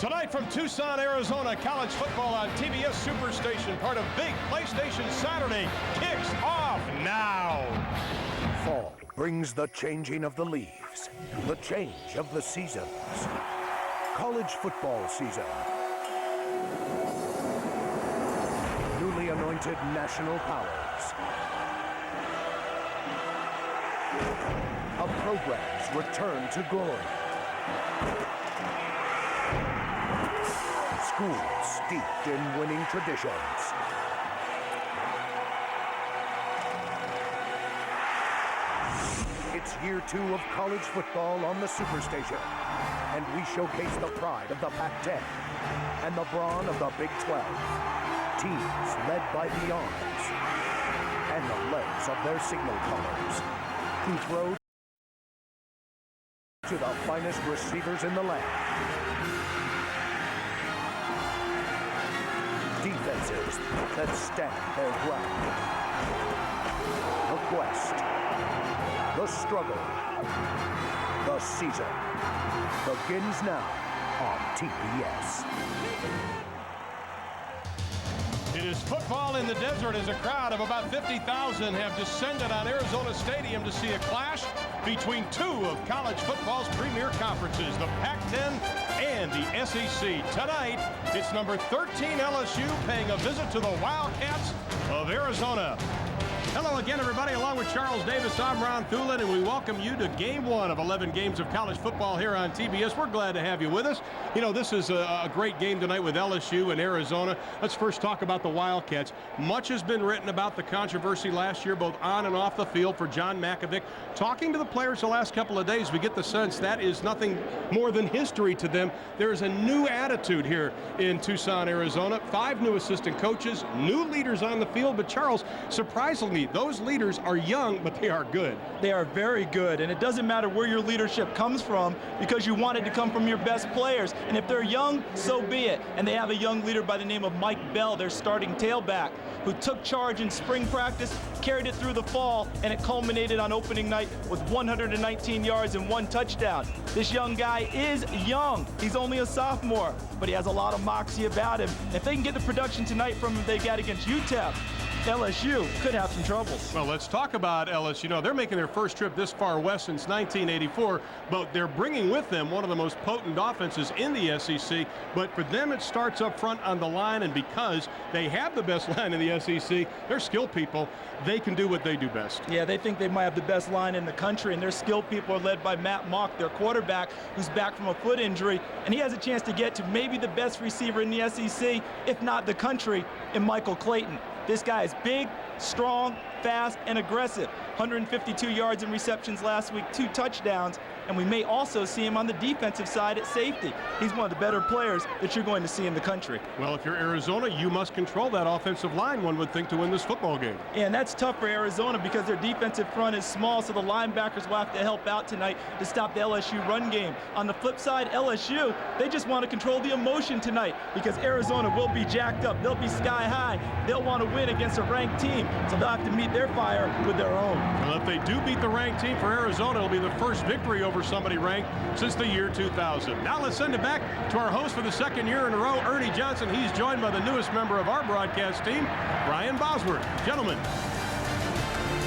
Tonight from Tucson, Arizona, college football on TBS Superstation, part of Big PlayStation Saturday, kicks off now. Fall brings the changing of the leaves, the change of the seasons. College football season. Newly anointed national powers. A program's return to glory. Schools steeped in winning traditions. It's year 2 of college football on the Superstation, and we showcase the pride of the Pac-10 and the brawn of the Big 12. Teams led by the arms and the legs of their signal callers, who throw to the finest receivers in the land. Defenses that stand their ground. The quest, the struggle, the season begins now on TBS. It is football in the desert as a crowd of about 50,000 have descended on Arizona Stadium to see a clash between 2 of college football's premier conferences, the Pac-10 and the SEC. Tonight, it's number 13 LSU paying a visit to the Wildcats of Arizona. Hello again, everybody. Along with Charles Davis, I'm Ron Thulin, and we welcome you to Game 1 of 11 games of college football here on TBS. We're glad to have you with us. You know, this is a great game tonight with LSU and Arizona. Let's first talk about the Wildcats. Much has been written about the controversy last year, both on and off the field, for John Mackovic. Talking to the players the last couple of days, we get the sense that is nothing more than history to them. There is a new attitude here in Tucson, Arizona. 5 new assistant coaches, new leaders on the field. But Charles, surprisingly, those leaders are young, but they are good. They are very good, and it doesn't matter where your leadership comes from, because you want it to come from your best players. And if they're young, so be it. And they have a young leader by the name of Mike Bell, their starting tailback, who took charge in spring practice, carried it through the fall, and it culminated on opening night with 119 yards and 1 touchdown. This young guy is young. He's only a sophomore, but he has a lot of moxie about him. If they can get the production tonight from him they got against UTEP, LSU could have some troubles. Well, let's talk about LSU. You know, they're making their first trip this far west since 1984, but they're bringing with them one of the most potent offenses in the SEC. But for them, it starts up front on the line, and because they have the best line in the SEC, they're skill people. They can do what they do best. Yeah, they think they might have the best line in the country, and their skill people are led by Matt Mock, their quarterback, who's back from a foot injury, and he has a chance to get to maybe the best receiver in the SEC, if not the country, in Michael Clayton. This guy is big, strong, fast, and aggressive. 152 yards in receptions last week, 2 touchdowns, and we may also see him on the defensive side at safety. He's one of the better players that you're going to see in the country. Well, if you're Arizona, you must control that offensive line, one would think, to win this football game. Yeah, and that's tough for Arizona because their defensive front is small, so the linebackers will have to help out tonight to stop the LSU run game. On the flip side, LSU, they just want to control the emotion tonight because Arizona will be jacked up. They'll be sky high. They'll want to win against a ranked team, so they'll have to meet their fire with their own. Well, if they do beat the ranked team for Arizona, it'll be the first victory over somebody ranked since the year 2000. Now let's send it back to our host for the 2nd year in a row, Ernie Johnson. He's joined by the newest member of our broadcast team, Brian Bosworth. Gentlemen.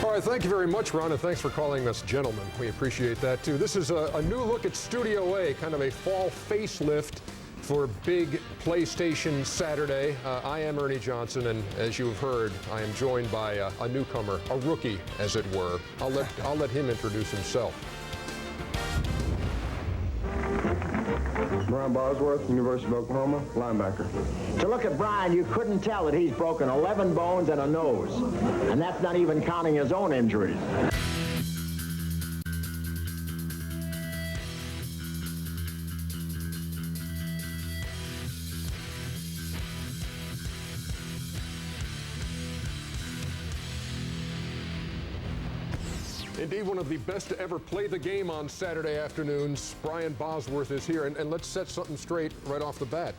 All right, thank you very much, Ron, and thanks for calling us gentlemen. We appreciate that, too. This is a new look at Studio A, kind of a fall facelift for Big PlayStation Saturday. I am Ernie Johnson, and as you have heard, I am joined by a newcomer, a rookie, as it were. I'll let him introduce himself. Brian Bosworth, University of Oklahoma, linebacker. To look at Brian, you couldn't tell that he's broken 11 bones and a nose. And that's not even counting his own injuries. Indeed, one of the best to ever play the game on Saturday afternoons. Brian Bosworth is here, and let's set something straight right off the bat.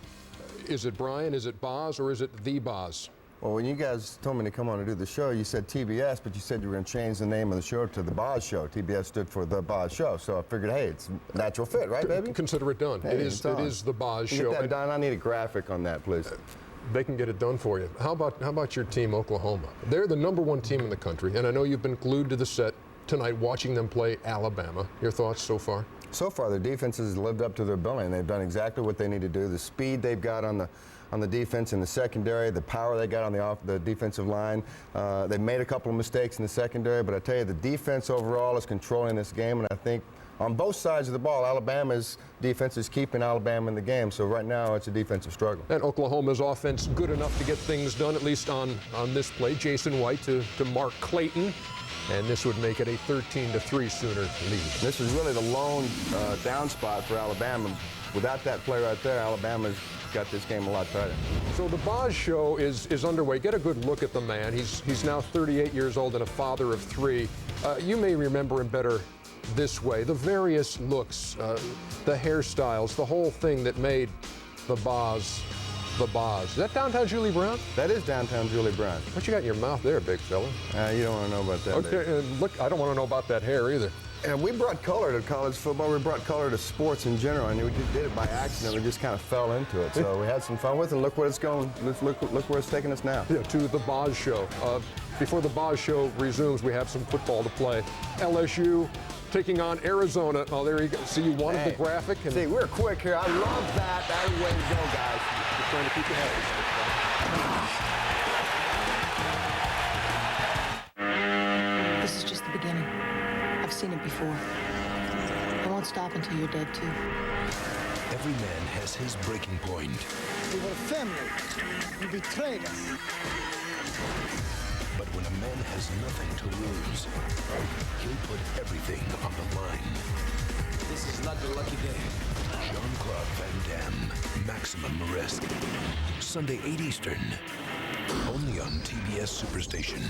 Is it Brian, is it Boz, or is it the Boz? Well, when you guys told me to come on and do the show, you said TBS, but you said you were going to change the name of the show to The Boz Show. TBS stood for The Boz Show, so I figured, hey, it's a natural fit, right, baby? Consider it done. Hey, it is The Boz Show. Get that done. I need a graphic on that, please. They can get it done for you. How about your team, Oklahoma? They're the #1 team in the country, and I know you've been glued to the set tonight watching them play Alabama. Your thoughts so far? So far, their defense has lived up to their billing. They've done exactly what they need to do. The speed they've got on the defense in the secondary, the power they got on the defensive line. They've made a couple of mistakes in the secondary, but I tell you, the defense overall is controlling this game, and I think on both sides of the ball, Alabama's defense is keeping Alabama in the game. So right now, it's a defensive struggle. And Oklahoma's offense good enough to get things done, at least on this play. Jason White to Mark Clayton. And this would make it a 13-3 Sooner lead. This is really the lone down spot for Alabama. Without that play right there, Alabama's got this game a lot tighter. So the Boz Show is underway. Get a good look at the man. He's now 38 years old and a father of 3. You may remember him better this way. The various looks, the hairstyles, the whole thing that made the Boz the Boz. Is that downtown Julie Brown? That is downtown Julie Brown. What you got in your mouth there, big fella? You don't want to know about that. Okay, look, I don't want to know about that hair either. And we brought color to college football. We brought color to sports in general, and we just did it by accident. We just kind of fell into it. So we had some fun with it, and look where it's going. Look where it's taking us now. Yeah, to the Boz Show. Before the Boz Show resumes, we have some football to play. LSU taking on Arizona. Oh, there you go. See, you wanted the graphic. And see, we're quick here. I love that. That's the way to go, guys. Just trying to keep you happy. This is just the beginning. I've seen it before. I won't stop until you're dead, too. Every man has his breaking point. We were family. You betrayed us. But when a man has nothing to lose, he'll put everything on the line. This is not your lucky day. Jean-Claude Van Damme, Maximum Risk. Sunday, 8 Eastern. Only on TBS Superstation.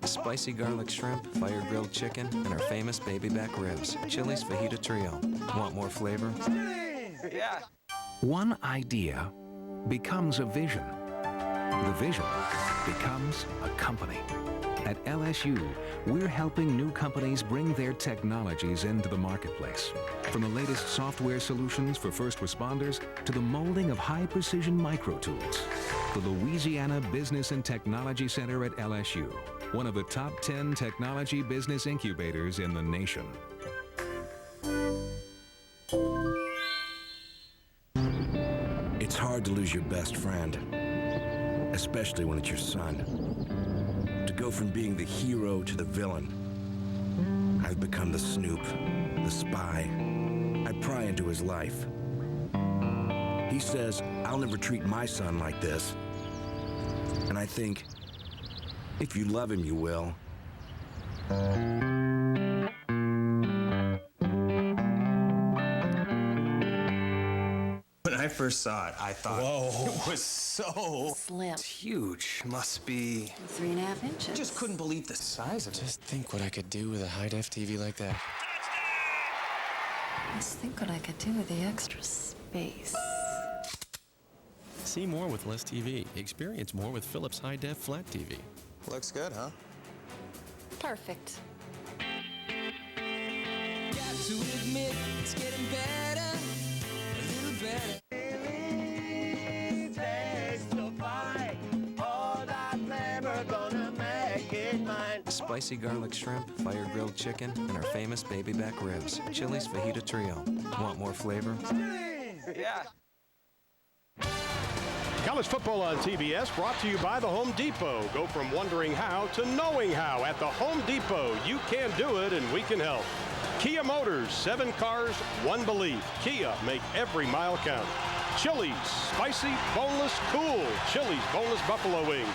Spicy garlic shrimp, fire grilled chicken, and our famous baby back ribs. Chili's Fajita Trio. Want more flavor? Yeah. One idea becomes a vision. The vision becomes a company. At LSU, we're helping new companies bring their technologies into the marketplace. From the latest software solutions for first responders to the molding of high-precision micro tools. The Louisiana Business and Technology Center at LSU, one of the top 10 technology business incubators in the nation. It's hard to lose your best friend, especially when it's your son. To go from being the hero to the villain. I've become the snoop, the spy. I pry into his life. He says, I'll never treat my son like this. And I think, if you love him, you will. When I first saw it, I thought, whoa, it was so slim. It's huge. Must be 3.5 inches. Just couldn't believe the size of it. Just think what I could do with a high-def TV like that. Just think what I could do with the extra space. See more with less TV. Experience more with Philips high-def flat TV. Looks good, huh? Perfect. Got to admit, it's getting better. A little better. Spicy garlic shrimp, fire grilled chicken, and our famous baby back ribs. Chili's Fajita Trio. Want more flavor? Yeah. College football on TBS brought to you by the Home Depot. Go from wondering how to knowing how. At the Home Depot, you can do it and we can help. Kia Motors, 7 cars, 1 belief. Kia, make every mile count. Chili's, spicy, boneless, cool. Chili's boneless buffalo wings.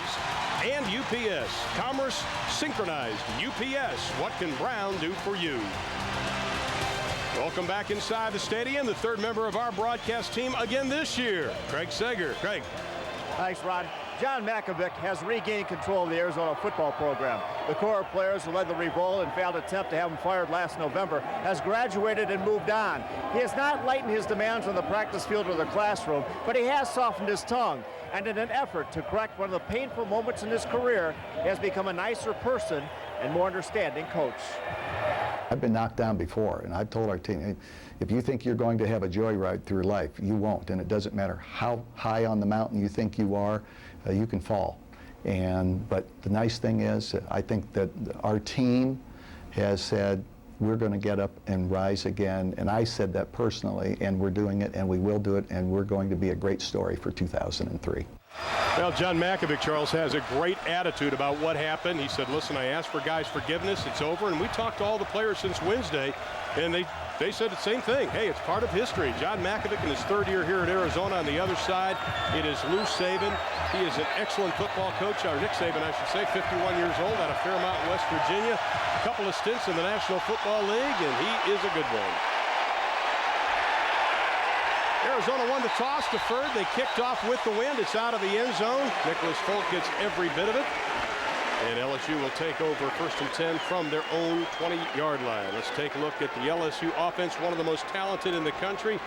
And UPS, commerce synchronized. UPS, what can Brown do for you? Welcome back inside the stadium, the third member of our broadcast team again this year, Craig Sager. Craig. Thanks, Rod. John Mackovic has regained control of the Arizona football program. The core of players who led the revolt and failed attempt to have him fired last November has graduated and moved on. He has not lightened his demands on the practice field or the classroom, but he has softened his tongue. And in an effort to correct one of the painful moments in his career, he has become a nicer person and more understanding coach. I've been knocked down before, and I've told our team, if you think you're going to have a joyride through life, you won't. And it doesn't matter how high on the mountain you think you are, you can fall. But the nice thing is, I think that our team has said, we're going to get up and rise again. And I said that personally, and we're doing it, and we will do it, and we're going to be a great story for 2003. Well, John Mackovic, Charles, has a great attitude about what happened. He said, listen, I asked for guys' forgiveness. It's over. And we talked to all the players since Wednesday, and they said the same thing. Hey, it's part of history. John Mackovic in his third year here at Arizona. On the other side, it is Lou Saban. He is an excellent football coach, or Nick Saban, I should say, 51 years old out of Fairmount, West Virginia. A couple of stints in the National Football League, and he is a good one. Arizona won the toss, deferred. They kicked off with the wind. It's out of the end zone. Nicholas Folk gets every bit of it. And LSU will take over 1st and 10 from their own 20-yard line. Let's take a look at the LSU offense, one of the most talented in the country,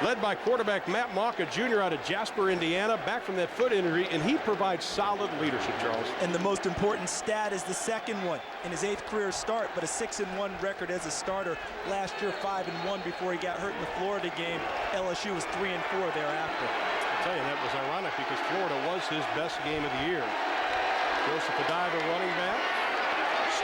led by quarterback Matt Mock, a junior out of Jasper, Indiana, back from that foot injury, and he provides solid leadership, Charles. And the most important stat is the second one in his 8th career start, but a 6-1 record as a starter. Last year, 5-1 before he got hurt in the Florida game. LSU was 3-4 thereafter. I'll tell you, that was ironic because Florida was his best game of the year. Joseph Adai, the running back,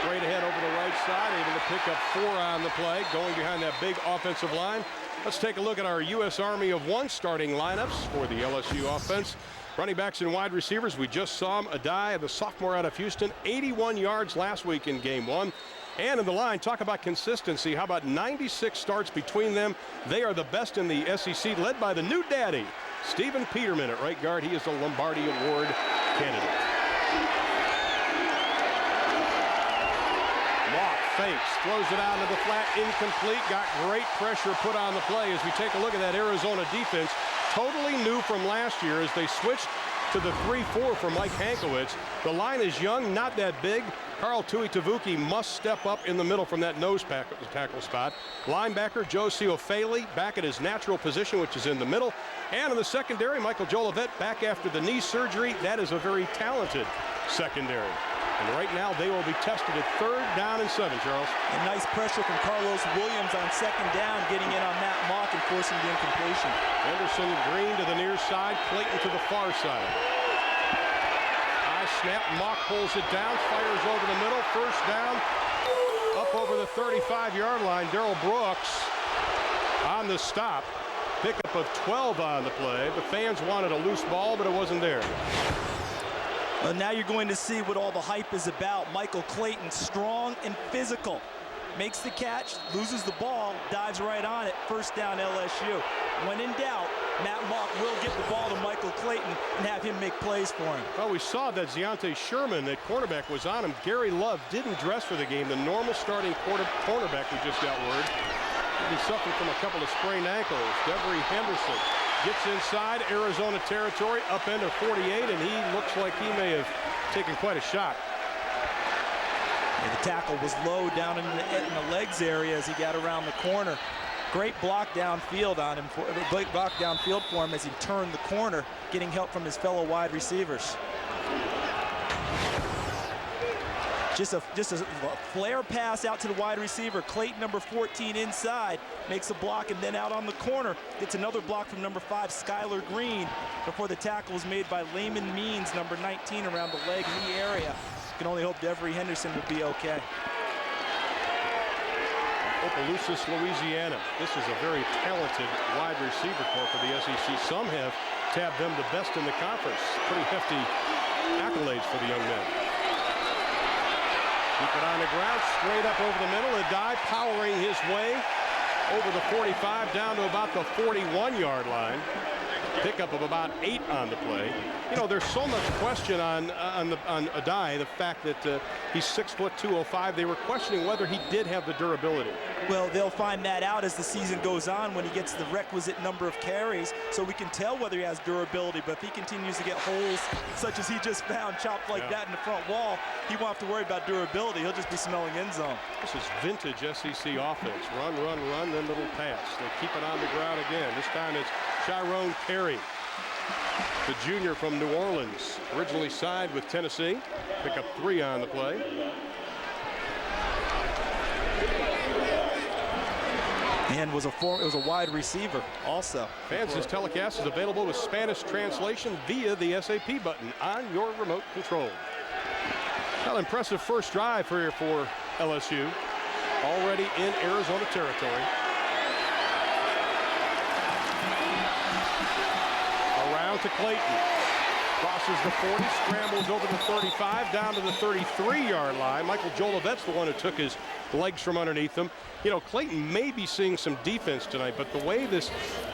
straight ahead over the right side, able to pick up 4 on the play, going behind that big offensive line. Let's take a look at our U.S. Army of One starting lineups for the LSU offense. Running backs and wide receivers, we just saw him. Adai, the sophomore out of Houston, 81 yards last week in game 1. And in the line, talk about consistency. How about 96 starts between them? They are the best in the SEC, led by the new daddy, Stephen Peterman at right guard. He is a Lombardi Award candidate. Mock fakes, throws it out into the flat, incomplete. Got great pressure put on the play as we take a look at that Arizona defense. Totally new from last year as they switched to the 3-4 for Mike Hankowitz. The line is young, not that big. Carl Tuitavuki must step up in the middle from that nose tackle spot. Linebacker Joe Ciofele back at his natural position, which is in the middle. And in the secondary, Michael Jolivet back after the knee surgery. That is a very talented secondary. And right now, they will be tested at 3rd down and 7, Charles. And nice pressure from Carlos Williams on 2nd down, getting in on Matt Mock and forcing the incompletion. Anderson Green to the near side, Clayton to the far side. High snap, Mock pulls it down, fires over the middle, 1st down. Up over the 35-yard line, Darrell Brooks on the stop. Pickup of 12 on the play. The fans wanted a loose ball, but it wasn't there. Well, now you're going to see what all the hype is about. Michael Clayton, strong and physical. Makes the catch, loses the ball, dives right on it. 1st down LSU. When in doubt, Matt Mock will get the ball to Michael Clayton and have him make plays for him. Well, we saw that Deontay Sherman, that cornerback, was on him. Gary Love didn't dress for the game. The normal starting cornerback, we just got word, he's suffering from a couple of sprained ankles. Devery Henderson gets inside Arizona territory, up end of 48, and he looks like he may have taken quite a shot. And the tackle was low down in the legs area as he got around the corner. Great block downfield on him, block downfield for him as he turned the corner, getting help from his fellow wide receivers. Just a flare pass out to the wide receiver. Clayton, number 14, inside, makes a block, and then out on the corner, gets another block from number 5, Skylar Green, before the tackle was made by Layman Means, number 19, around the leg knee area. Can only hope Devery Henderson will be okay. Opelousas, Louisiana. This is a very talented wide receiver corps for the SEC. Some have tabbed them the best in the conference. Pretty hefty accolades for the young men. Keep it on the ground, straight up over the middle. Adai powering his way over the 45 down to about the 41-yard line. Pickup of about 8 on the play. You know, there's so much question on Adai, the fact that he's 6'2", 205. They were questioning whether he did have the durability. Well, they'll find that out as the season goes on when he gets the requisite number of carries, so we can tell whether he has durability. But if he continues to get holes such as he just found, chopped like that in the front wall, he won't have to worry about durability. He'll just be smelling end zone. This is vintage SEC offense. Run, run, run, then little pass. They keep it on the ground again. This time it's Tyrone Carey, the junior from New Orleans, originally signed with Tennessee. Pick up 3 on the play. And was a wide receiver also. Fans, this telecast is available with Spanish translation via the SAP button on your remote control. Well, impressive first drive here for LSU, already in Arizona territory. Around to Clayton. Crosses the 40, scrambles over the 35, down to the 33-yard line. Michael Jolivet's the one who took his legs from underneath him. You know, Clayton may be seeing some defense tonight, but the way this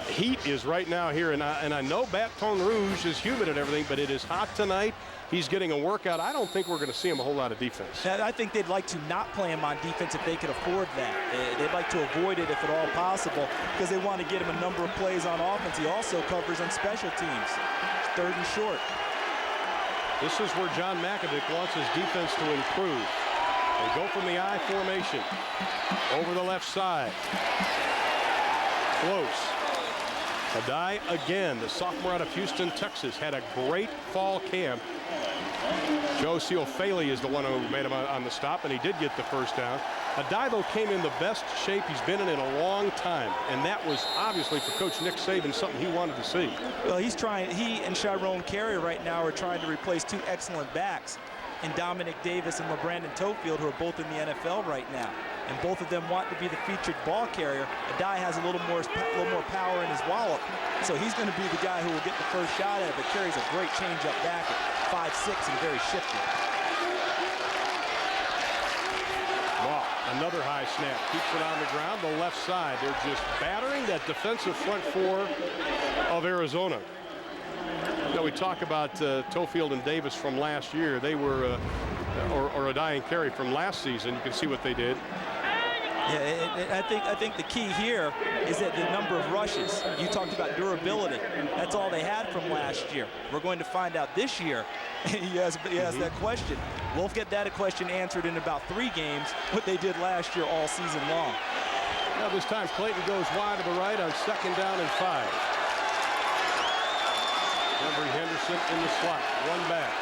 heat is right now here, and I know Baton Rouge is humid and everything, but it is hot tonight. He's getting a workout. I don't think we're going to see him a whole lot of defense. I think they'd like to not play him on defense if they could afford that. They'd like to avoid it if at all possible because they want to get him a number of plays on offense. He also covers on special teams. 3rd and short. This is where John Makovic wants his defense to improve. They go from the I formation over the left side. Close. Adai again, the sophomore out of Houston, Texas, had a great fall camp. Joe Ciofele is the one who made him on the stop, and he did get the first down. Adai, though, came in the best shape he's been in a long time, and that was obviously for Coach Nick Saban something he wanted to see. Well, he and Tyrone Carey right now are trying to replace 2 excellent backs in Dominic Davis and LeBrandon Tofield, who are both in the NFL right now. And both of them want to be the featured ball carrier. Adai has a little more power in his wallop, so he's going to be the guy who will get the first shot at it, but Carey's a great change-up back at 5'6" and very shifty. Wow, another high snap. Keeps it on the ground, the left side. They're just battering that defensive front 4 of Arizona. Now we talk about Tofield and Davis from last year. They were, or Adai and Carey from last season. You can see what they did. Yeah, I think the key here is that the number of rushes. You talked about durability. That's all they had from last year. We're going to find out this year. He asked that question. We'll get that question answered in about 3 games, what they did last year all season long. Now this time Clayton goes wide to the right on 2nd down and 5. Henry Henderson in the slot, 1 back.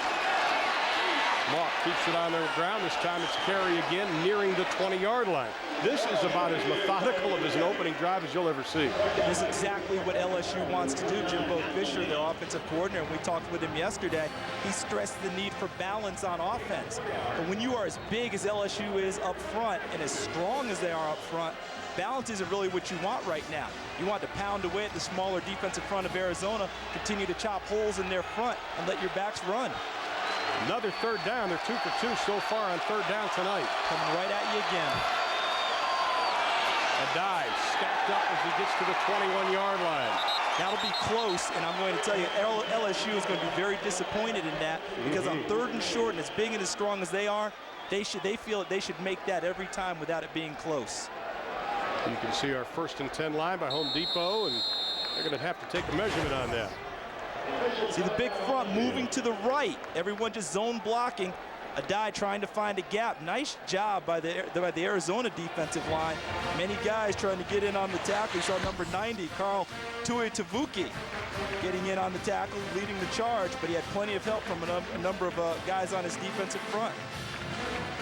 Mock keeps it on the ground. This time it's Carey again, nearing the 20-yard line. This is about as methodical of an opening drive as you'll ever see. This is exactly what LSU wants to do. Jimbo Fisher, their offensive coordinator, and we talked with him yesterday, he stressed the need for balance on offense. But when you are as big as LSU is up front and as strong as they are up front, balance isn't really what you want right now. You want to pound away at the smaller defensive front of Arizona, continue to chop holes in their front, and let your backs run. Another 3rd down. They're 2 for 2 so far on 3rd down tonight. Coming right at you again. Adai stacked up as he gets to the 21-yard line. That'll be close, and I'm going to tell you, LSU is going to be very disappointed in that because on 3rd and short, and as big and as strong as they are, they feel that they should make that every time without it being close. You can see our 1st and 10 line by Home Depot, and they're going to have to take a measurement on that. See the big front moving to the right. Everyone just zone blocking. Adai trying to find a gap. Nice job by the Arizona defensive line. Many guys trying to get in on the tackle. You saw number 90, Carl Tuitavuki, getting in on the tackle, leading the charge, but he had plenty of help from a number of guys on his defensive front.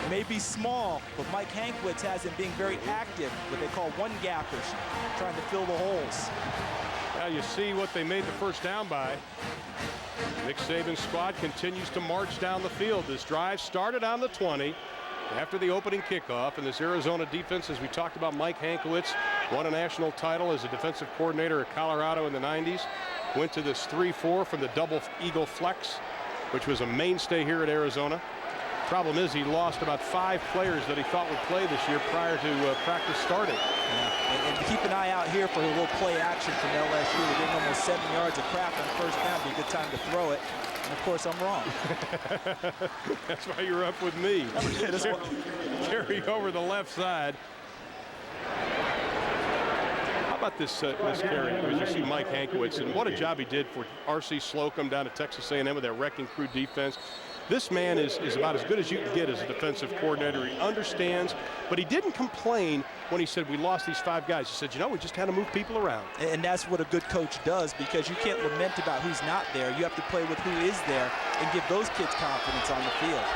May be small, but Mike Hankwitz has him being very active, what they call one-gappers, trying to fill the holes. Now you see what they made the first down by. Nick Saban's squad continues to march down the field. This drive started on the 20 after the opening kickoff, and this Arizona defense, as we talked about, Mike Hankwitz won a national title as a defensive coordinator at Colorado in the 90s. Went to this 3-4 from the double eagle flex, which was a mainstay here at Arizona. Problem is he lost about 5 players that he thought would play this year prior to practice starting. And keep an eye out here for a little play action from LSU. They're getting almost 7 yards of craft on first down. Be a good time to throw it. And of course, I'm wrong. That's why you're up with me. Carry over the left side. How about this carry? As you see Mike Hankwitz, and what a job he did for R.C. Slocum down at Texas A&M with that wrecking crew defense. This man is about as good as you can get as a defensive coordinator. He understands, but he didn't complain when he said we lost these 5 guys. He said, you know, we just had to move people around. And that's what a good coach does, because you can't lament about who's not there. You have to play with who is there and give those kids confidence on the field.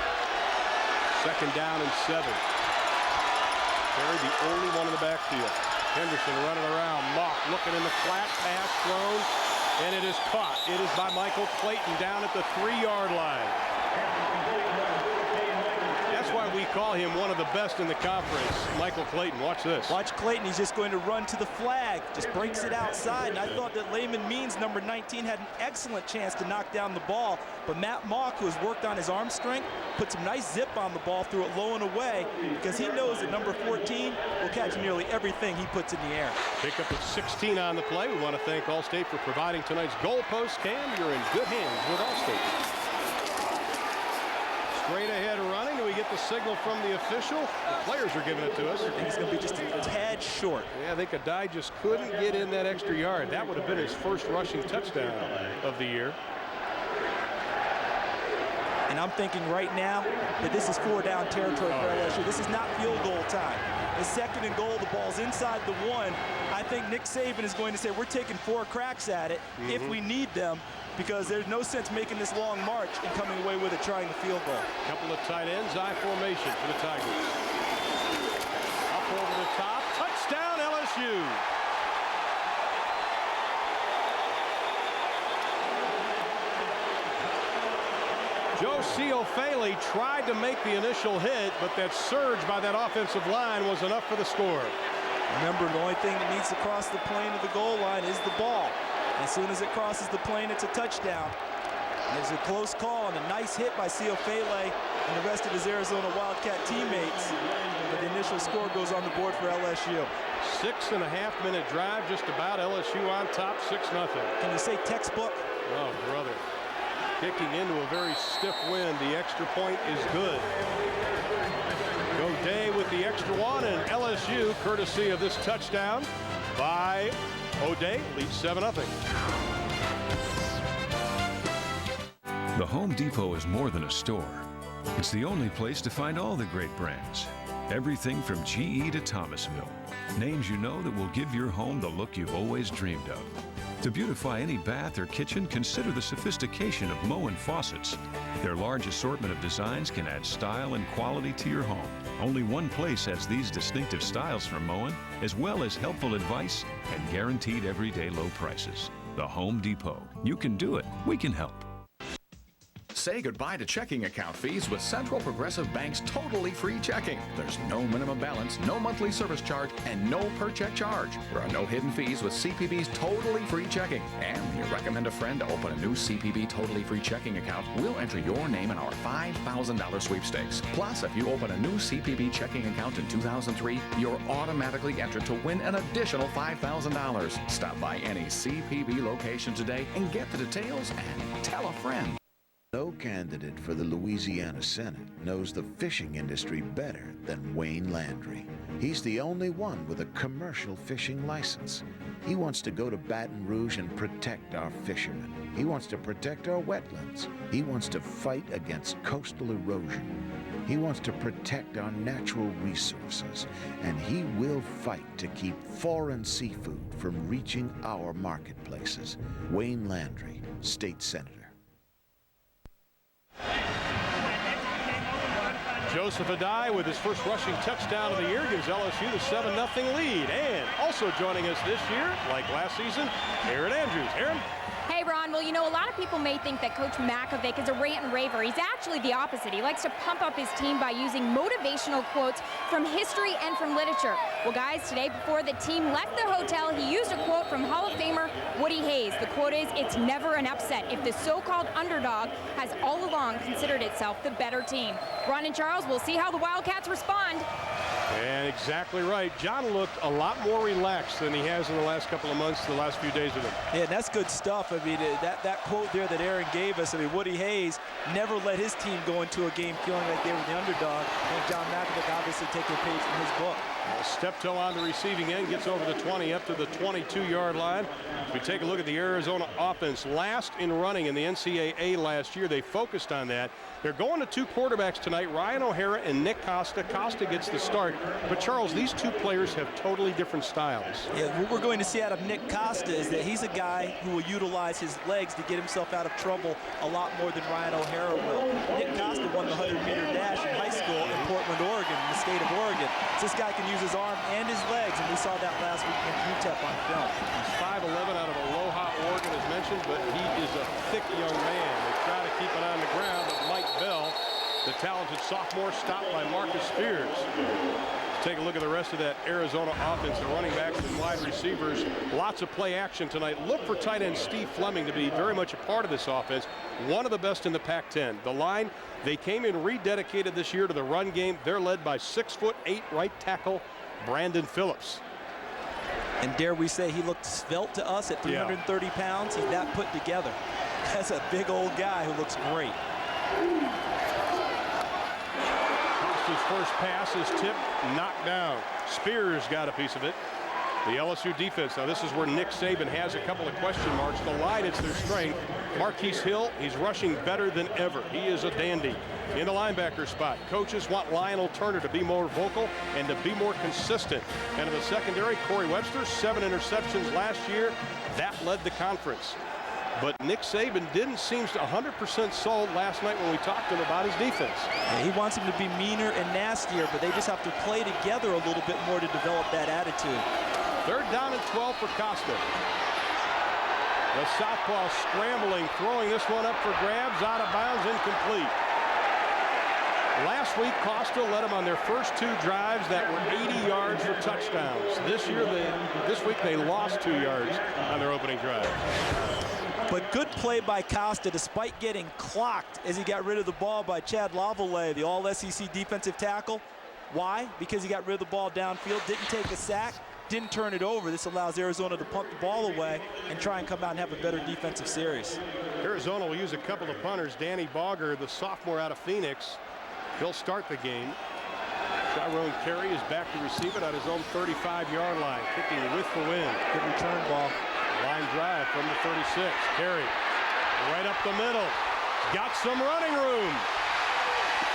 2nd down and 7. Terry, the only one in the backfield. Henderson running around. Mock looking in the flat, pass thrown, and it is caught. It is by Michael Clayton down at the 3-yard line. That's why we call him one of the best in the conference. Michael Clayton, watch this. Watch Clayton, he's just going to run to the flag, just breaks it outside. And I thought that Layman Means, number 19, had an excellent chance to knock down the ball. But Matt Mock, who has worked on his arm strength, put some nice zip on the ball, threw it low and away, because he knows that number 14 will catch nearly everything he puts in the air. Pick up at 16 on the play. We want to thank Allstate for providing tonight's goalpost cam. You're in good hands with Allstate. Straight ahead running. Do we get the signal from the official? The players are giving it to us. I think he's going to be just a tad short. Yeah, I think Adai just couldn't get in that extra yard. That would have been his first rushing touchdown of the year. And I'm thinking right now that this is 4-down territory for LSU. This is not field goal time. It's 2nd and goal. The ball's inside the 1. I think Nick Saban is going to say we're taking 4 cracks at it if we need them, because there's no sense making this long march and coming away with it trying the field goal. Couple of tight ends, I formation for the Tigers. Up over the top, touchdown LSU. Joe Ciofele tried to make the initial hit, but that surge by that offensive line was enough for the score. Remember, the only thing that needs to cross the plane of the goal line is the ball. As soon as it crosses the plane, it's a touchdown. And there's a close call and a nice hit by Ciofele and the rest of his Arizona Wildcat teammates. But the initial score goes on the board for LSU. 6.5-minute drive, just about. LSU on top, 6-0. Can you say textbook? Oh, brother. Kicking into a very stiff wind. The extra point is good. O'Day with the extra one, and LSU, courtesy of this touchdown by O'Day, leads 7-0. The Home Depot is more than a store. It's the only place to find all the great brands. Everything from GE to Thomasville. Names you know that will give your home the look you've always dreamed of. To beautify any bath or kitchen, consider the sophistication of Moen faucets. Their large assortment of designs can add style and quality to your home. Only one place has these distinctive styles from Moen, as well as helpful advice and guaranteed everyday low prices. The Home Depot. You can do it. We can help. Say goodbye to checking account fees with Central Progressive Bank's totally free checking. There's no minimum balance, no monthly service charge, and no per-check charge. There are no hidden fees with CPB's totally free checking. And when you recommend a friend to open a new CPB totally free checking account, we'll enter your name in our $5,000 sweepstakes. Plus, if you open a new CPB checking account in 2003, you're automatically entered to win an additional $5,000. Stop by any CPB location today and get the details and tell a friend. No candidate for the Louisiana Senate knows the fishing industry better than Wayne Landry. He's the only one with a commercial fishing license. He wants to go to Baton Rouge and protect our fishermen. He wants to protect our wetlands. He wants to fight against coastal erosion. He wants to protect our natural resources. And he will fight to keep foreign seafood from reaching our marketplaces. Wayne Landry, State Senator. Joseph Adai with his first rushing touchdown of the year gives LSU the 7-0 lead. And also joining us this year, like last season, Aaron Andrews. Aaron? Hey, Ron. Well, you know, a lot of people may think that Coach Makovic is a rant and raver. He's actually the opposite. He likes to pump up his team by using motivational quotes from history and from literature. Well, guys, today before the team left the hotel, he used a quote from Hall of Famer Woody Hayes. The quote is, "It's never an upset if the so-called underdog has all along considered itself the better team." Ron and Charles, we'll see how the Wildcats respond. And exactly right. John looked a lot more relaxed than he has in the last couple of months, the last few days with him. Yeah, that's good stuff. I mean, that quote there that Aaron gave us, I mean, Woody Hayes never let his team go into a game feeling like they were the underdog. And John Mackovic obviously taking a page from his book. Step toe on the receiving end, gets over the 20, up to the 22-yard line. If we take a look at the Arizona offense, last in running in the NCAA last year, they focused on that. They're going to 2 quarterbacks tonight, Ryan O'Hara and Nick Costa. Costa gets the start. But, Charles, these 2 players have totally different styles. Yeah, what we're going to see out of Nick Costa is that he's a guy who will utilize his legs to get himself out of trouble a lot more than Ryan O'Hara will. Nick Costa won the 100-meter dash in high school in Portland, Oregon, in the state of Oregon. So this guy can use his arm and his legs, and we saw that last week in UTEP on film. He's 5'11" out of Aloha, Oregon, as mentioned, but he is a thick young man. They try to keep it on the ground, but Mike Bell, the talented sophomore, stopped by Marcus Spears. Take a look at the rest of that Arizona offense, the running backs and wide receivers. Lots of play action tonight. Look for tight end Steve Fleming to be very much a part of this offense. One of the best in the Pac-10. The line, they came in rededicated this year to the run game. They're led by 6'8" right tackle Brandon Phillips. And dare we say he looked svelte to us at 330 pounds. He's that put together. That's a big old guy who looks great. His first pass is tipped, knocked down. Spears got a piece of it. The LSU defense. Now this is where Nick Saban has a couple of question marks. The line, it's their strength. Marquise Hill, he's rushing better than ever. He is a dandy. In the linebacker spot, coaches want Lionel Turner to be more vocal and to be more consistent. And in the secondary, Corey Webster, 7 interceptions last year. That led the conference. But Nick Saban didn't seem 100% sold last night when we talked to him about his defense. Yeah, he wants him to be meaner and nastier, but they just have to play together a little bit more to develop that attitude. 3rd down and 12 for Costa. The southpaw scrambling, throwing this one up for grabs, out of bounds, incomplete. Last week, Costa led them on their first 2 drives that were 80 yards for touchdowns. This week they lost 2 yards on their opening drive. But good play by Costa despite getting clocked as he got rid of the ball by Chad Lavallee, the all-SEC defensive tackle. Why? Because he got rid of the ball downfield, didn't take a sack, didn't turn it over. This allows Arizona to punt the ball away and try and come out and have a better defensive series. Arizona will use a couple of punters. Danny Bogger, the sophomore out of Phoenix, he'll start the game. Tyrone Carey is back to receive it on his own 35-yard line, kicking with the wind. Good return ball. Line drive from the 36. Carey right up the middle. Got some running room.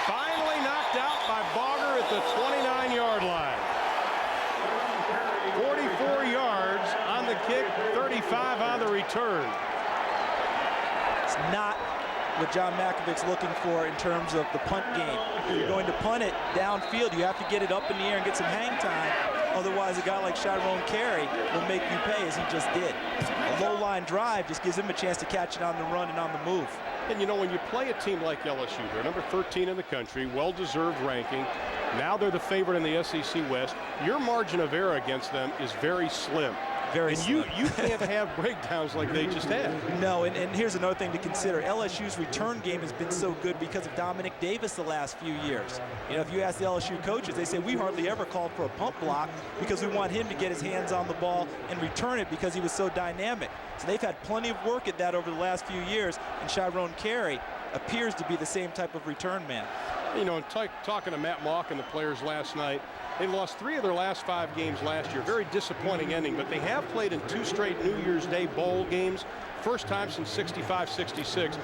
Finally knocked out by Bogger at the 29-yard line. 44 yards on the kick, 35 on the return. It's not what John Mackovic's looking for in terms of the punt game. If you're going to punt it downfield, you have to get it up in the air and get some hang time. Otherwise, a guy like Tyrone Carey will make you pay, as he just did. A low-line drive just gives him a chance to catch it on the run and on the move. And, you know, when you play a team like LSU, they're number 13 in the country, well-deserved ranking. Now they're the favorite in the SEC West. Your margin of error against them is very slim. Very slim. You can't have breakdowns like they just had. No, and here's another thing to consider. LSU's return game has been so good because of Dominic Davis the last few years. You know, if you ask the LSU coaches, they say we hardly ever called for a pump block because we want him to get his hands on the ball and return it because he was so dynamic. So they've had plenty of work at that over the last few years, and Tyrone Carey appears to be the same type of return man. You know, talking to Matt Mock and the players last night, they lost 3 of their last 5 games last year. Very disappointing ending, but they have played in 2 straight New Year's Day bowl games. First time since 65-66.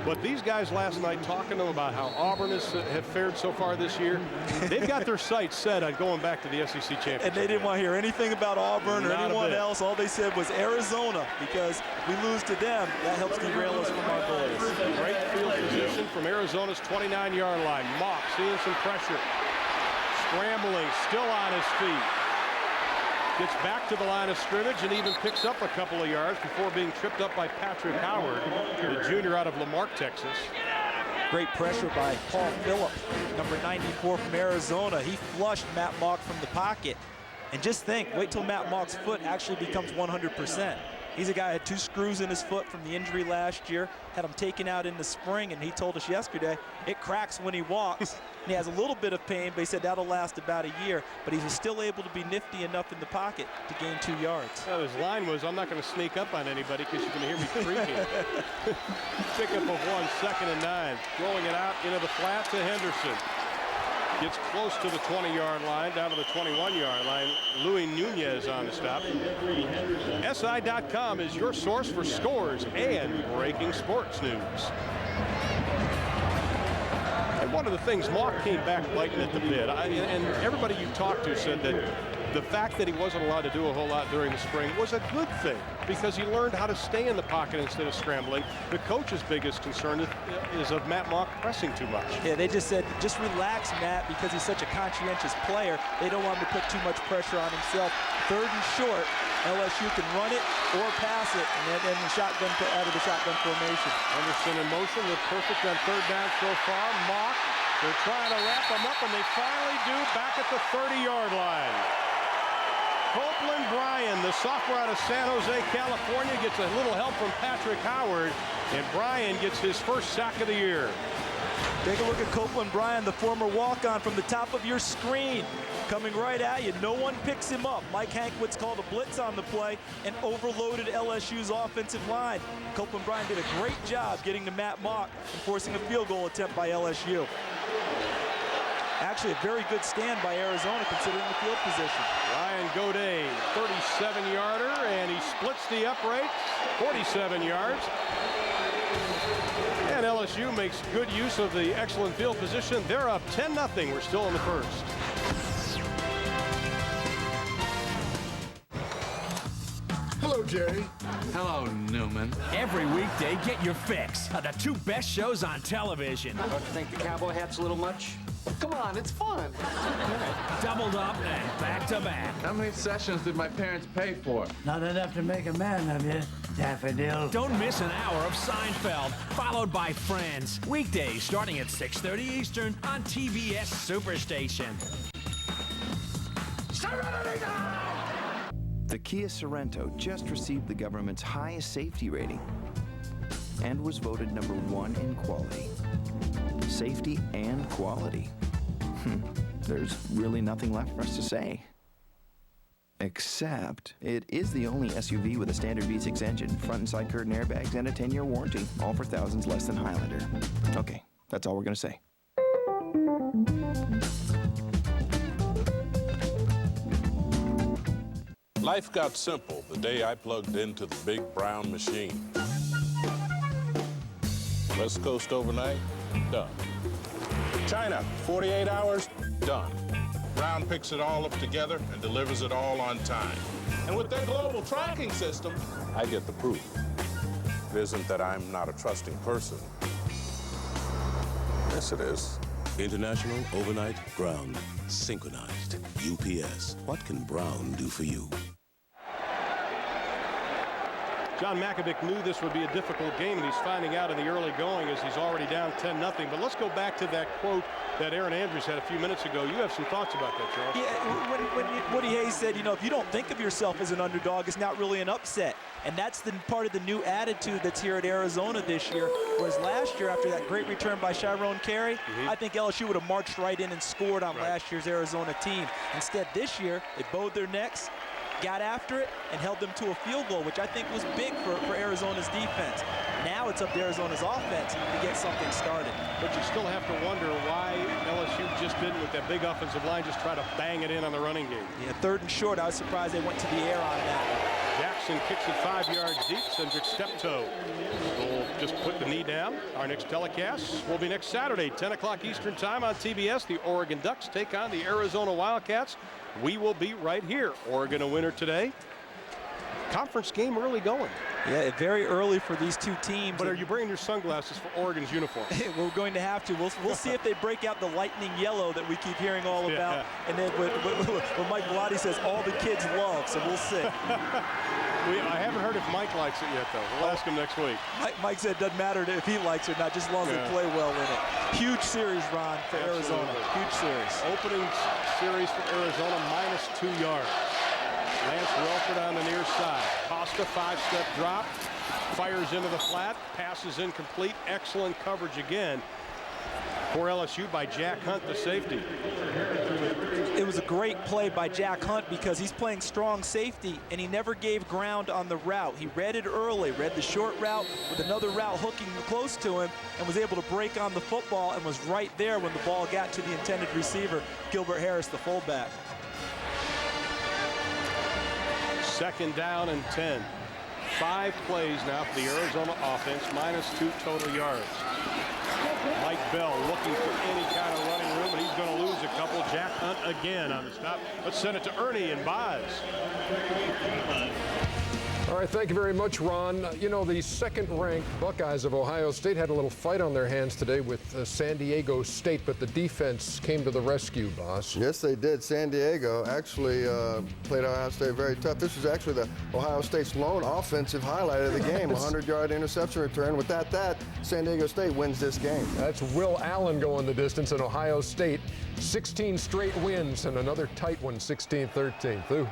But these guys last night, talking to them about how Auburn have fared so far this year, they've got their sights set on going back to the SEC championship. And they didn't want to hear anything about Auburn or anyone else. All they said was Arizona, because if we lose to them, that helps derail us from our goals. Great field position from Arizona's 29-yard line. Mock seeing some pressure. Scrambling, still on his feet. Gets back to the line of scrimmage and even picks up a couple of yards before being tripped up by Patrick Howard, the junior out of Lamarck, Texas. Great pressure by Paul Phillip, number 94 from Arizona. He flushed Matt Mock from the pocket. And just think, wait till Matt Mock's foot actually becomes 100%. He's a guy who had 2 screws in his foot from the injury last year, had him taken out in the spring, and he told us yesterday it cracks when he walks. And he has a little bit of pain, but he said that'll last about a year. But he was still able to be nifty enough in the pocket to gain 2 yards. Well, his line was, I'm not going to sneak up on anybody because you're going to hear me creaking. Pickup of 1, 2nd and 9. Throwing it out into the flat to Henderson. Gets close to the 20-yard line, down to the 21-yard line. Louis Nunez on the stop. SI.com is your source for scores and breaking sports news. And one of the things, Mock came back biting at the bit. And everybody you talked to said that the fact that he wasn't allowed to do a whole lot during the spring was a good thing because he learned how to stay in the pocket instead of scrambling. The coach's biggest concern is of Matt Mock pressing too much. Yeah, they just said, just relax, Matt, because he's such a conscientious player. They don't want him to put too much pressure on himself. 3rd and short, LSU can run it or pass it, and then the shotgun out of the shotgun formation. Henderson in motion, looked perfect on 3rd down so far. Mock, they're trying to wrap him up, and they finally do back at the 30-yard line. Copeland Bryan, the sophomore out of San Jose, California, gets a little help from Patrick Howard, and Bryan gets his first sack of the year. Take a look at Copeland Bryan, the former walk-on, from the top of your screen. Coming right at you. No one picks him up. Mike Hankwitz called a blitz on the play and overloaded LSU's offensive line. Copeland Bryan did a great job getting to Matt Mock and forcing a field goal attempt by LSU. Actually, a very good stand by Arizona considering the field position. Ryan Godet, 37-yarder, and he splits the uprights, 47 yards. And LSU makes good use of the excellent field position. They're up 10-0. We're still in the first. Hello, Jerry. Hello, Newman. Every weekday, get your fix of the 2 best shows on television. Don't you think the cowboy hat's a little much? Come on, it's fun. Doubled up and back to back. How many sessions did my parents pay for? Not enough to make a man of you, Daffodil. Don't miss an hour of Seinfeld, followed by Friends. Weekdays starting at 6:30 Eastern on TBS Superstation. The Kia Sorento just received the government's highest safety rating and was voted #1 in quality. Safety and quality. There's really nothing left for us to say. Except, it is the only SUV with a standard V6 engine, front and side curtain airbags, and a 10-year warranty, all for thousands less than Highlander. Okay, that's all we're gonna say. Life got simple the day I plugged into the big brown machine. West Coast overnight, done. China, 48 hours, done. Brown picks it all up together and delivers it all on time. And with their global tracking system, I get the proof. It isn't that I'm not a trusting person. Yes, it is. International Overnight Ground. Synchronized. UPS. What can Brown do for you? John Makovic knew this would be a difficult game, and he's finding out in the early going as he's already down 10-0. But let's go back to that quote that Aaron Andrews had a few minutes ago. You have some thoughts about that, Charles. Yeah, when Woody Hayes said, you know, if you don't think of yourself as an underdog, it's not really an upset. And that's the part of the new attitude that's here at Arizona this year. Whereas last year, after that great return by Chiron Carey, I think LSU would have marched right in and scored on last year's Arizona team. Instead, this year, they bowed their necks, got after it, and held them to a field goal, which I think was big for Arizona's defense. Now it's up to Arizona's offense to get something started. But you still have to wonder why LSU just didn't, with that big offensive line, just try to bang it in on the running game. Yeah, 3rd and short, I was surprised they went to the air on that one. Jackson kicks it 5 yards deep. Cedric Steptoe will just put the knee down. Our next telecast will be next Saturday, 10 o'clock Eastern time on TBS. The Oregon Ducks take on the Arizona Wildcats. We will be right here. Oregon a winner today. Conference game early going. Yeah, very early for these two teams. But are you bringing your sunglasses for Oregon's uniform? We're going to have to. We'll see if they break out the lightning yellow that we keep hearing all about. And then what Mike Bellotti says all the kids love, so we'll see. I haven't heard if Mike likes it yet, though. We'll ask him next week. Mike said it doesn't matter if he likes it or not, just as long as they play well in it. Huge series, Ron, for Arizona. Huge series. Opening series for Arizona, -2 yards. Lance Relford on the near side. Costa, 5-step drop. Fires into the flat. Passes incomplete. Excellent coverage again for LSU by Jack Hunt, the safety. It was a great play by Jack Hunt because he's playing strong safety and he never gave ground on the route. He read it early, read the short route with another route hooking close to him and was able to break on the football and was right there when the ball got to the intended receiver, Gilbert Harris, the fullback. 2nd down and 10. 5 plays now for the Arizona offense, -2 total yards. Mike Bell looking for any kind of running room, and he's going to lose a couple. Jack Hunt again on the stop. Let's send it to Ernie and Boz. All right, thank you very much, Ron. You know, the second-ranked Buckeyes of Ohio State had a little fight on their hands today with San Diego State, but the defense came to the rescue, Boss. Yes, they did. San Diego actually played Ohio State very tough. This was actually the Ohio State's lone offensive highlight of the game, 100-yard interception return. With that, San Diego State wins this game. That's Will Allen going the distance in Ohio State. 16 straight wins and another tight one, 16-13. Ooh.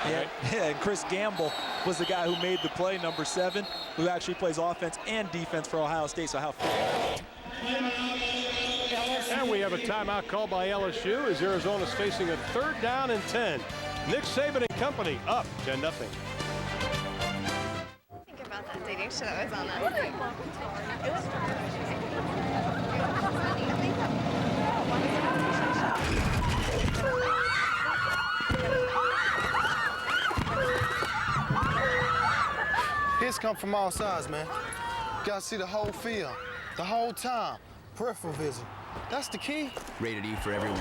Yeah, and Chris Gamble was the guy who made the play, number 7, who actually plays offense and defense for Ohio State. So how And we have a timeout called by LSU as Arizona's facing a 3rd down and 10. Nick Saban and company up 10-0. Think about that dating show that was on that night. It was Hits come from all sides, man. Gotta see the whole field, the whole time. Peripheral vision. That's the key. Rated E for everyone.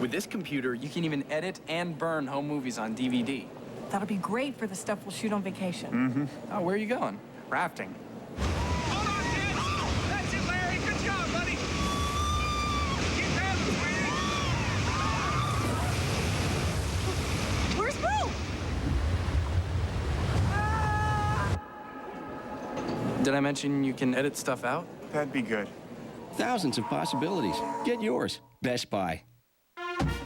With this computer, you can even edit and burn home movies on DVD. That'll be great for the stuff we'll shoot on vacation. Mm-hmm. Oh, where are you going? Rafting. That's it, Larry. Good job, buddy. Keep going, sweetie. Where's Bo? Did I mention you can edit stuff out? That'd be good. Thousands of possibilities. Get yours. Best Buy.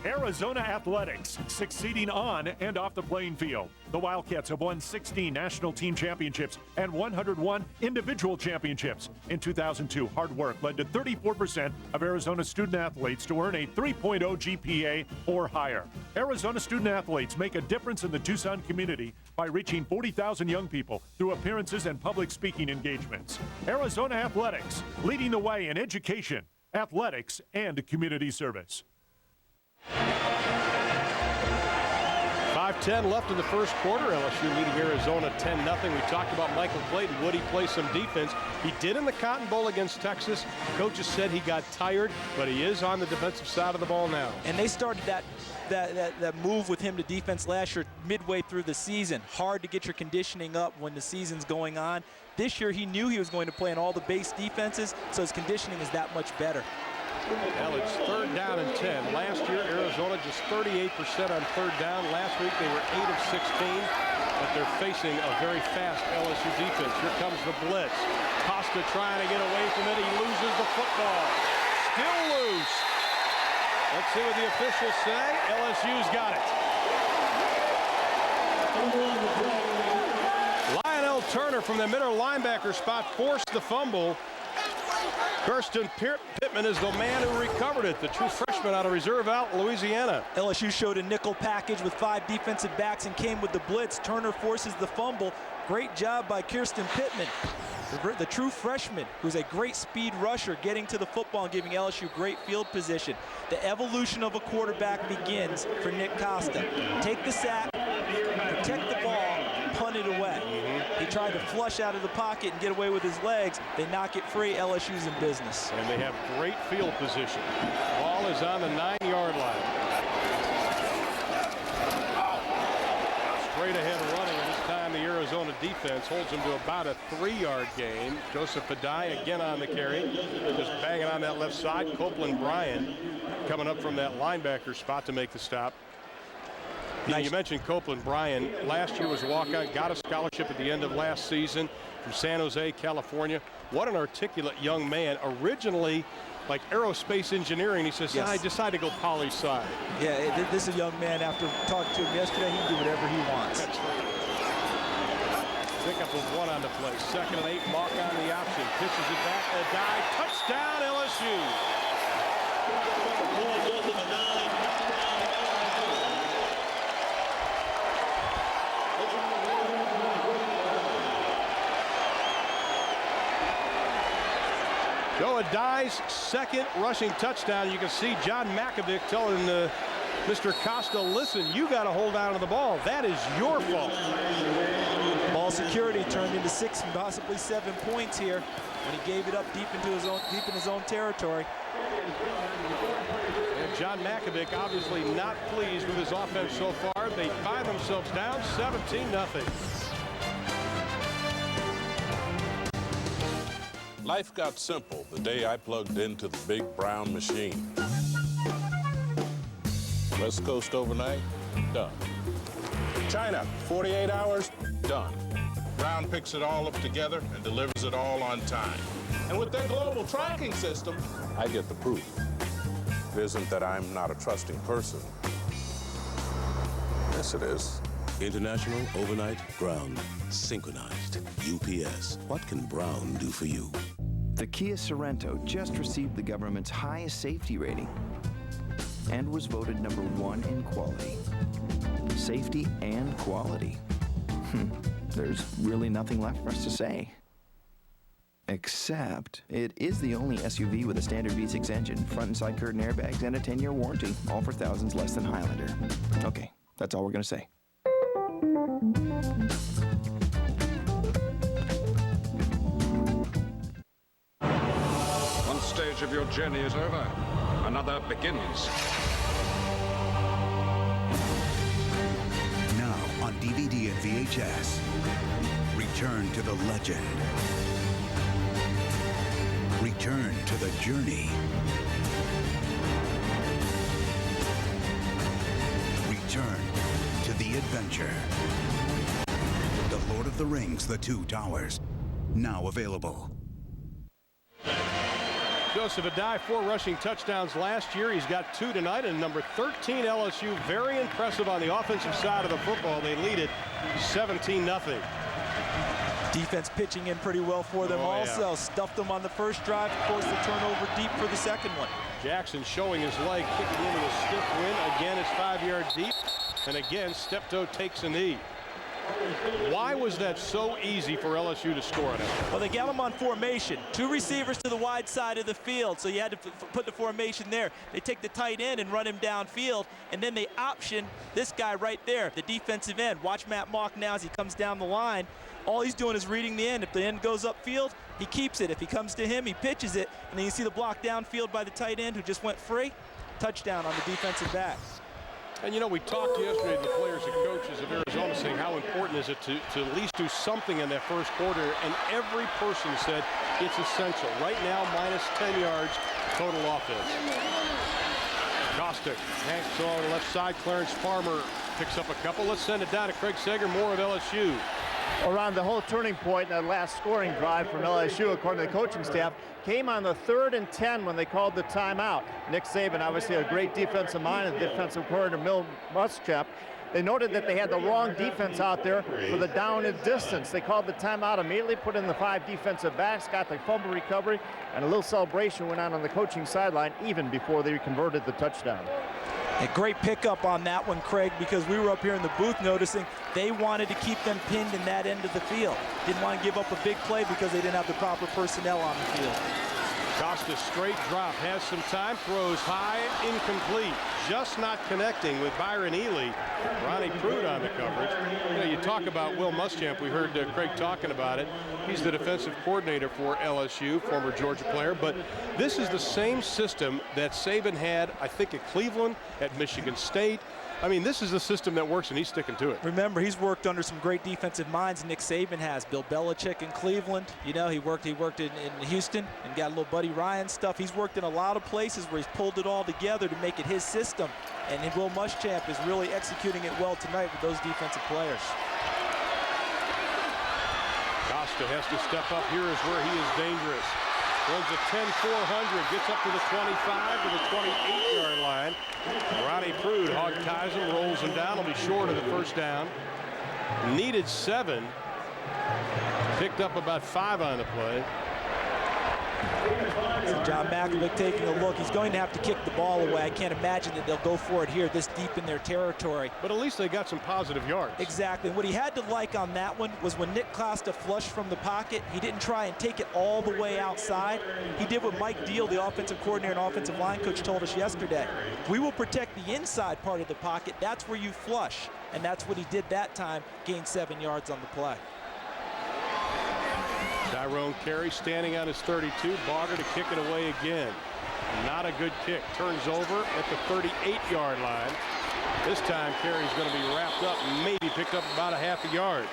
Arizona athletics succeeding on and off the playing field. The Wildcats have won 16 national team championships and 101 individual championships. In 2002, hard work led to 34% of Arizona student athletes to earn a 3.0 GPA or higher. Arizona student athletes make a difference in the Tucson community by reaching 40,000 young people through appearances and public speaking engagements. Arizona athletics, leading the way in education, athletics, and community service. 5:10 left in the first quarter. LSU leading Arizona 10-0. We talked about Michael Clayton. Would he play some defense? He did in the Cotton Bowl against Texas. Coaches said he got tired, but he is on the defensive side of the ball now. And they started that move with him to defense last year midway through the season. Hard to get your conditioning up when the season's going on. This year he knew he was going to play in all the base defenses, so his conditioning is that much better. Well, it's 3rd down and 10. Last year, Arizona just 38% on 3rd down. Last week, they were 8 of 16, but they're facing a very fast LSU defense. Here comes the blitz. Costa trying to get away from it. He loses the football. Still loose. Let's see what the officials say. LSU's got it. Lionel Turner from the middle linebacker spot forced the fumble. Kirsten Pittman is the man who recovered it, the true freshman out of Reserve out Louisiana. LSU showed a nickel package with 5 defensive backs and came with the blitz. Turner forces the fumble. Great job by Kirsten Pittman, the true freshman, who's a great speed rusher, getting to the football and giving LSU great field position. The evolution of a quarterback begins for Nick Costa. Take the sack, protect the ball, punt it away. He tried to flush out of the pocket and get away with his legs. They knock it free. LSU's in business. And they have great field position. Ball is on the 9-yard line. Straight ahead running, and this time the Arizona defense holds him to about a 3-yard gain. Joseph Padai again on the carry. Just banging on that left side. Copeland Bryan coming up from that linebacker spot to make the stop. You mentioned Copeland Bryan. Last year was a walkout, got a scholarship at the end of last season from San Jose, California. What an articulate young man. Originally, like aerospace engineering, he says, I decided to go poli-sci. Yeah, this is a young man. After talking to him yesterday, he can do whatever he wants. That's right. Pickup of 1 on the play. 2nd and 8, Mock on the option. Pitches it back, a dive, touchdown LSU. Joe Adai's 2nd rushing touchdown. You can see John Makovic telling Mr. Costa, listen, you got to hold on to the ball. That is your fault. Ball security turned into 6 and possibly 7 points here when he gave it up deep in his own territory. And John Makovic obviously not pleased with his offense so far. They find themselves down 17-0. Life got simple the day I plugged into the big brown machine. West Coast overnight, done. China, 48 hours, done. Brown picks it all up together and delivers it all on time. And with their global tracking system, I get the proof. It isn't that I'm not a trusting person. Yes, it is. International Overnight Ground. Synchronized. UPS. What can Brown do for you? The Kia Sorento just received the government's highest safety rating and was voted #1 in quality. Safety and quality. There's really nothing left for us to say. Except, it is the only SUV with a standard V6 engine, front and side curtain airbags, and a 10-year warranty, all for thousands less than Highlander. Okay, that's all we're going to say. One stage of your journey is over. Another begins. Now on DVD and VHS. Return to the legend. Return to the journey. Return to the adventure. The Lord of the Rings, The Two Towers. Now available. Joseph Adai, 4 rushing touchdowns last year. He's got 2 tonight, and number 13 LSU, very impressive on the offensive side of the football. They lead it 17-0. Defense pitching in pretty well for them also. Yeah. Stuffed them on the first drive, forced the turnover deep for the second one. Jackson showing his leg, kicking into a stiff win. Again, it's 5 yards deep, and again, Steptoe takes a knee. Why was that so easy for LSU to score on it? Well, they got them on formation. 2 receivers to the wide side of the field, so you had to put the formation there. They take the tight end and run him downfield, and then they option this guy right there, the defensive end. Watch Matt Mock now as he comes down the line. All he's doing is reading the end. If the end goes upfield, he keeps it. If he comes to him, he pitches it, and then you see the block downfield by the tight end who just went free. Touchdown on the defensive back. And you know, we talked yesterday to the players and coaches of Arizona saying how important is it to at least do something in that first quarter, and every person said it's essential. Right now, minus 10 yards total offense. Costa hangs on the left side. Clarence Farmer picks up a couple. Let's send it down to Craig Sager, more of LSU. Around the whole turning point in that last scoring drive from LSU, according to the coaching staff, came on the 3rd and 10 when they called the timeout. Nick Saban, obviously a great defensive mind, and defensive coordinator Bill Muschamp. They noted that they had the wrong defense out there for the down and distance. They called the timeout immediately, put in the 5 defensive backs, got the fumble recovery, and a little celebration went on the coaching sideline even before they converted the touchdown. A great pickup on that one, Craig, because we were up here in the booth noticing they wanted to keep them pinned in that end of the field. Didn't want to give up a big play because they didn't have the proper personnel on the field. Costa straight drop, has some time, throws high, incomplete. Just not connecting with Byron Ely. Ronnie Prude on the coverage. You know, you talk about Will Muschamp. We heard Craig talking about it. He's the defensive coordinator for LSU, former Georgia player. But this is the same system that Saban had, I think, at Cleveland, at Michigan State. I mean, this is the system that works, and he's sticking to it. Remember, he's worked under some great defensive minds. Nick Saban has. Bill Belichick in Cleveland. You know, he worked in Houston and got a little Buddy Ryan stuff. He's worked in a lot of places where he's pulled it all together to make it his system. And Will Muschamp is really executing it well tonight with those defensive players. Costa has to step up. Here is where he is dangerous. Runs a 10-400, gets up to the 25 to the 28-yard line. Ronnie Prude hog ties him, rolls him down. He'll be short of the first down. Needed 7. Picked up about 5 on the play. So John Malkovich taking a look. He's going to have to kick the ball away. I can't imagine that they'll go for it here this deep in their territory. But at least they got some positive yards. Exactly. What he had to like on that one was when Nick Costa flushed from the pocket, he didn't try and take it all the way outside. He did what Mike Deal, the offensive coordinator and offensive line coach, told us yesterday. We will protect the inside part of the pocket. That's where you flush. And that's what he did that time, gained 7 yards on the play. Tyrone Carey standing on his 32. Bogger to kick it away again. Not a good kick. Turns over at the 38-yard line. This time Carey's going to be wrapped up and maybe picked up about a half a yard.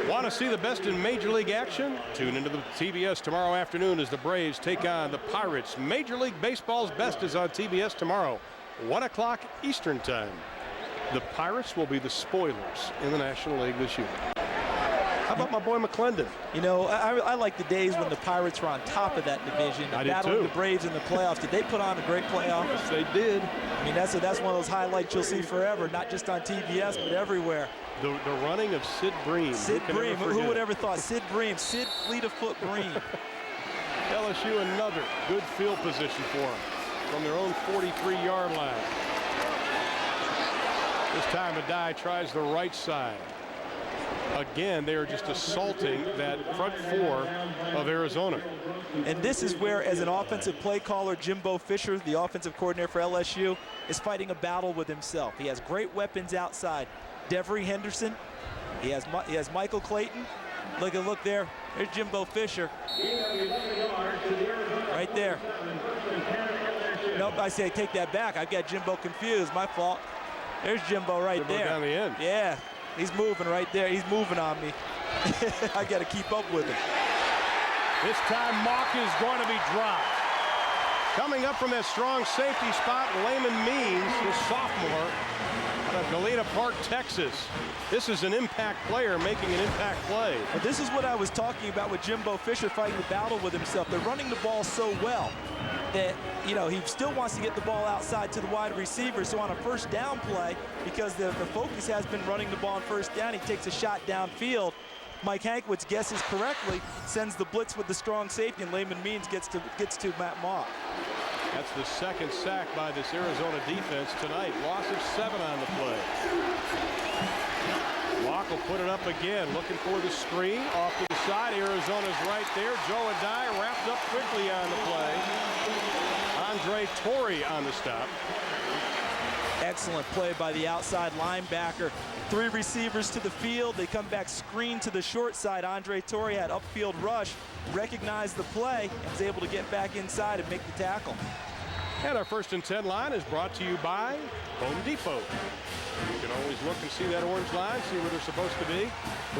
Want to see the best in Major League action? Tune into the TBS tomorrow afternoon as the Braves take on the Pirates. Major League Baseball's best is on TBS tomorrow, 1 o'clock Eastern time. The Pirates will be the spoilers in the National League this year. How about my boy McClendon? You know, I like the days when the Pirates were on top of that division and battling the Braves in the playoffs. Did they put on a great playoff? Yes, they did. I mean, that's one of those highlights you'll see forever, not just on TBS, but everywhere. The running of Sid Bream. Sid Bream. Who would ever thought? Sid Bream. Sid Fleet-of-Foot Bream. LSU another good field position for them from their own 43-yard line. This time Adai tries the right side. Again, they are just assaulting that front 4 of Arizona. And this is where, as an offensive play caller, Jimbo Fisher, the offensive coordinator for LSU, is fighting a battle with himself. He has great weapons outside. Devery Henderson. He has Michael Clayton. Look there. There's Jimbo Fisher. Right there. Nope, I say take that back. I've got Jimbo confused. My fault. There's Jimbo right there. Down the end. Yeah. He's moving right there. He's moving on me. I got to keep up with him. This time Mock is going to be dropped. Coming up from that strong safety spot, Layman Means, the sophomore out of Galena Park, Texas. This is an impact player making an impact play. But this is what I was talking about with Jimbo Fisher fighting the battle with himself. They're running the ball so well that, you know, he still wants to get the ball outside to the wide receiver. So on a first down play, because the focus has been running the ball on first down, he takes a shot downfield. Mike Hankwitz guesses correctly, sends the blitz with the strong safety, and Layman Means gets to Matt Mock. That's the second sack by this Arizona defense tonight. Loss of 7 on the play. Mock will put it up again, looking for the screen off to the side. Arizona's right there. Joe Adai wrapped up quickly on the play. Andre Torrey on the stop. Excellent play by the outside linebacker. 3 receivers to the field. They come back screen to the short side. Andre Torrey had upfield rush, recognized the play, and was able to get back inside and make the tackle. And our 1st and 10 line is brought to you by Home Depot. You can always look and see that orange line, see where they're supposed to be.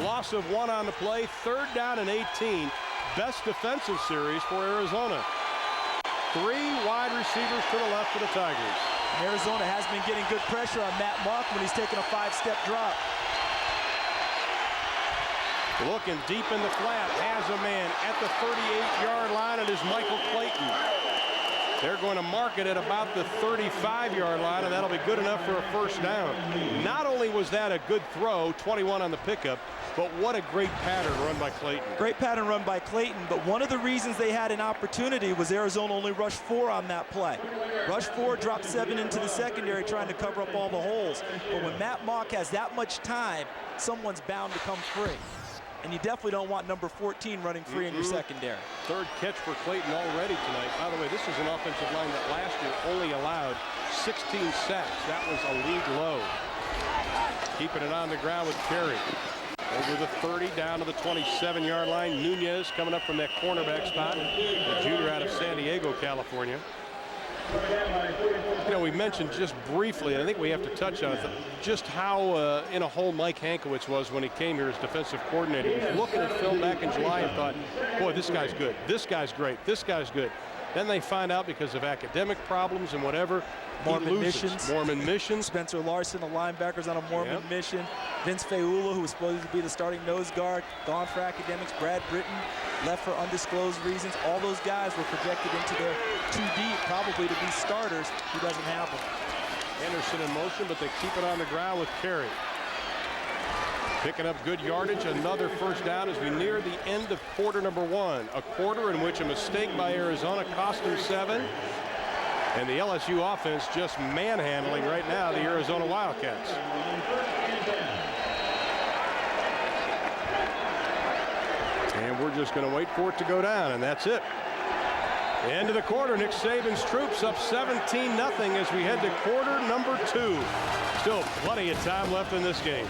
Loss of 1 on the play, 3rd down and 18. Best defensive series for Arizona. 3 wide receivers to the left for the Tigers. Arizona has been getting good pressure on Matt Mock when he's taking a 5-step drop. Looking deep in the flat, has a man at the 38-yard line. It is Michael Clayton. They're going to mark it at about the 35-yard line, and that'll be good enough for a first down. Not only was that a good throw, 21 on the pickup, but what a great pattern run by Clayton. Great pattern run by Clayton, but one of the reasons they had an opportunity was Arizona only rushed 4 on that play. Rush 4, dropped 7 into the secondary trying to cover up all the holes. But when Matt Mock has that much time, someone's bound to come free. And you definitely don't want number 14 running free in your secondary. 3rd catch for Clayton already tonight. By the way, this is an offensive line that last year only allowed 16 sacks. That was a league low. Keeping it on the ground with Carey. Over the 30, down to the 27-yard line. Nunez coming up from that cornerback spot. The junior out of San Diego, California. You know, we mentioned just briefly, and I think we have to touch on it, just how in a hole Mike Hankiewicz was when he came here as defensive coordinator. He was looking at film back in July and thought, boy, this guy's good. This guy's great. This guy's good. Then they find out because of academic problems and whatever, Mormon missions. Mormon missions. Spencer Larson, the linebackers on a Mormon mission. Vince Feula, who was supposed to be the starting nose guard, gone for academics. Brad Britton left for undisclosed reasons. All those guys were projected into their 2D, probably to be starters. He doesn't have them. Anderson in motion, but they keep it on the ground with Carey. Picking up good yardage, another first down as we near the end of quarter number 1. A quarter in which a mistake by Arizona cost them 7. And the LSU offense just manhandling right now the Arizona Wildcats. And we're just going to wait for it to go down, and that's it. End of the quarter, Nick Saban's troops up 17-0 as we head to quarter number 2. Still plenty of time left in this game.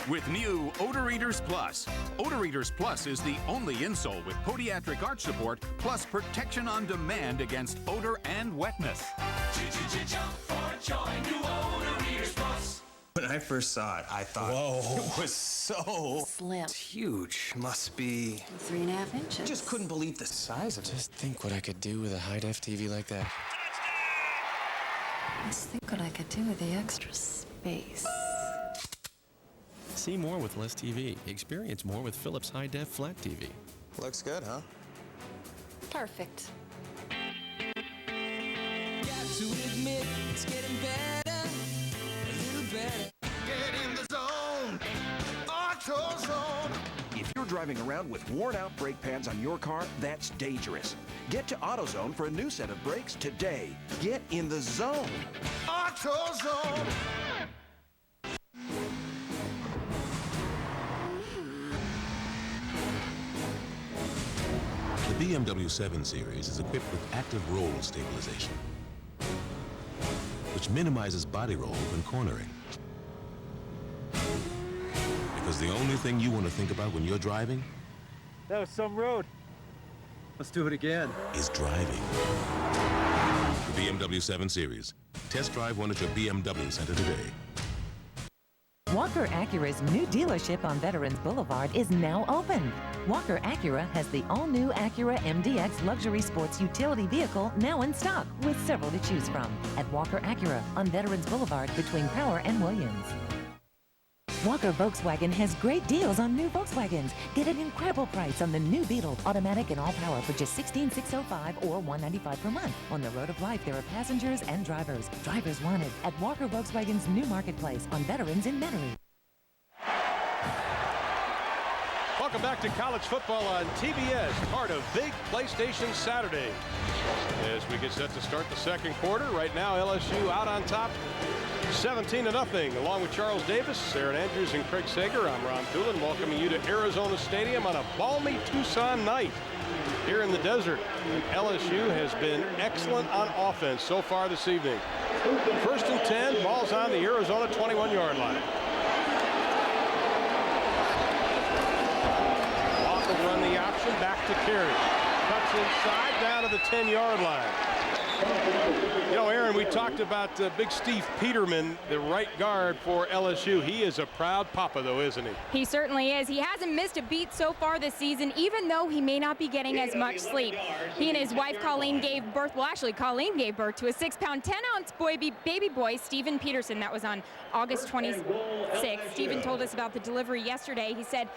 With new Odor Eaters Plus. Odor Eaters Plus is the only insole with podiatric arch support plus protection on demand against odor and wetness. Jump for joy, new Odor Eaters Plus. When I first saw it, I thought, whoa, it was so slim. It's huge. Must be 3.5 inches. I just couldn't believe the size of it. Just think what I could do with a high-def TV like that. Just think what I could do with the extra space. See more with less TV. Experience more with Philips high-def flat TV. Looks good, huh? Perfect. Got to admit, it's getting better, a little better. Get in the zone, AutoZone. If you're driving around with worn-out brake pads on your car, that's dangerous. Get to AutoZone for a new set of brakes today. Get in the zone. AutoZone. The BMW 7 Series is equipped with active roll stabilization, which minimizes body roll when cornering. Because the only thing you want to think about when you're driving, that was some road. Let's do it again. Is driving. The BMW 7 Series. Test drive one at your BMW Center today. Walker Acura's new dealership on Veterans Boulevard is now open. Walker Acura has the all-new Acura MDX luxury sports utility vehicle now in stock with several to choose from at Walker Acura on Veterans Boulevard between Power and Williams. Walker Volkswagen has great deals on new Volkswagens. Get an incredible price on the new Beetle, automatic and all-power for just $16,605 or $195 per month. On the road of life, there are passengers and drivers. Drivers wanted at Walker Volkswagen's new marketplace on Veterans in Metairie. Welcome back to college football on TBS, part of Big PlayStation Saturday. As we get set to start the second quarter, right now LSU out on top, 17-0, along with Charles Davis, Aaron Andrews, and Craig Sager. I'm Ron Poulin, welcoming you to Arizona Stadium on a balmy Tucson night here in the desert. And LSU has been excellent on offense so far this evening. 1st and 10, ball's on the Arizona 21-yard line. Walker run the option, back to Carey. Cuts inside, down to the 10-yard line. You know, Aaron, we talked about Big Steve Peterman, the right guard for LSU. He is a proud papa, though, isn't he? He certainly is. He hasn't missed a beat so far this season, even though he may not be getting as much sleep. He and his wife, Colleen, gave birth, well, actually, Colleen gave birth to a 6-pound, 10-ounce baby boy, Stephen Peterson. That was on August 26th. Stephen told us about the delivery yesterday. He said,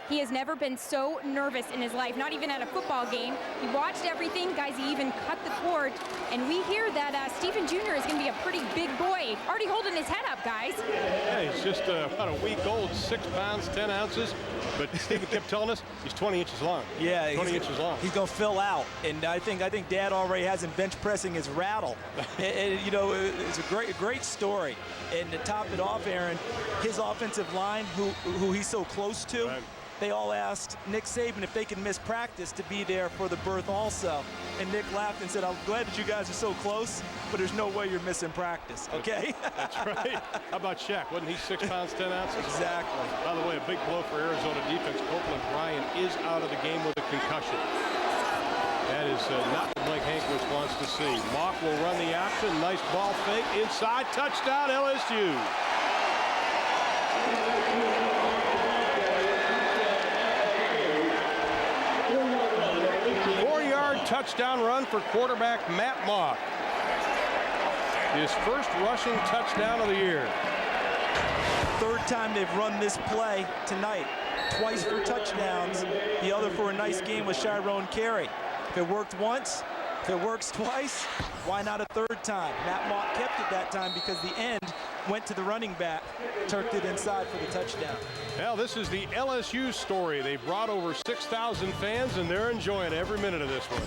he has never been so nervous in his life, not even at a football game. He watched everything. Guys, he even cut the cord. And we hear that Stephen Jr. is going to be a pretty big boy. Already holding his head up, guys. Yeah, he's just about a week old, 6 pounds, 10 ounces. But Stephen kept telling us he's 20 inches long. Yeah, 20 inches long. He's going to fill out. And I think Dad already has him bench pressing his rattle. and, you know, it's a great story. And to top it off, Aaron, his offensive line, who he's so close to, right. they all asked Nick Saban if they could miss practice to be there for the birth also. And Nick laughed and said, I'm glad that you guys are so close, but there's no way you're missing practice, okay? That's right. How about Shaq? Wasn't he 6 pounds, 10 ounces? Exactly. By the way, a big blow for Arizona defense. Copeland Bryant is out of the game with a concussion. That is not what Blake Hankwitz wants to see. Mock will run the option. Nice ball fake. Inside. Touchdown, LSU. Touchdown run for quarterback Matt Mock. His first rushing touchdown of the year. Third time they've run this play tonight. Twice for touchdowns. The other for a nice game with Chiron Carey. If it worked once, if it works twice, why not a third time? Matt Mock kept it that time because the end went to the running back, turked it inside for the touchdown. Well, this is the LSU story. They brought over 6,000 fans, and they're enjoying every minute of this one.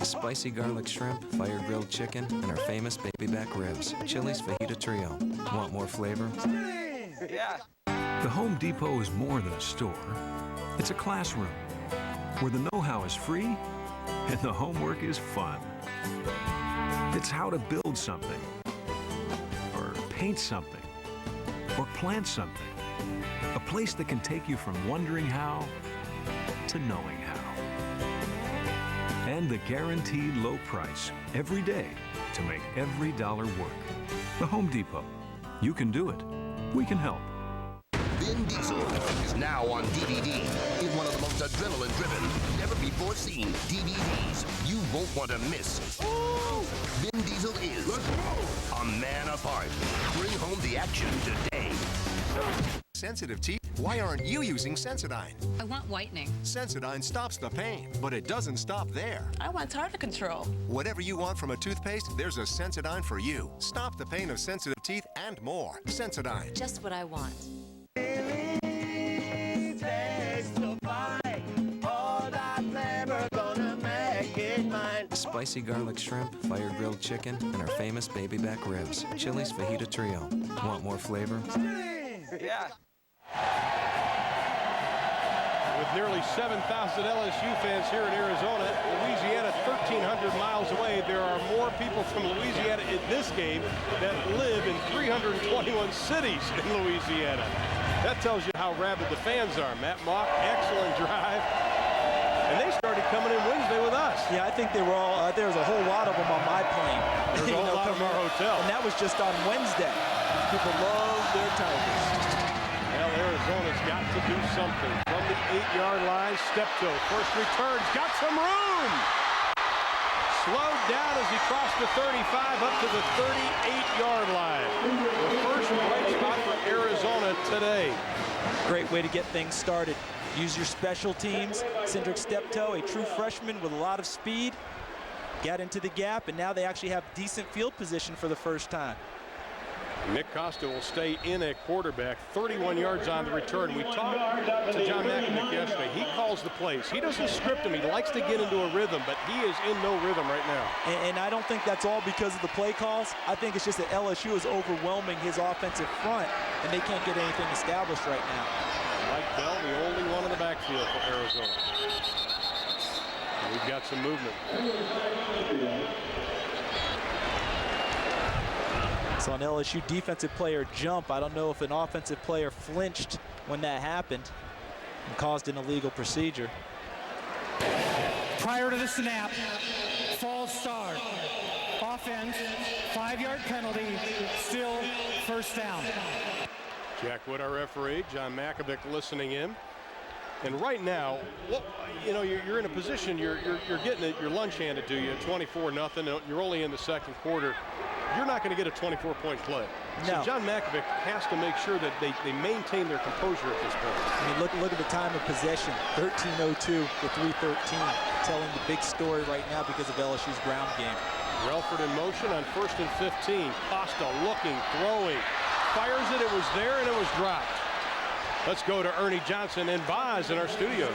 Spicy garlic shrimp, fire grilled chicken, and our famous baby back ribs. Chili's Fajita Trio. Want more flavor? Yeah. The Home Depot is more than a store. It's a classroom where the know-how is free and the homework is fun. It's how to build something, or paint something, or plant something. A place that can take you from wondering how to knowing how. And the guaranteed low price every day to make every dollar work. The Home Depot. You can do it. We can help. Vin Diesel is now on DVD in one of the most adrenaline-driven, never-before-seen DVDs you won't want to miss. Vin Diesel is a man apart. Bring home the action today. Sensitive teeth? Why aren't you using Sensodyne? I want whitening. Sensodyne stops the pain, but it doesn't stop there. I want tartar control. Whatever you want from a toothpaste, there's a Sensodyne for you. Stop the pain of sensitive teeth and more. Sensodyne. Just what I want. Spicy garlic shrimp, fire grilled chicken, and our famous baby back ribs. Chili's Fajita Trio. Want more flavor? Yeah. With nearly 7,000 LSU fans here in Arizona, Louisiana 1,300 miles away, there are more people from Louisiana in this game that live in 321 cities in Louisiana. That tells you how rabid the fans are. Matt Mock, excellent drive. And they started coming in Wednesday with us. Yeah, I think they were all, there was a whole lot of them on my plane. There's a whole lot of our hotel. And that was just on Wednesday. People love their Tigers. Well, Arizona's got to do something. From the 8-yard line, Steptoe, first returns, got some room. Slowed down as he crossed the 35 up to the 38-yard line. The first bright spot for Arizona today. Great way to get things started. Use your special teams. Cindric Steptoe, a true freshman with a lot of speed, got into the gap, and now they actually have decent field position for the first time. Nick Costa will stay in at quarterback, 31 yards on the return. We talked to John McNamara yesterday. He calls the plays. He doesn't script them. He likes to get into a rhythm, but he is in no rhythm right now. And I don't think that's all because of the play calls. I think it's just that LSU is overwhelming his offensive front, and they can't get anything established right now. Mike Bell, the only one in the backfield for Arizona. And we've got some movement. So an LSU defensive player jump. I don't know if an offensive player flinched when that happened and caused an illegal procedure. Prior to the snap, false start. Offense, 5-yard penalty, still first down. Jack Wood, our referee, John Makovic listening in. And right now, you know, you're in a position, you're getting your lunch handed to you, 24-0. You're only in the second quarter. You're not going to get a 24-point play. No. So John Makovic has to make sure that they maintain their composure at this point. I mean, look at the time of possession, 13:02 to 3:13, telling the big story right now because of LSU's ground game. Relford in motion on 1st and 15. Costa looking, throwing, fires it. It was there and it was dropped. Let's go to Ernie Johnson and Boz in our studios.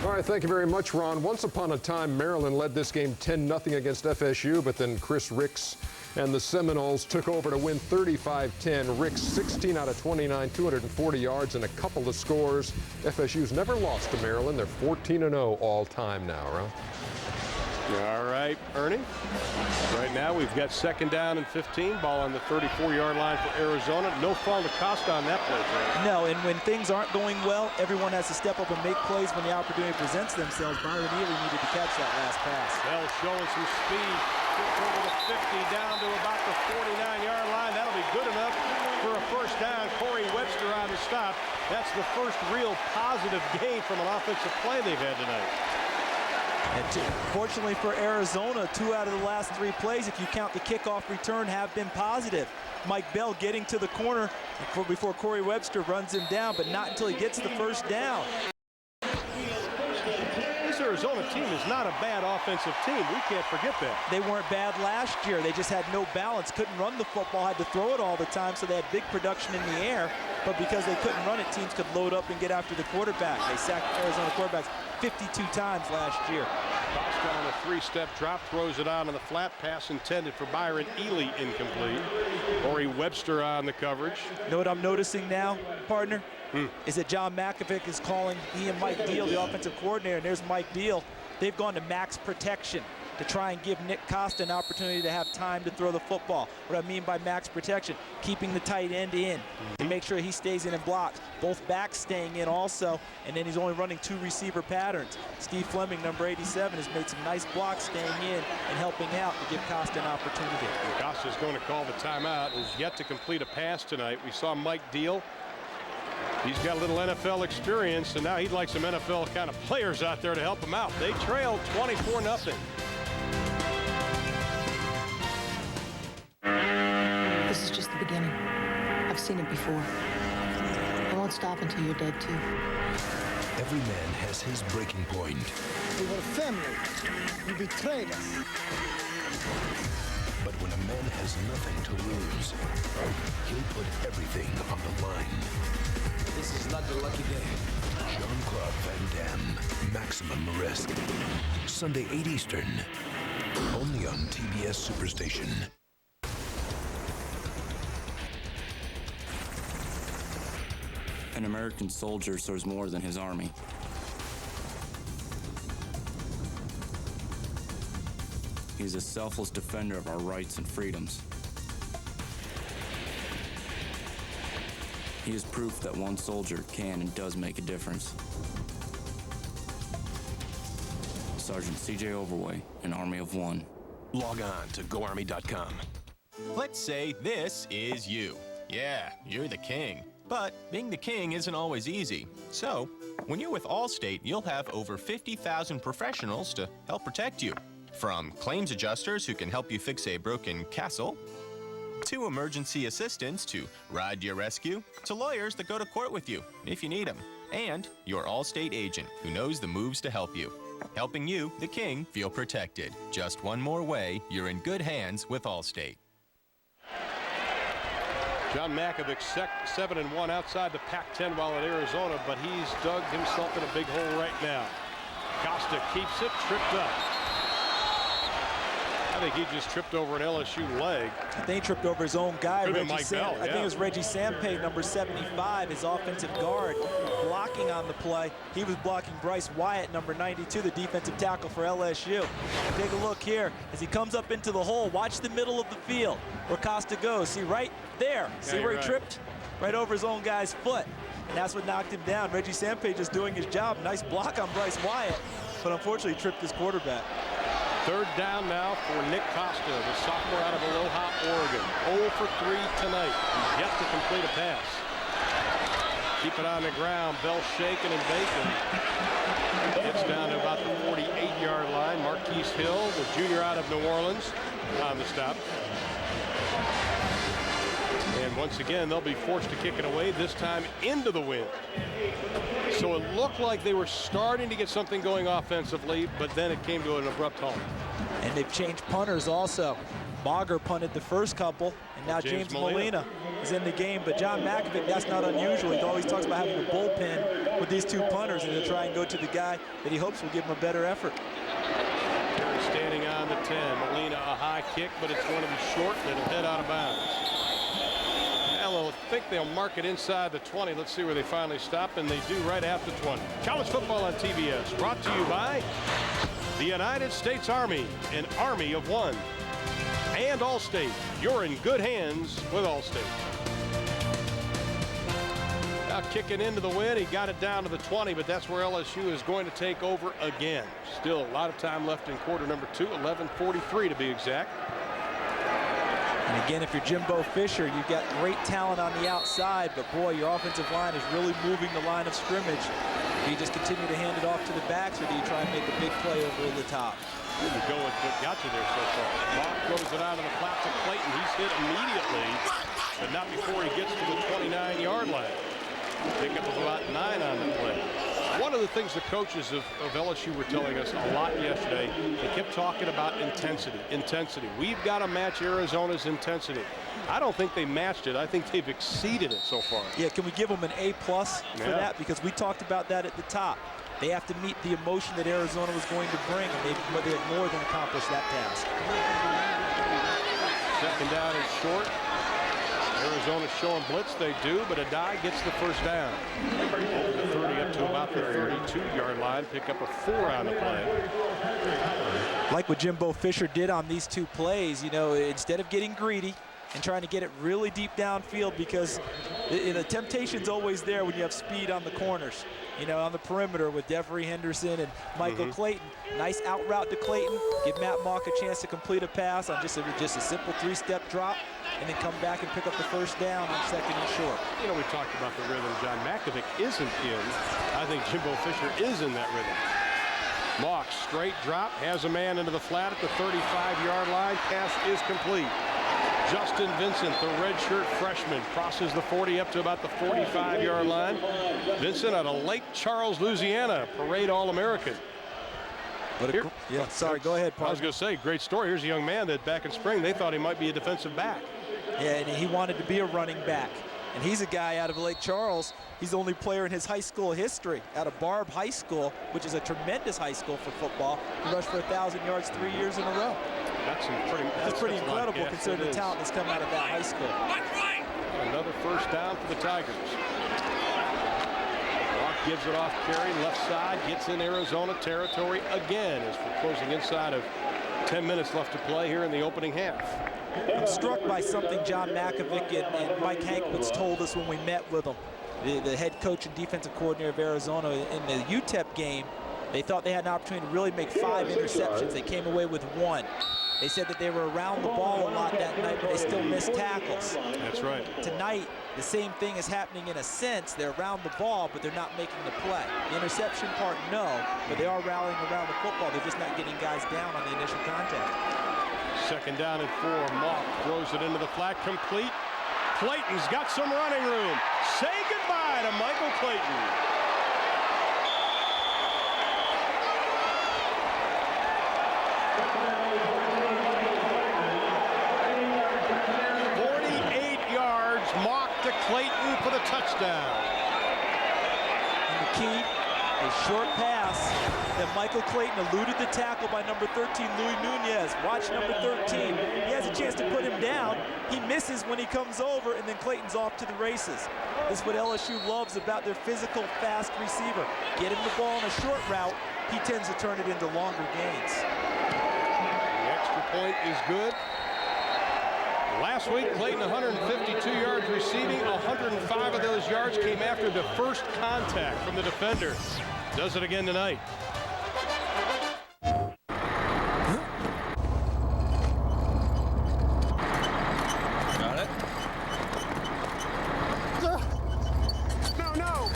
All right, thank you very much, Ron. Once upon a time, Maryland led this game 10-0 against FSU, but then Chris Ricks and the Seminoles took over to win 35-10. Ricks 16 out of 29, 240 yards and a couple of scores. FSU's never lost to Maryland. They're 14-0 all time now, Ron. All right, Ernie. Right now we've got 2nd down and 15. Ball on the 34-yard line for Arizona. No fall to Costa on that play. No, and when things aren't going well, everyone has to step up and make plays when the opportunity presents themselves. Byron Ely needed to catch that last pass. Bell showing some speed. Gets over the 50 down to about the 49-yard line. That'll be good enough for a first down. Corey Webster on the stop. That's the first real positive gain from an offensive play they've had tonight. And fortunately for Arizona, 2 out of the last 3 plays, if you count the kickoff return, have been positive. Mike Bell getting to the corner before Corey Webster runs him down, but not until he gets the first down. This Arizona team is not a bad offensive team. We can't forget that. They weren't bad last year. They just had no balance, couldn't run the football, had to throw it all the time, so they had big production in the air. But because they couldn't run it, teams could load up and get after the quarterback. They sacked Arizona quarterbacks 52 times last year. Costa on a 3-step drop, throws it on the flat pass intended for Byron Ely, incomplete. Corey Webster on the coverage. You know what I'm noticing now, partner? Is that John Makovic is calling he and Mike Deal, the offensive coordinator, and there's Mike Deal. They've gone to max protection to try and give Nick Costa an opportunity to have time to throw the football. What I mean by max protection, keeping the tight end in to make sure he stays in and blocks. Both backs staying in also, and then he's only running 2 receiver patterns. Steve Fleming, number 87, has made some nice blocks staying in and helping out to give Costa an opportunity. Costa's going to call the timeout. Has yet to complete a pass tonight. We saw Mike Deal. He's got a little NFL experience, and now he'd like some NFL kind of players out there to help him out. They trailed 24-0. This is just the beginning. I've seen it before. I won't stop until you're dead, too. Every man has his breaking point. We were family. You betrayed us. But when a man has nothing to lose, he'll put everything on the line. This is not the lucky day. Jean-Claude Van Damme, Maximum Risk. Sunday, 8 Eastern. Only on TBS Superstation. An American soldier serves more than his army. He's a selfless defender of our rights and freedoms. He is proof that one soldier can and does make a difference. Sergeant C.J. Overway, an Army of One. Log on to GoArmy.com. Let's say this is you. Yeah, you're the king. But being the king isn't always easy. So, when you're with Allstate, you'll have over 50,000 professionals to help protect you. From claims adjusters who can help you fix a broken castle, to emergency assistants to ride to your rescue, to lawyers that go to court with you if you need them, and your Allstate agent who knows the moves to help you. Helping you, the king, feel protected. Just one more way, you're in good hands with Allstate. John Makovic 7-1 outside the Pac-10 while at Arizona, but he's dug himself in a big hole right now. Costa keeps it, tripped up. I think he just tripped over an LSU leg. I think he tripped over his own guy. Reggie Mike Bell, I think it was Reggie Sampay, number 75, his offensive guard, blocking on the play. He was blocking Bryce Wyatt, number 92, the defensive tackle for LSU. Take a look here as he comes up into the hole. Watch the middle of the field where Costa goes. See right there. See where he tripped? Right over his own guy's foot. And that's what knocked him down. Reggie Sampay just doing his job. Nice block on Bryce Wyatt, but unfortunately tripped his quarterback. 3rd down now for Nick Costa, the sophomore out of Aloha, Oregon. 0 for 3 tonight. He's yet to complete a pass. Keep it on the ground. Bell shaking and baking. Gets down to about the 48-yard line. Marquise Hill, the junior out of New Orleans, on the stop. And once again, they'll be forced to kick it away, this time into the wind. So it looked like they were starting to get something going offensively, but then it came to an abrupt halt. And they've changed punters also. Bogger punted the first couple, And now James Molina is in the game, but John Makovic, that's not unusual. He always talks about having a bullpen with these two punters, and he'll try and go to the guy that he hopes will give him a better effort. Terry standing on the 10. Molina a high kick, but it's going to be short and it'll head out of bounds. Well, I think they'll mark it inside the 20. Let's see where they finally stop, and they do right after 20. College football on TBS, brought to you by the United States Army, an army of one. And Allstate. You're in good hands with Allstate. Now kicking into the win. He got it down to the 20, but that's where LSU is going to take over again. Still a lot of time left in quarter number 2, 11:43 to be exact. And again, if you're Jimbo Fisher, you've got great talent on the outside, but boy, your offensive line is really moving the line of scrimmage. Do you just continue to hand it off to the backs, or do you try and make a big play over the top? You go with what got you there so far. Mock throws it out of the flat to Clayton. He's hit immediately, but not before he gets to the 29-yard line. Pickup of about 9 on the play. One of the things the coaches of LSU were telling us a lot yesterday, they kept talking about intensity. We've got to match Arizona's intensity. I don't think they matched it. I think they've exceeded it so far. Yeah, can we give them an A+ for that? Because we talked about that at the top. They have to meet the emotion that Arizona was going to bring, and they had more than accomplished that task. Second down is short. Arizona's showing blitz. They do, but Adai gets the first down. The 30 up to about the 32-yard line. Pick up a 4 on the play. Like what Jimbo Fisher did on these two plays, you know, instead of getting greedy and trying to get it really deep downfield, because the temptation's always there when you have speed on the corners. You know, on the perimeter with Devery Henderson and Michael Clayton. Nice out route to Clayton. Give Matt Mock a chance to complete a pass on just a simple 3-step drop, and then come back and pick up the first down on second and short. You know, we talked about the rhythm John Makovic isn't in. I think Jimbo Fisher is in that rhythm. Mock, straight drop, has a man into the flat at the 35-yard line. Pass is complete. Justin Vincent, the redshirt freshman, crosses the 40 up to about the 45-yard line. Vincent out of Lake Charles, Louisiana, parade All-American. Yeah, sorry, go ahead, Paul. I was going to say, great story. Here's a young man that back in spring, they thought he might be a defensive back. Yeah, and he wanted to be a running back. And he's a guy out of Lake Charles. He's the only player in his high school history out of Barb High School, which is a tremendous high school for football. He rushed for 1,000 yards 3 years in a row. That's pretty incredible considering the talent that's come out of that high school. Another first down for the Tigers. Rock gives it off carry, left side, gets in Arizona territory again as we're closing inside of 10 minutes left to play here in the opening half. I'm struck by something John Makovic and Mike Hankwitz told us when we met with him. The head coach and defensive coordinator of Arizona in the UTEP game. They thought they had an opportunity to really make 5 interceptions. They came away with 1. They said that they were around the ball a lot that night, but they still missed tackles. That's right. Tonight, the same thing is happening in a sense. They're around the ball, but they're not making the play. The interception part, no, but they are rallying around the football. They're just not getting guys down on the initial contact. Second down and 4. Mock throws it into the flat, complete. Clayton's got some running room. Say goodbye to Michael Clayton. Clayton for the touchdown. And the key is short pass that Michael Clayton eluded the tackle by number 13, Louis Nunez. Watch number 13. He has a chance to put him down. He misses when he comes over, and then Clayton's off to the races. This is what LSU loves about their physical, fast receiver. Get him the ball on a short route, he tends to turn it into longer gains. The extra point is good. Last week, Clayton 152 yards receiving. 105 of those yards came after the first contact from the defender. Does it again tonight. Got it? No!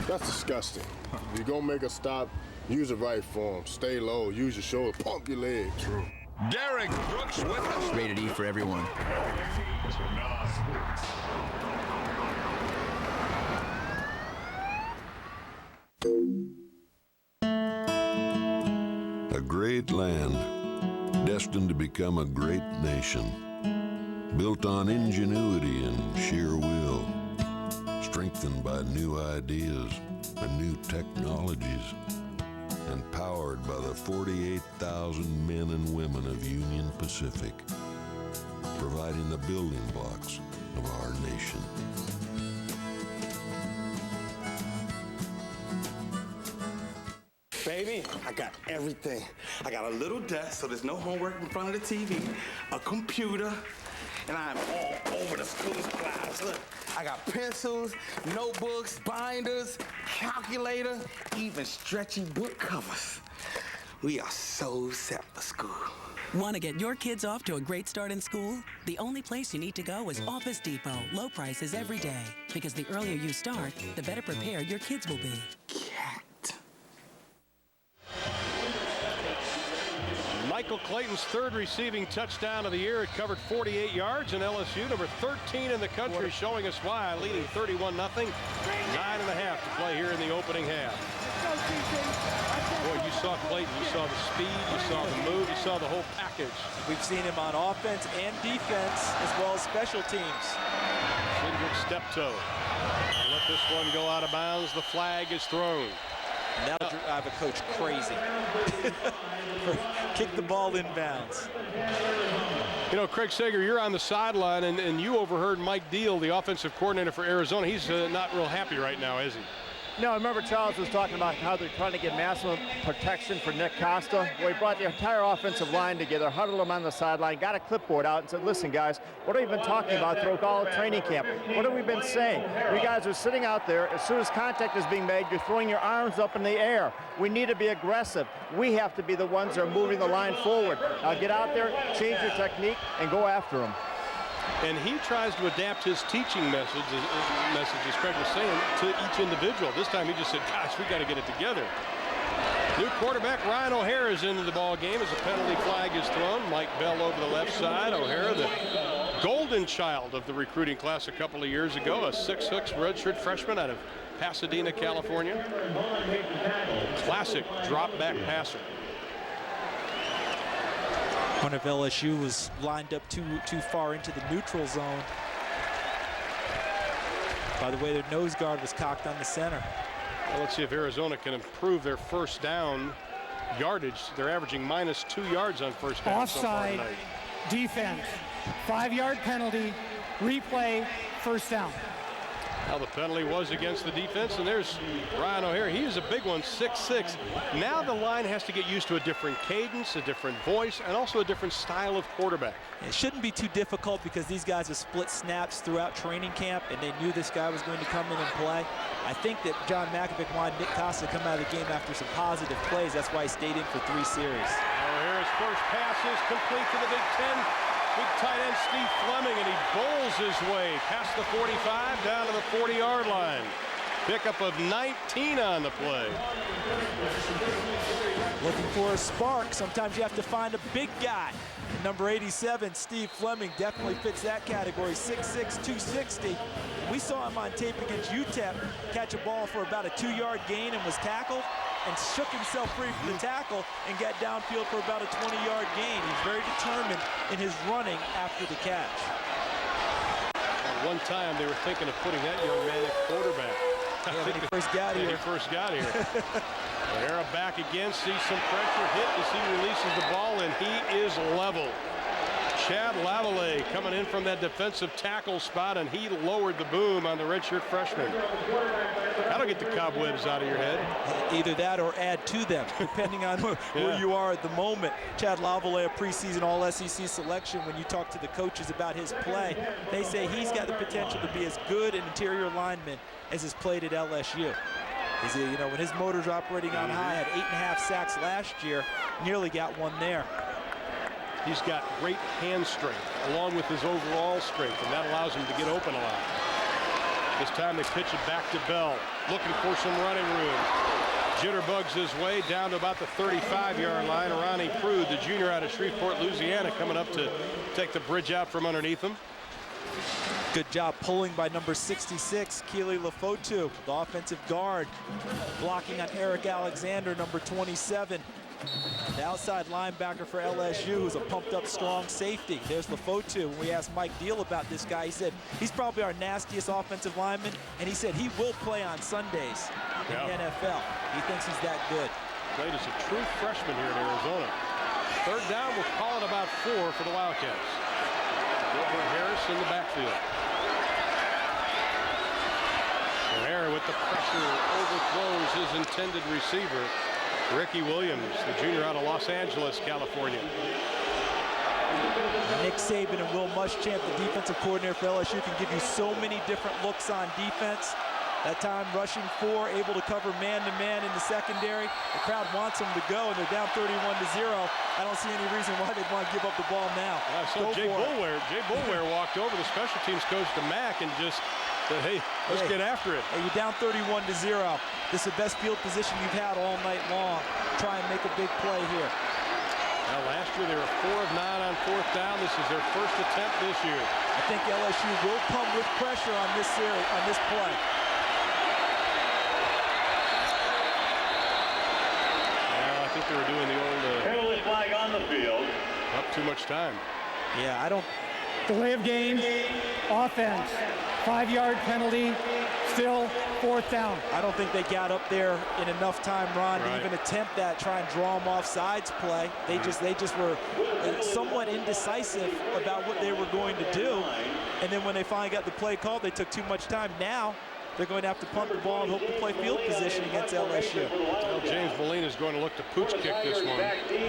That's disgusting. If you're going to make a stop, use the right form. Stay low, use your shoulder, pump your leg. True. Derek Brooks with us. Rated E for everyone. A great land, destined to become a great nation, built on ingenuity and sheer will, strengthened by new ideas and new technologies, and powered by the 48,000 men and women of Union Pacific, providing the building blocks of our nation. Baby, I got everything. I got a little desk so there's no homework in front of the TV, a computer, and I'm all over the school supplies. Look, I got pencils, notebooks, binders, calculator, even stretchy book covers. We are so set for school. Want to get your kids off to a great start in school? The only place you need to go is Office Depot. Low prices every day. Because the earlier you start, the better prepared your kids will be. Michael Clayton's third receiving touchdown of the year. It covered 48 yards, and LSU, number 13 in the country, showing us why, leading 31-0. 9.5 to play here in the opening half. Boy, you saw Clayton. You saw the speed. You saw the move. You saw the whole package. We've seen him on offense and defense, as well as special teams. Cindric step-toe. Let this one go out of bounds. The flag is thrown. That'll drive a coach crazy. Kick the ball inbounds. You know, Craig Sager, you're on the sideline, and you overheard Mike Deal, the offensive coordinator for Arizona. He's not real happy right now, is he? No, I remember Charles was talking about how they're trying to get maximum protection for Nick Costa. Well, he brought the entire offensive line together, huddled them on the sideline, got a clipboard out and said, listen, guys, what have we been talking about throughout all of training camp? What have we been saying? You guys are sitting out there. As soon as contact is being made, you're throwing your arms up in the air. We need to be aggressive. We have to be the ones that are moving the line forward. Now get out there, change your technique, and go after them. And he tries to adapt his teaching message, as Craig was saying, to each individual. This time he just said, gosh, we got to get it together. New quarterback Ryan O'Hara is into the ball game as a penalty flag is thrown. Mike Bell over the left side. O'Hara, the golden child of the recruiting class a couple of years ago, a 6'6" redshirt freshman out of Pasadena, California. Classic drop-back passer. One of LSU was lined up too far into the neutral zone. By the way, their nose guard was cocked on the center. Well, let's see if Arizona can improve their first down yardage. They're averaging -2 yards on first down. Offside, defense, 5-yard penalty, replay, first down. Now the penalty was against the defense, and there's Ryan O'Hara. He is a big one, 6'6". Now the line has to get used to a different cadence, a different voice, and also a different style of quarterback. It shouldn't be too difficult because these guys have split snaps throughout training camp, and they knew this guy was going to come in and play. I think that John Makovic wanted Nick Costa to come out of the game after some positive plays. That's why he stayed in for 3 series. O'Hara's first pass is complete to the Big Ten. Big tight end Steve Fleming, and he bowls his way past the 45 down to the 40-yard line. Pickup of 19 on the play. Looking for a spark. Sometimes you have to find a big guy. Number 87, Steve Fleming, definitely fits that category. 6'6", 260. We saw him on tape against UTEP catch a ball for about a 2-yard gain and was tackled and shook himself free from the tackle and got downfield for about a 20-yard gain. He's very determined in his running after the catch. At one time, they were thinking of putting that young man at quarterback. Yeah, when he first got here. O'Hara back again, sees some pressure hit as he releases the ball, and he is level. Chad Lavallee coming in from that defensive tackle spot, and he lowered the boom on the redshirt freshman. That'll get the cobwebs out of your head. Either that or add to them, depending on where you are at the moment. Chad Lavallee, a preseason All-SEC selection. When you talk to the coaches about his play, they say he's got the potential to be as good an interior lineman as has played at LSU. He's, you know, when his motor's operating on high, had 8.5 sacks last year, nearly got one there. He's got great hand strength along with his overall strength, and that allows him to get open a lot. This time they pitch it back to Bell, looking for some running room. Jitterbugs his way down to about the 35-yard line. Ronnie Prude, the junior out of Shreveport, Louisiana, coming up to take the bridge out from underneath him. Good job pulling by number 66, Keely Lefotu, the offensive guard, blocking on Eric Alexander, number 27. The outside linebacker for LSU, who's a pumped-up, strong safety. There's Lefotu. When we asked Mike Deal about this guy, he said he's probably our nastiest offensive lineman, and he said he will play on Sundays in the NFL. He thinks he's that good. Played as a true freshman here in Arizona. Third down, we'll call it about 4 for the Wildcats. Wilbur Harris in the backfield. O'Hara with the pressure overthrows his intended receiver, Ricky Williams, the junior out of Los Angeles, California. Nick Saban and Will Muschamp, the defensive coordinator for LSU, can give you so many different looks on defense. That time rushing 4, able to cover man-to-man in the secondary. The crowd wants them to go, and they're down 31-0. I don't see any reason why they'd want to give up the ball now. So Jay Boulware walked over, the special teams coach, to Mack, and just said, hey, let's get after it. Hey, you're down 31-0. This is the best field position you've had all night long. Try and make a big play here. Now, last year they were 4 of 9 on 4th down. This is their first attempt this year. I think LSU will come with pressure on this series, on this play. I think they were doing the old penalty flag on the field. Up too much time. Yeah, I don't. Delay of game, offense, 5-yard penalty, still 4th down. I don't think they got up there in enough time, Ron, to even attempt that, try and draw them off sides play. They just were somewhat indecisive about what they were going to do. And then when they finally got the play called, they took too much time. Now they're going to have to punt the ball and hope to play field position against LSU. Well, James Molina is going to look to pooch kick this one.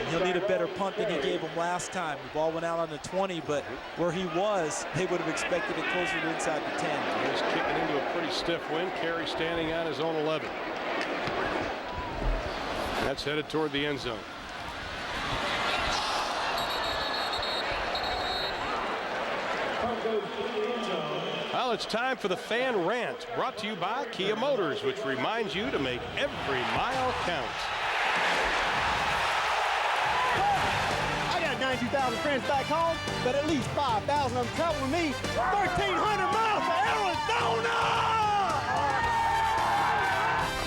He'll need a better punt than he gave him last time. The ball went out on the 20, but where he was, they would have expected it closer to inside the 10. He's kicking into a pretty stiff wind. Carey standing on his own 11. That's headed toward the end zone. Well, it's time for the Fan Rant, brought to you by Kia Motors, which reminds you to make every mile count. I got 92,000 friends back home, but at least 5,000 of them travel with me 1,300 miles to Arizona!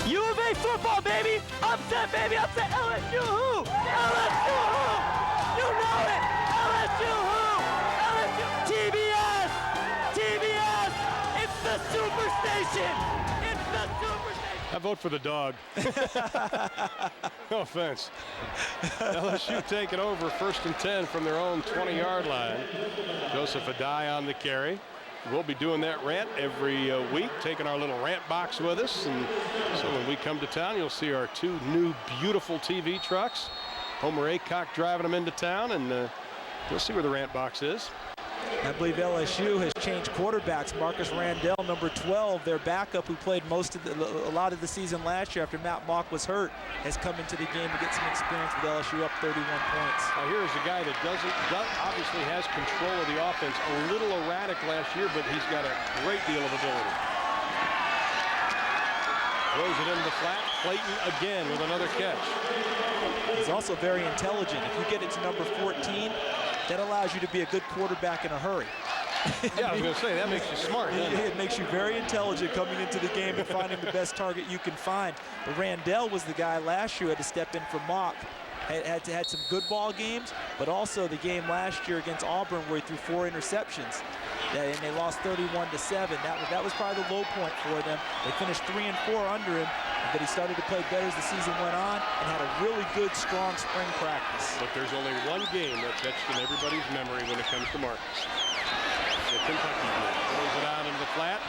U of A football, baby! Upset, baby! Upset! LSU who? LSU who? You know it! LSU who? LSU! TBS! TBS! It's the Superstation! It's the Superstation! I vote for the dog. No offense. LSU taking over 1st and 10 from their own 20-yard line. Joseph Adai on the carry. We'll be doing that rant every week, taking our little rant box with us. And so when we come to town, you'll see our 2 new beautiful TV trucks. Homer Aycock driving them into town, and you'll see where the rant box is. I believe LSU has changed quarterbacks. Marcus Randall, number 12, their backup, who played a lot of the season last year after Matt Mock was hurt, has come into the game to get some experience with LSU up 31 points. Now here's a guy that obviously has control of the offense. A little erratic last year, but he's got a great deal of ability. Throws it into the flat. Clayton again with another catch. He's also very intelligent. If you get it to number 14, that allows you to be a good quarterback in a hurry. Yeah, I was going to say, that makes you smart. It makes you very intelligent coming into the game and finding the best target you can find. But Randall was the guy last year who had to step in for Mock. Had some good ball games, but also the game last year against Auburn where he threw 4 interceptions. And they lost 31-7. That was probably the low point for them. They finished 3 and 4 under him, but he started to play better as the season went on and had a really good, strong spring practice. But there's only one game that's etched in everybody's memory when it comes to Marcus. The Kentucky game. Throws it out into the flat.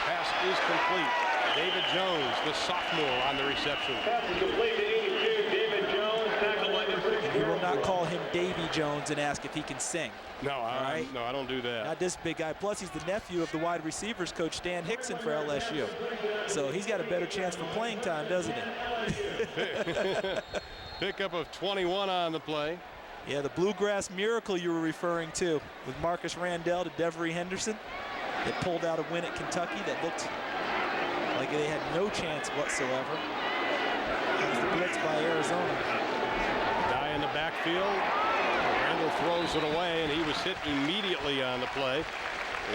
Pass is complete. David Jones, the sophomore, on the reception. Pass is complete to 82. David Jones, tackle by number 6. And he will not call him Davy Jones and ask if he can sing. No, I don't do that. Not this big guy. Plus, he's the nephew of the wide receivers coach, Stan Hickson, for LSU. So he's got a better chance for playing time, doesn't he? Pickup of 21 on the play. Yeah, the Bluegrass Miracle you were referring to with Marcus Randall to Devery Henderson. They pulled out a win at Kentucky that looked like they had no chance whatsoever. That was the blitz by Arizona. Guy in the backfield. Randall throws it away, and he was hit immediately on the play.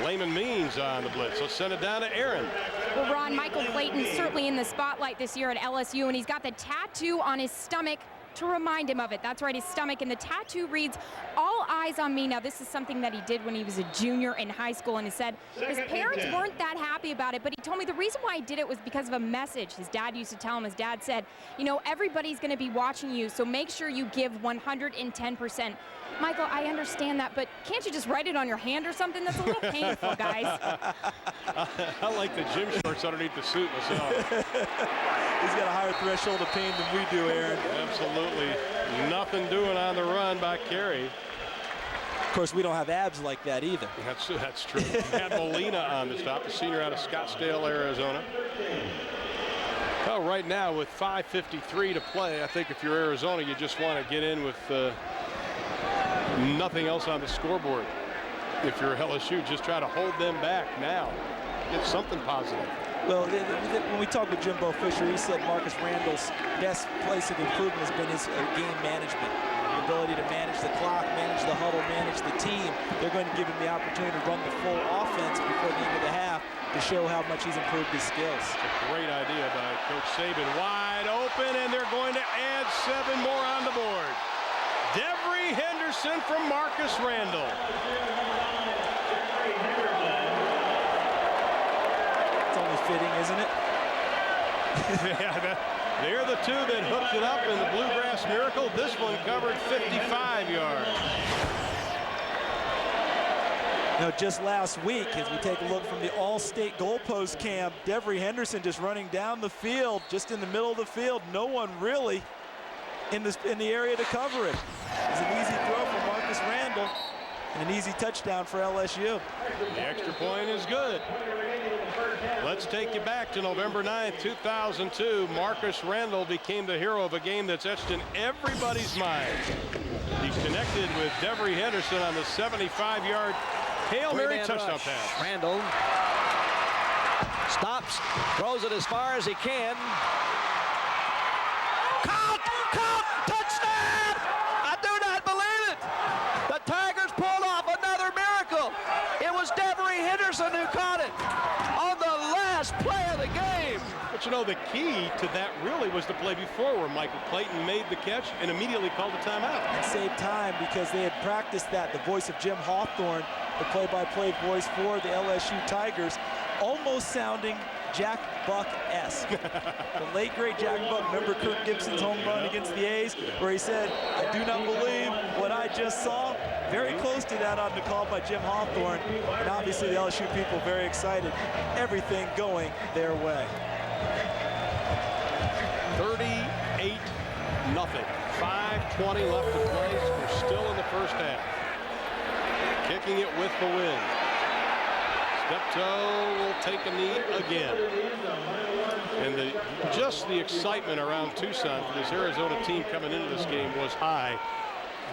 Layman Means on the blitz. So send it down to Aaron. Well, Ron, Michael Clayton certainly in the spotlight this year at LSU, and he's got the tattoo on his stomach to remind him of it. That's right, his stomach. And the tattoo reads, "All eyes on me." Now, this is something that he did when he was a junior in high school, and he said his parents weren't that happy about it, but he told me the reason why he did it was because of a message his dad used to tell him. His dad said, you know, everybody's going to be watching you, so make sure you give 110%. Michael, I understand that, but can't you just write it on your hand or something? That's a little painful, guys. I like the gym shorts underneath the suit myself. He's got a higher threshold of pain than we do, Aaron. Absolutely. Nothing doing on the run by Carey. Of course, we don't have abs like that either. That's true. We had Molina on the stop, a senior out of Scottsdale, Arizona. Well, right now with 5:53 to play, I think if you're Arizona, you just want to get in with nothing else on the scoreboard. If you're LSU, just try to hold them back now. Get something positive. Well, when we talked with Jimbo Fisher, he said Marcus Randall's best place of improvement has been his game management. The ability to manage the clock, manage the huddle, manage the team. They're going to give him the opportunity to run the full offense before the end of the half to show how much he's improved his skills. It's a great idea by Coach Saban. Wide open, and they're going to add 7 more on the board. Devery Henderson from Marcus Randall. It's only fitting, isn't it? Yeah, they're the two that hooked it up in the Bluegrass Miracle. This one covered 55 yards. Now, just last week, as we take a look from the All-State goalpost cam, Devery Henderson just running down the field, just in the middle of the field. No one really in the area to cover it. It's an easy throw for Marcus Randall and an easy touchdown for LSU. The extra point is good. Let's take you back to November 9th, 2002. Marcus Randall became the hero of a game that's etched in everybody's mind. He's connected with Devery Henderson on the 75-yard Hail Mary touchdown pass. Randall stops, throws it as far as he can. Count! Touchdown! I do not believe it! The Tigers pulled off another miracle. It was Devery Henderson who caught it on the last play of the game. But you know, the key to that really was the play before where Michael Clayton made the catch and immediately called a timeout. And saved time because they had practiced that. The voice of Jim Hawthorne, the play-by-play voice for the LSU Tigers, almost sounding Jack Buck-esque. The late, great Jack Buck. Remember Kirk Gibson's home run against the A's where he said, "I do not believe what I just saw." Very close to that on the call by Jim Hawthorne. And obviously the LSU people very excited. Everything going their way. 38-0. 5:20 left to play. We're still in the first half. Kicking it with the wind. Steptoe will take a knee again. And just the excitement around Tucson for this Arizona team coming into this game was high.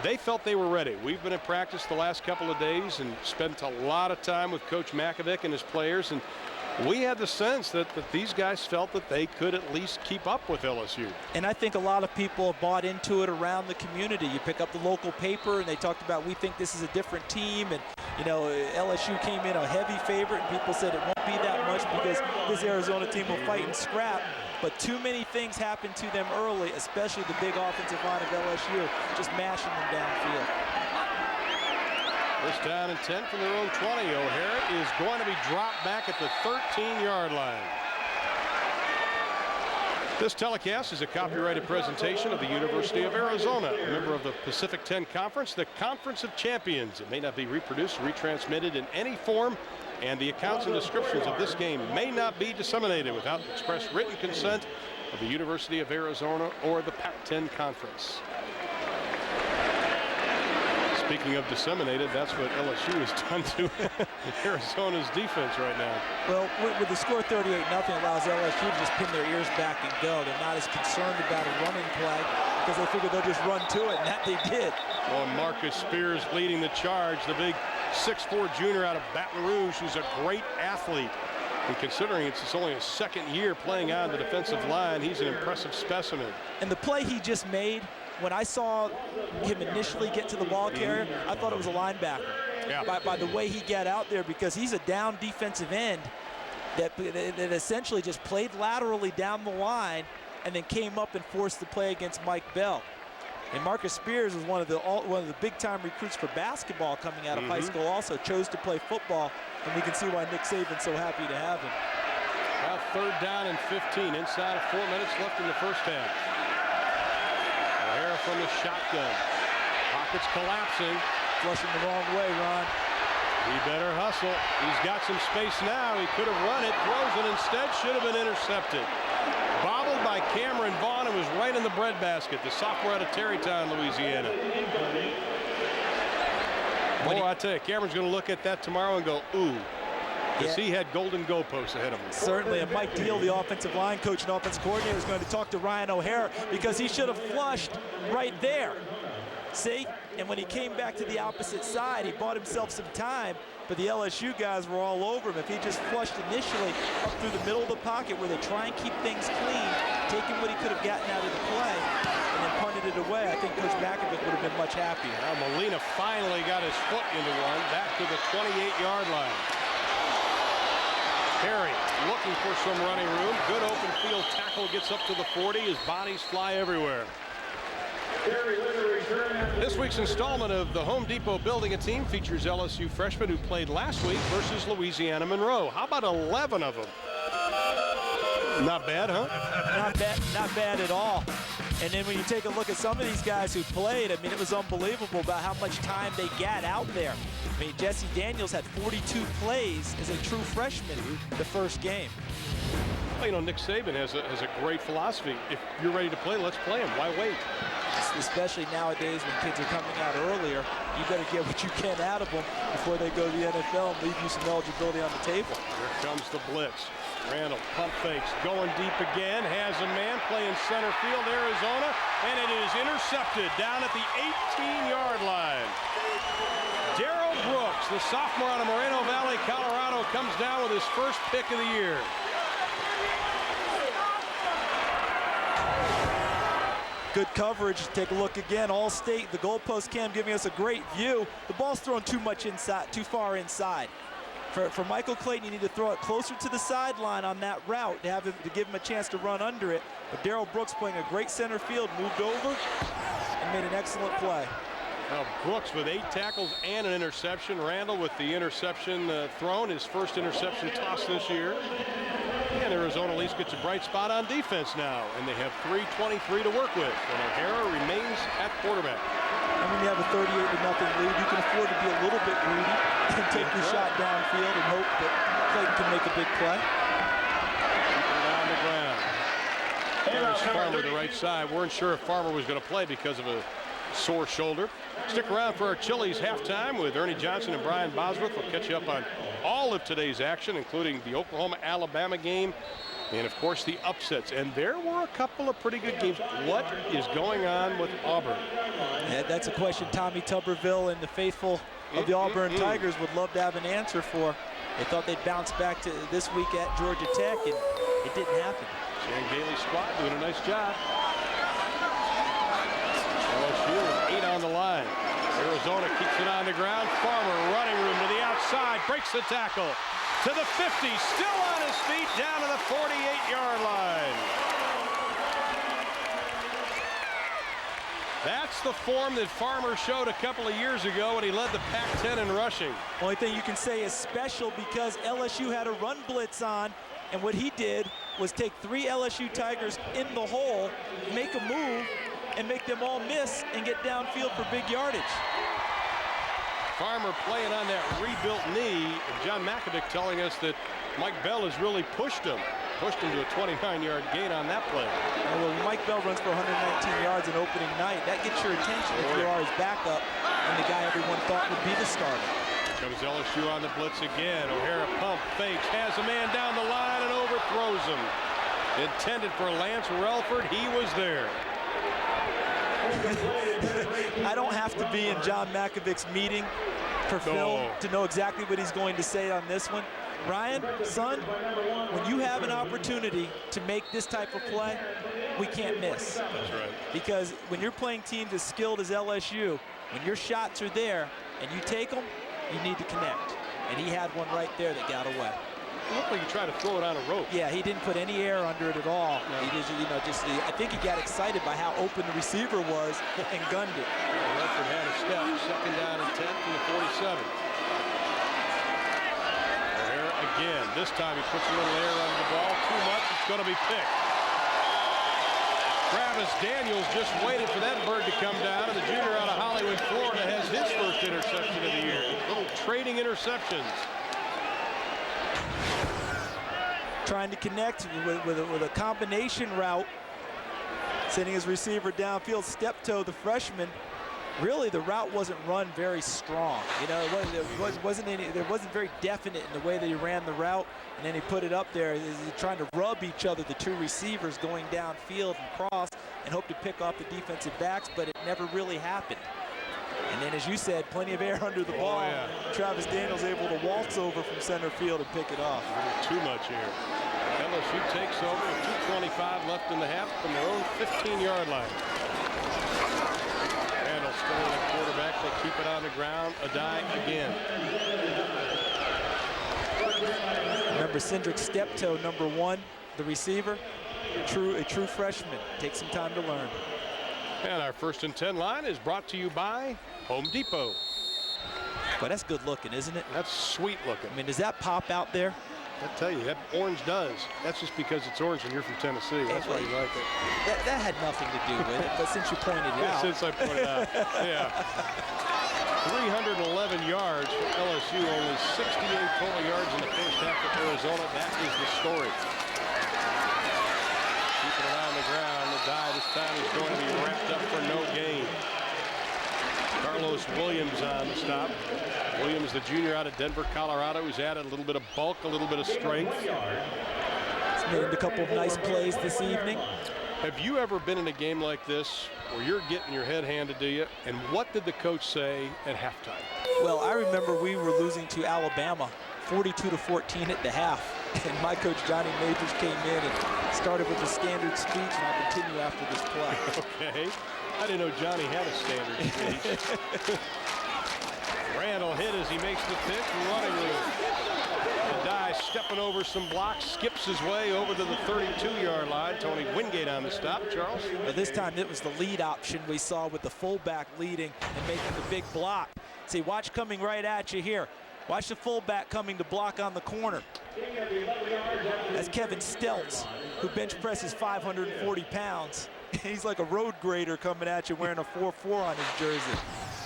They felt they were ready. We've been in practice the last couple of days and spent a lot of time with Coach Makovic and his players, and we had the sense that these guys felt that they could at least keep up with LSU. And I think a lot of people have bought into it around the community. You pick up the local paper and they talked about, we think this is a different team, and you know, LSU came in a heavy favorite and people said it won't be that much because this Arizona team will fight and scrap. But too many things happened to them early, especially the big offensive line of LSU, just mashing them downfield. First down and 10 from their own 20. O'Hara is going to be dropped back at the 13-yard line. This telecast is a copyrighted presentation of the University of Arizona, a member of the Pacific 10 Conference, the Conference of Champions. It may not be reproduced or retransmitted in any form, and the accounts and descriptions of this game may not be disseminated without the express written consent of the University of Arizona or the Pac-10 Conference. Speaking of disseminated, that's what LSU has done to Arizona's defense right now. Well, with the score 38-0, allows LSU to just pin their ears back and go. They're not as concerned about a running play because they figure they'll just run to it, and that they did. Well, Marcus Spears leading the charge, the big 6'4" junior out of Baton Rouge, who's a great athlete. And considering it's only his second year playing on the defensive line, he's an impressive specimen. And the play he just made, when I saw him initially get to the ball carrier, I thought it was a linebacker. Yeah. By the way he got out there, because he's a down defensive end that essentially just played laterally down the line and then came up and forced the play against Mike Bell. And Marcus Spears was one of the big-time recruits for basketball coming out of high school also, chose to play football, and we can see why Nick Saban's so happy to have him. Now 3rd down and 15, inside of 4 minutes left in the first half. O'Hara from the shotgun. Pockets collapsing. Flushing the wrong way, Ron. He better hustle. He's got some space now. He could have run it, throws it instead, should have been intercepted. Bobbled by Cameron Vaughn and was right in the breadbasket. The sophomore out of Terrytown, Louisiana. Boy, I tell you, Cameron's going to look at that tomorrow and go, ooh. Because he had golden goalposts ahead of him. Certainly, and Mike Deal, the offensive line coach and offensive coordinator, is going to talk to Ryan O'Hara because he should have flushed right there. See? And when he came back to the opposite side, he bought himself some time, but the LSU guys were all over him. If he just flushed initially up through the middle of the pocket where they try and keep things clean, taking what he could have gotten out of the play, and then punted it away, I think Coach Makovic would have been much happier. Now Molina finally got his foot into one, back to the 28-yard line. Perry looking for some running room. Good open field tackle, gets up to the 40. His bodies fly everywhere. This week's installment of the Home Depot Building a Team features LSU freshmen who played last week versus Louisiana Monroe. How about 11 of them? Not bad, huh? Not bad at all. And then when you take a look at some of these guys who played, I mean, it was unbelievable about how much time they got out there. I mean, Jesse Daniels had 42 plays as a true freshman the first game. Well, you know, Nick Saban has a great philosophy. If you're ready to play, let's play them. Why wait? Especially nowadays when kids are coming out earlier, you better get what you can out of them before they go to the NFL and leave you some eligibility on the table. Here comes the blitz. Randall pump fakes, going deep again, has a man playing center field, Arizona, and it is intercepted down at the 18-yard line. Darrell Brooks, the sophomore out of Moreno Valley, Colorado, comes down with his first pick of the year. Good coverage. Take a look again. All-State, the goalpost cam giving us a great view. The ball's thrown too much inside, too far inside. For Michael Clayton, you need to throw it closer to the sideline on that route to give him a chance to run under it. But Darrell Brooks playing a great center field, moved over and made an excellent play. Now Brooks with 8 tackles and an interception. Randall with the interception thrown, his first interception toss this year. And Arizona at least gets a bright spot on defense now, and they have 3:23 to work with. And O'Hara remains at quarterback. And when you have a 38-0 lead, you can afford to be a little bit greedy and take your shot downfield and hope that Clayton can make a big play. Keep it on the ground. There's Farmer to the right side. Weren't sure if Farmer was going to play because of a sore shoulder. Stick around for our Chili's halftime with Ernie Johnson and Brian Bosworth. We'll catch you up on all of today's action, including the Oklahoma-Alabama game and, of course, the upsets. And there were a couple of pretty good games. What is going on with Auburn? Yeah, that's a question Tommy Tuberville and the faithful of the Auburn Tigers would love to have an answer for. They thought they'd bounce back to this week at Georgia Tech, and it didn't happen. Shane Gailey's squad doing a nice job. LSU with 8 on the line. Arizona keeps it on the ground. Farmer running room to the outside, breaks the tackle to the 50, still on his feet down to the 48-yard line. That's the form that Farmer showed a couple of years ago when he led the Pac-10 in rushing. Only thing you can say is special because LSU had a run blitz on, and what he did was take 3 LSU Tigers in the hole, make a move, and make them all miss and get downfield for big yardage. Farmer playing on that rebuilt knee. John Makovic telling us that Mike Bell has really pushed him to a 29-yard gain on that play. Well, Mike Bell runs for 119 yards in opening night. That gets your attention if you are his backup and the guy everyone thought would be the starter. Comes LSU on the blitz again. O'Hara pump fakes, has a man down the line and overthrows him. Intended for Lance Relford, he was there. I don't have to be in John Makovic's meeting for film to know exactly what he's going to say on this one. Ryan, son, when you have an opportunity to make this type of play, we can't miss. That's right. Because when you're playing teams as skilled as LSU, when your shots are there and you take them, you need to connect. And he had one right there that got away. looked like he tried to throw it on a rope. Yeah, he didn't put any air under it at all. No. He just, I think he got excited by how open the receiver was and gunned it. Redford had a step. 2nd down and 10 from the 47. O'Hara again. This time he puts a little air under the ball. Too much. It's going to be picked. Travis Daniels just waited for that bird to come down, and the junior out of Hollywood, Florida, has his first interception of the year. Little trading interceptions. Trying to connect with a combination route, sending his receiver downfield. Steptoe, the freshman, really the route wasn't run very strong. You know, it wasn't very definite in the way that he ran the route, and then he put it up there. He's trying to rub each other, the two receivers going downfield and cross, and hope to pick off the defensive backs, but it never really happened. And then, as you said, plenty of air under the ball. Yeah. Travis Daniels able to waltz over from center field and pick it off. Too much air. LSU takes over with 2:25 left in the half from their own 15-yard line. Randall still in the quarterback. They keep it on the ground. Adai again. Remember, Cindric Steptoe, number 1, the receiver, a true freshman. Takes some time to learn. And our 1st and 10 line is brought to you by Home Depot. But that's good looking, isn't it? That's sweet looking. I mean, does that pop out there? I tell you, that orange does. That's just because it's orange and you're from Tennessee. That's why you like it. That had nothing to do with it, but since you pointed it out. Since I pointed it out, yeah. 311 yards for LSU, only 68 total yards in the first half for Arizona. That is the story. Keeping it on the ground. The die this time is going to be wrapped up for no gain. Carlos Williams on the stop. Williams, the junior out of Denver, Colorado, who's added a little bit of bulk, a little bit of strength. He's made a couple of nice plays this evening. Have you ever been in a game like this where you're getting your head handed to you, and what did the coach say at halftime? Well, I remember we were losing to Alabama 42-14 at the half, and my coach Johnny Majors came in and started with a standard speech, and I'll continue after this play. Okay. I didn't know Johnny had a standard speech. Randall hit as he makes the pitch, running loose. Adai stepping over some blocks, skips his way over to the 32-yard line. Tony Wingate on the stop. Charles? But this time it was the lead option we saw with the fullback leading and making the big block. See, watch coming right at you here. Watch the fullback coming to block on the corner. That's Kevin Stelz, who bench presses 540 pounds. He's like a road grader coming at you wearing a 4-4 on his jersey.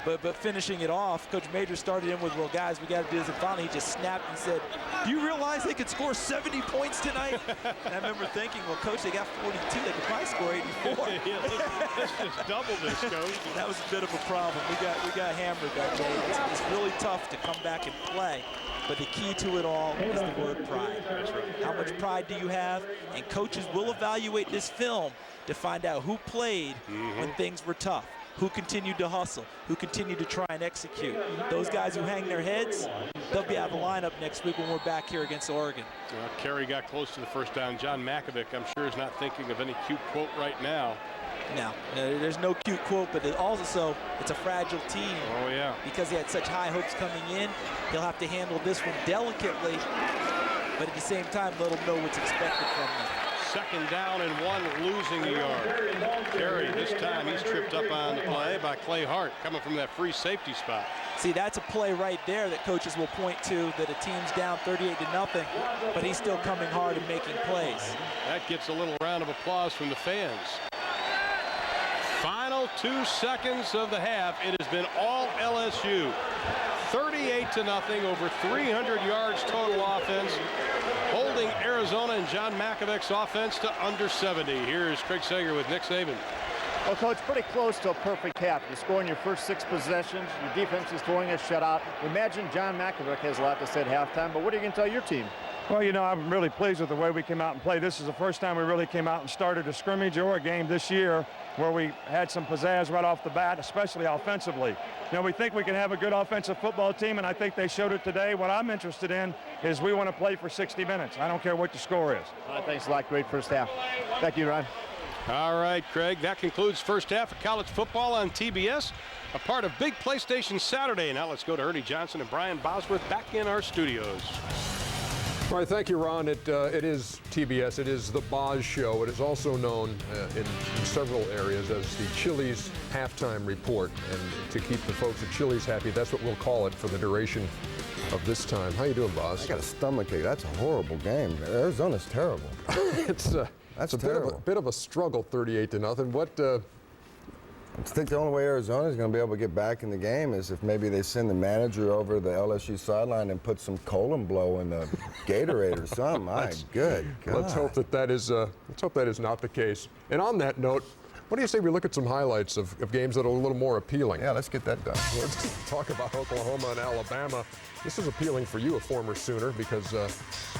But finishing it off, Coach Major started in with, well, guys, we got to do this. And finally, he just snapped and said, do you realize they could score 70 points tonight? And I remember thinking, well, Coach, they got 42. They could probably score 84. Yeah, let's just double this, Coach. That was a bit of a problem. We got hammered that day. It's really tough to come back and play. But the key to it all is the word pride. That's right. How much pride do you have? And coaches will evaluate this film to find out who played when things were tough, who continued to hustle, who continued to try and execute. Those guys who hang their heads, they'll be out of the lineup next week when we're back here against Oregon. Well, Kerry got close to the first down. John Makovic, I'm sure, is not thinking of any cute quote right now. No, there's no cute quote, but also it's a fragile team. Oh, yeah. Because he had such high hopes coming in, he'll have to handle this one delicately, but at the same time, let them know what's expected from them. 2nd down and 1, losing a yard. Kerry, this time he's tripped up on the play by Clay Hart, coming from that free safety spot. See, that's a play right there that coaches will point to, that a team's down 38-0, but he's still coming hard and making plays. That gets a little round of applause from the fans. Final 2 seconds of the half. It has been all LSU. 38-0, over 300 yards total offense, holding Arizona and John Makovic's offense to under 70. Here's Craig Sager with Nick Saban. Well, Coach, pretty close to a perfect half. You're scoring your first 6 possessions. Your defense is throwing a shutout. Imagine John Makovic has a lot to say at halftime, but what are you going to tell your team? Well, you know, I'm really pleased with the way we came out and played. This is the first time we really came out and started a scrimmage or a game this year where we had some pizzazz right off the bat, especially offensively. You know, we think we can have a good offensive football team, and I think they showed it today. What I'm interested in is we want to play for 60 minutes. I don't care what the score is. Thanks a lot. Great first half. Thank you, Ryan. All right, Craig, that concludes first half of college football on TBS, a part of Big PlayStation Saturday. Now let's go to Ernie Johnson and Brian Bosworth back in our studios. All right, thank you, Ron. It is TBS. It is the Boz Show. It is also known in several areas as the Chili's halftime report. And to keep the folks at Chili's happy, that's what we'll call it for the duration of this time. How you doing, Boz? I got a stomachache. That's a horrible game. Arizona's terrible. It's a terrible. bit of a struggle, 38-0. What? I think the only way Arizona is going to be able to get back in the game is if maybe they send the manager over to the LSU sideline and put some colon blow in the Gatorade or something. My good God. Let's hope that is not the case. And on that note, what do you say we look at some highlights of games that are a little more appealing? Yeah, let's get that done. Let's talk about Oklahoma and Alabama. This is appealing for you, a former Sooner, because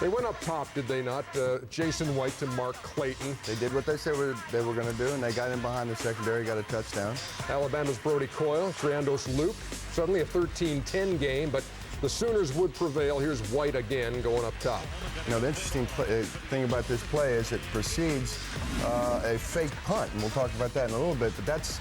they went up top, did they not? Jason White to Mark Clayton. They did what they said they were going to do, and they got in behind the secondary, got a touchdown. Alabama's Brody Coyle, Triandos Luke. Suddenly a 13-10 game, but the Sooners would prevail. Here's White again going up top. You know, the interesting thing about this play is it precedes a fake punt, and we'll talk about that in a little bit, but that's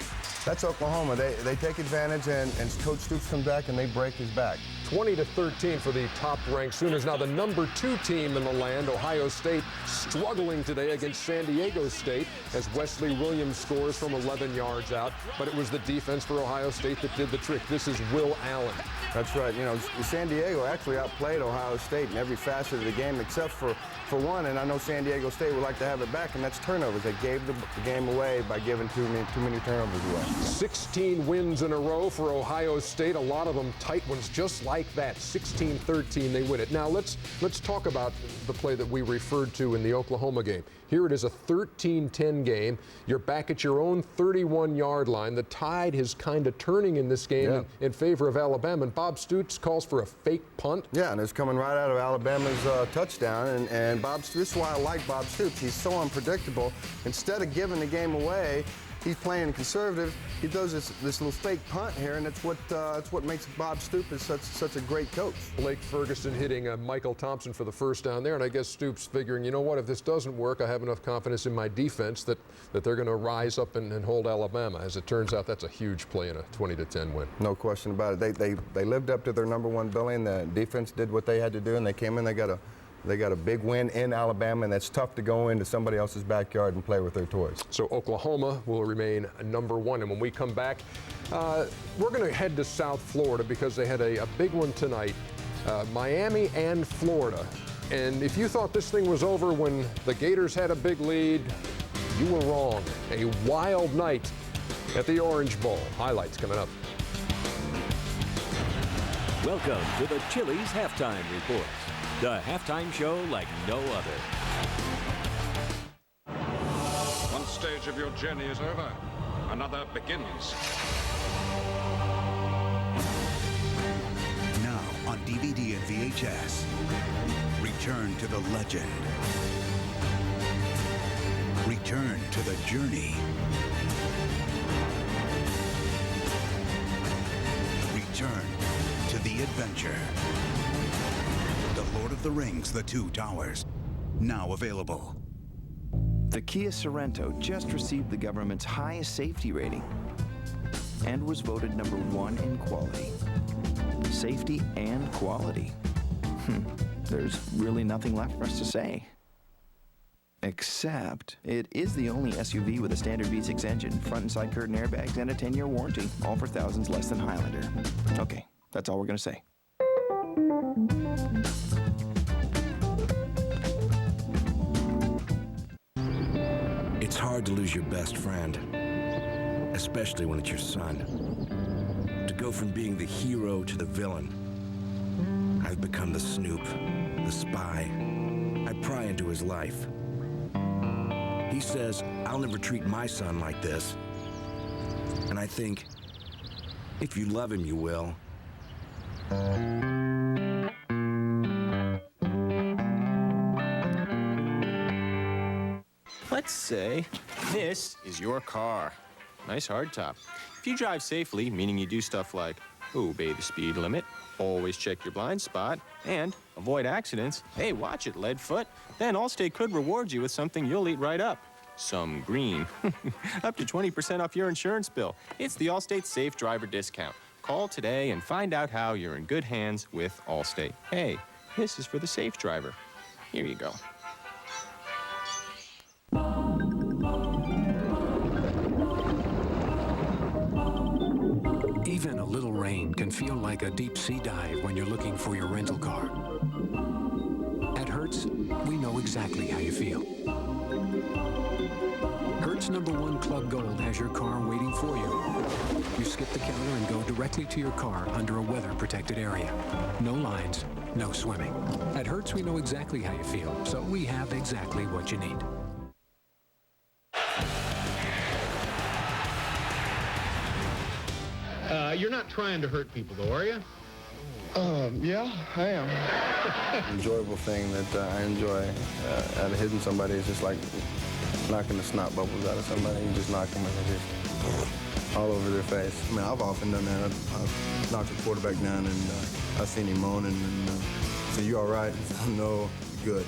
Oklahoma. They take advantage, and Coach Stoops comes back, and they break his back. 20-13 for the top-ranked Sooners. Now the number 2 team in the land, Ohio State, struggling today against San Diego State as Wesley Williams scores from 11 yards out. But it was the defense for Ohio State that did the trick. This is Will Allen. That's right. You know, San Diego actually outplayed Ohio State in every facet of the game except for one, and I know San Diego State would like to have it back, and that's turnovers. They gave the game away by giving too many turnovers away. 16 wins in a row for Ohio State, a lot of them tight ones just like that. 16-13, they win it. Now let's talk about the play that we referred to in the Oklahoma game. Here it is, a 13-10 game. You're back at your own 31-yard line. The tide is kind of turning in this game in favor of Alabama, and Bob Stoops calls for a fake punt. Yeah, and it's coming right out of Alabama's touchdown, and Bob Stoops, this is why I like Bob Stoops. He's so unpredictable. Instead of giving the game away, he's playing conservative. He does this little fake punt here, and that's what makes Bob Stoops such a great coach. Blake Ferguson hitting Michael Thompson for the first down there, and I guess Stoops figuring, you know what, if this doesn't work, I have enough confidence in my defense that they're going to rise up and hold Alabama. As it turns out, that's a huge play in a 20-10 win. No question about it. They lived up to their #1 billing. The defense did what they had to do, and they came in. They got a big win in Alabama, and that's tough to go into somebody else's backyard and play with their toys. So Oklahoma will remain #1. And when we come back, we're going to head to South Florida because they had a big one tonight, Miami and Florida. And if you thought this thing was over when the Gators had a big lead, you were wrong. A wild night at the Orange Bowl. Highlights coming up. Welcome to the Chili's Halftime Report. The halftime show like no other. One stage of your journey is over. Another begins. Now on DVD and VHS. Return to the legend. Return to the journey. Return to the adventure. The Lord of the Rings, The Two Towers, now available. The Kia Sorento just received the government's highest safety rating and was voted #1 in quality. Safety and quality. There's really nothing left for us to say. Except, it is the only SUV with a standard V6 engine, front and side curtain airbags, and a 10-year warranty, all for thousands less than Highlander. Okay, that's all we're going to say. It's hard to lose your best friend, especially when it's your son. To go from being the hero to the villain. I've become the snoop, the spy. I pry into his life. He says, I'll never treat my son like this. And I think, if you love him, you will. Let's say this is your car. Nice hardtop. If you drive safely, meaning you do stuff like obey the speed limit, always check your blind spot, and avoid accidents, hey, watch it, lead foot, then Allstate could reward you with something you'll eat right up. Some green. Up to 20% off your insurance bill. It's the Allstate Safe Driver Discount. Call today and find out how you're in good hands with Allstate. Hey, this is for the safe driver. Here you go. Even a little rain can feel like a deep sea dive when you're looking for your rental car. At Hertz, we know exactly how you feel. Hertz #1 Club Gold has your car waiting for you. You skip the counter and go directly to your car under a weather-protected area. No lines, no swimming. At Hertz, we know exactly how you feel, so we have exactly what you need. You're not trying to hurt people, though, are you? Yeah, I am. Enjoyable thing that I enjoy out of hitting somebody is just like knocking the snot bubbles out of somebody. You just knock them and they're just all over their face. I mean, I've often done that. I've knocked a quarterback down and I've seen him moaning and say, "You all right?" "No, good."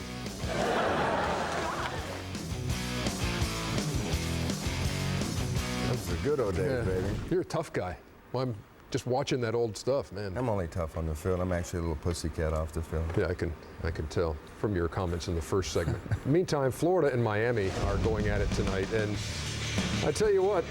That's the good old days, baby. You're a tough guy. Well, I'm just watching that old stuff, man. I'm only tough on the field. I'm actually a little pussycat off the field. Yeah, I can tell from your comments in the first segment. Meantime, Florida and Miami are going at it tonight, and I tell you what,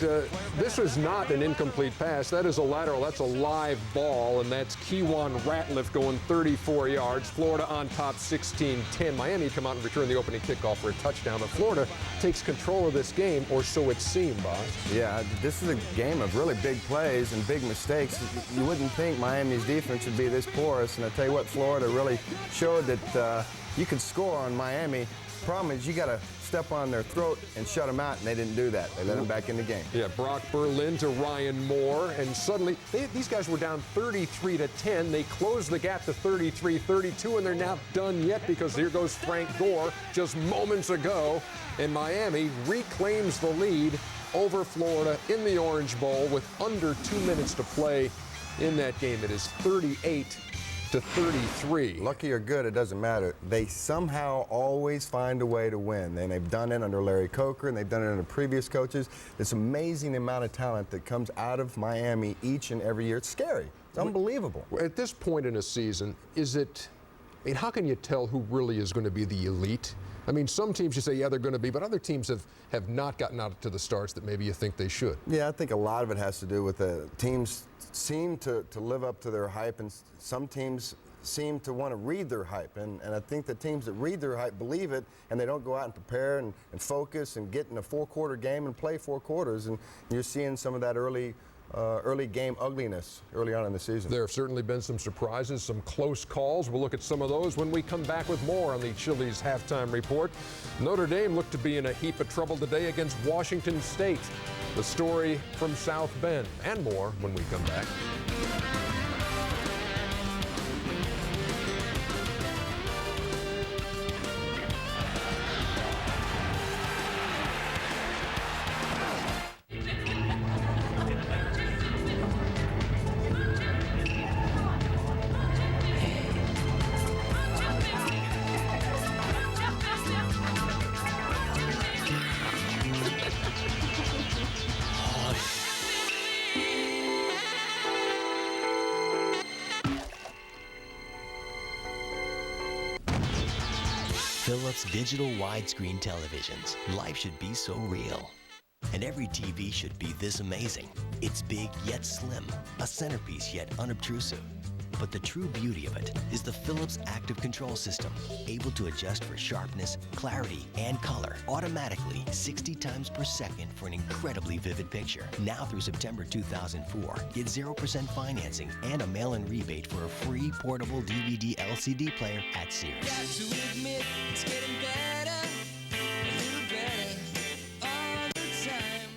this is not an incomplete pass. That is a lateral. That's a live ball, and that's Kewan Ratliff going 34 yards. Florida on top 16-10. Miami come out and return the opening kickoff for a touchdown, but Florida takes control of this game, or so it seemed, boss. Yeah, this is a game of really big plays and big mistakes. You wouldn't think Miami's defense would be this porous, and I tell you what, Florida really showed that you could score on Miami. Problem is, you got to step on their throat and shut them out, and they didn't do that. They let them back in the game. Yeah, Brock Berlin to Ryan Moore, and suddenly these guys were down 33-10. They closed the gap to 33-32, and they're not done yet because here goes Frank Gore just moments ago, and Miami reclaims the lead over Florida in the Orange Bowl with under 2 minutes to play in that game. It is 38-33. Lucky or good, it doesn't matter. They somehow always find a way to win, and they've done it under Larry Coker, and they've done it under previous coaches. This amazing amount of talent that comes out of Miami each and every year. It's scary. It's unbelievable. At this point in a season, how can you tell who really is going to be the elite? I mean, some teams you say, yeah, they're going to be, but other teams have not gotten out to the starts that maybe you think they should. Yeah, I think a lot of it has to do with the teams seem to live up to their hype, and some teams seem to want to read their hype. And I think the teams that read their hype believe it, and they don't go out and prepare and focus and get in a four-quarter game and play 4 quarters. And you're seeing some of that early game ugliness early on in the season. There have certainly been some surprises, some close calls. We'll look at some of those when we come back with more on the Chili's Halftime Report. Notre Dame looked to be in a heap of trouble today against Washington State. The story from South Bend and more when we come back. Philips digital widescreen televisions. Life should be so real. And every TV should be this amazing. It's big yet slim, a centerpiece yet unobtrusive. But the true beauty of it is the Philips Active Control System, able to adjust for sharpness, clarity, and color automatically 60 times per second for an incredibly vivid picture. Now through September 2004, get 0% financing and a mail-in rebate for a free portable DVD LCD player at Sears. Got to admit, it's getting better, a little better all the time.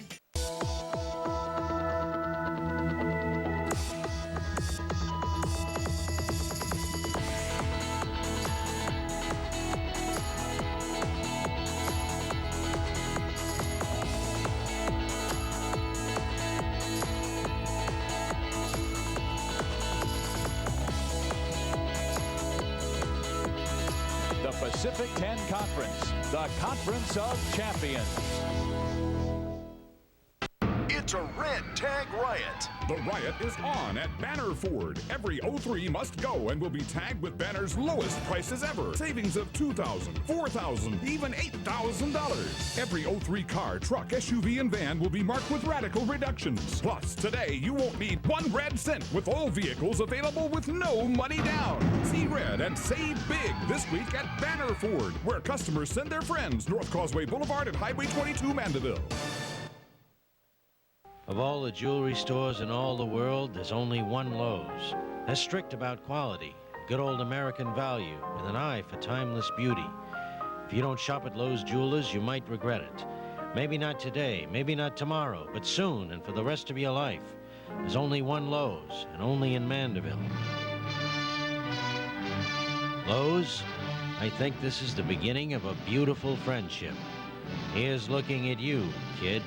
Pacific 10 Conference, the Conference of Champions. It's a red tag riot. The riot is on at Banner Ford. Every 03 must go and will be tagged with Banner's lowest prices ever. Savings of $2,000, $4,000, even $8,000. Every 03 car, truck, SUV, and van will be marked with radical reductions. Plus, today you won't need 1 red cent with all vehicles available with no money down. See red and save big this week at Banner Ford, where customers send their friends. North Causeway Boulevard and Highway 22, Mandeville. Of all the jewelry stores in all the world, there's only one Lowe's. They're strict about quality, good old American value, with an eye for timeless beauty. If you don't shop at Lowe's Jewelers, you might regret it. Maybe not today, maybe not tomorrow, but soon and for the rest of your life. There's only one Lowe's, and only in Mandeville. Lowe's, I think this is the beginning of a beautiful friendship. Here's looking at you, kid.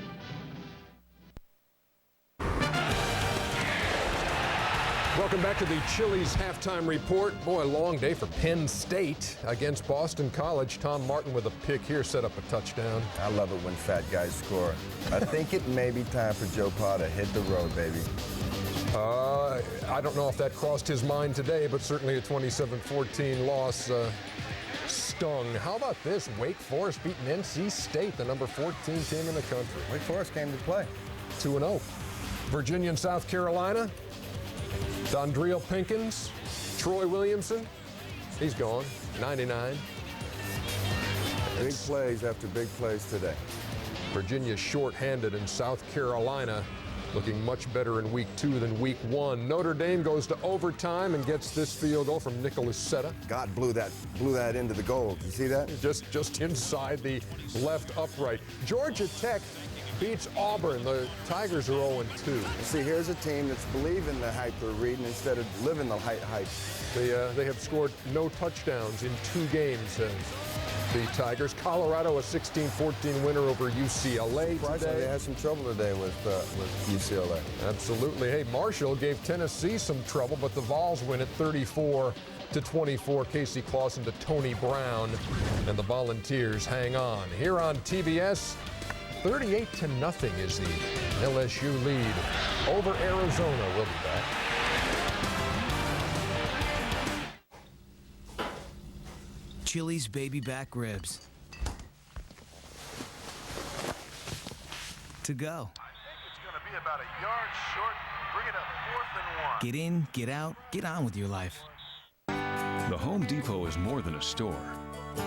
Welcome back to the Chili's halftime report. Boy, a long day for Penn State against Boston College. Tom Martin with a pick here, set up a touchdown. I love it when fat guys score. I think it may be time for Joe Pa to hit the road, baby. I don't know if that crossed his mind today, but certainly a 27-14 loss stung. How about this? Wake Forest beating NC State, the number 14 team in the country. Wake Forest came to play. 2-0. Virginia and South Carolina. Dondrell Pinkins, Troy Williamson, he's gone, 99. Big plays after big plays today. Virginia short-handed, and South Carolina looking much better in week 2 than week 1. Notre Dame goes to overtime and gets this field goal from Nicholas Setta. God blew that into the goal. You see that? Just inside the left upright. Georgia Tech beats Auburn. The Tigers are 0-2. See, here's a team that's believing the hype they're reading instead of living the hype. They have scored no touchdowns in 2 games, the Tigers. Colorado, a 16-14 winner over UCLA today. They had some trouble today with UCLA. Absolutely. Hey, Marshall gave Tennessee some trouble, but the Vols win at 34-24. Casey Clausen to Tony Brown, and the Volunteers hang on. Here on TBS, 38-0 is the LSU lead over Arizona. We'll be back. Chili's baby back ribs. To go. I think it's going to be about a yard short. Bring it up 4th and 1. Get in, get out, get on with your life. The Home Depot is more than a store.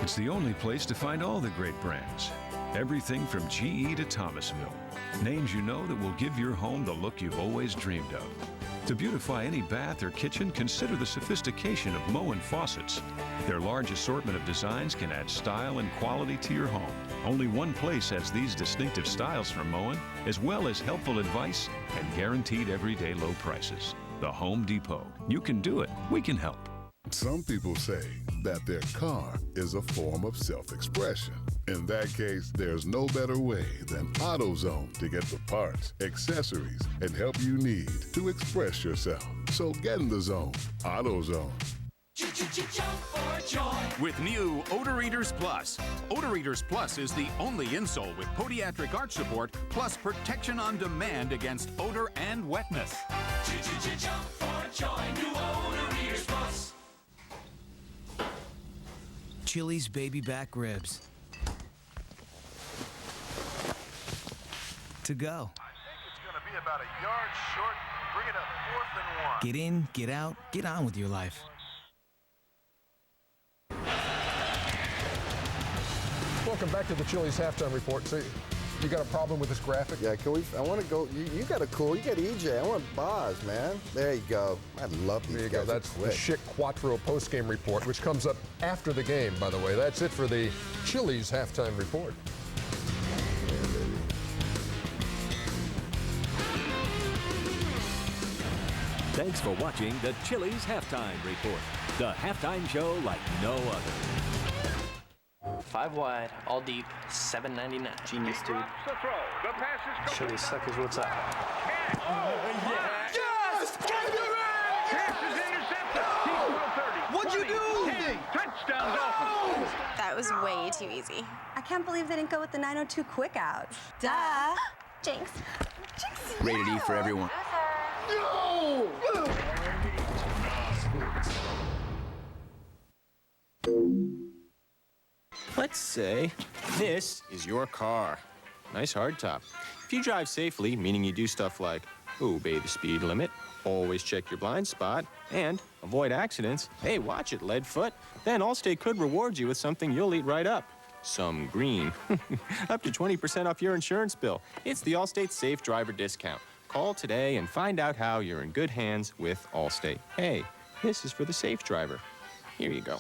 It's the only place to find all the great brands. Everything from GE to Thomasville. Names you know that will give your home the look you've always dreamed of. To beautify any bath or kitchen, consider the sophistication of Moen faucets. Their large assortment of designs can add style and quality to your home. Only one place has these distinctive styles from Moen, as well as helpful advice and guaranteed everyday low prices. The Home Depot. You can do it. We can help. Some people say that their car is a form of self-expression. In that case, there's no better way than AutoZone to get the parts, accessories, and help you need to express yourself. So get in the zone. AutoZone. With new Odor Eaters Plus. Odor Eaters Plus is the only insole with podiatric arch support plus protection on demand against odor and wetness. Jump for joy, new Odor Eaters Plus. Chili's baby back ribs. To go. I think it's going to be about a yard short. Bring it up 4th and 1. Get in, get out, get on with your life. Welcome back to the Chili's halftime report. So, you got a problem with this graphic? Yeah, can we? I want to go. You got EJ. I want Boz, man. There you go. I love these There you guys. go. That's the Schick Quattro postgame report, which comes up after the game, by the way. That's it for the Chili's halftime report. Thanks for watching the Chili's Halftime Report, the halftime show like no other. 5 wide, all deep, $7.99. Genius, dude. Chili suckers, what's up? Yes! What'd you do? Touchdown, Dolphins. That was way too easy. I can't believe they didn't go with the 902 quick out. Duh. Jinx. Rated E for everyone. No! Let's say this is your car. Nice hardtop. If you drive safely, meaning you do stuff like obey the speed limit, always check your blind spot, and avoid accidents, hey, watch it, Leadfoot, then Allstate could reward you with something you'll eat right up. Some green. Up to 20% off your insurance bill. It's the Allstate Safe Driver Discount. Call today and find out how you're in good hands with Allstate. Hey, this is for the safe driver. Here you go.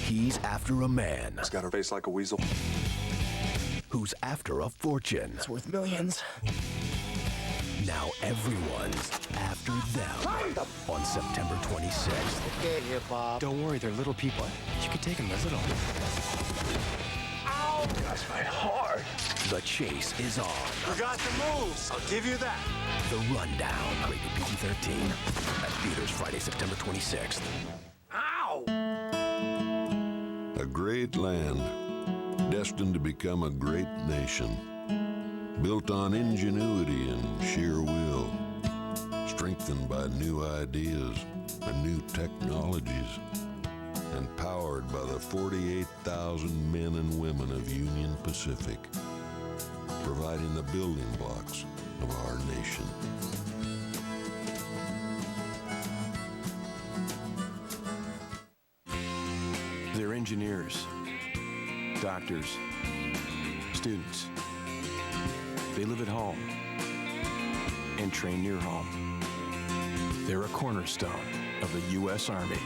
He's after a man. He's got a face like a weasel. Who's after a fortune. It's worth millions. Now everyone's after them. On September 26th. Get here, Bob. Don't worry, they're little people. You could take them as little. Ow! That's my heart. The chase is on. You got the moves. I'll give you that. The Rundown. Rated PG-13. At theaters Friday, September 26th. Ow! A great land, destined to become a great nation. Built on ingenuity and sheer will. Strengthened by new ideas and new technologies. And powered by the 48,000 men and women of Union Pacific. Providing the building blocks of our nation. They're engineers, doctors, students. They live at home and train near home. They're a cornerstone of the U.S. Army.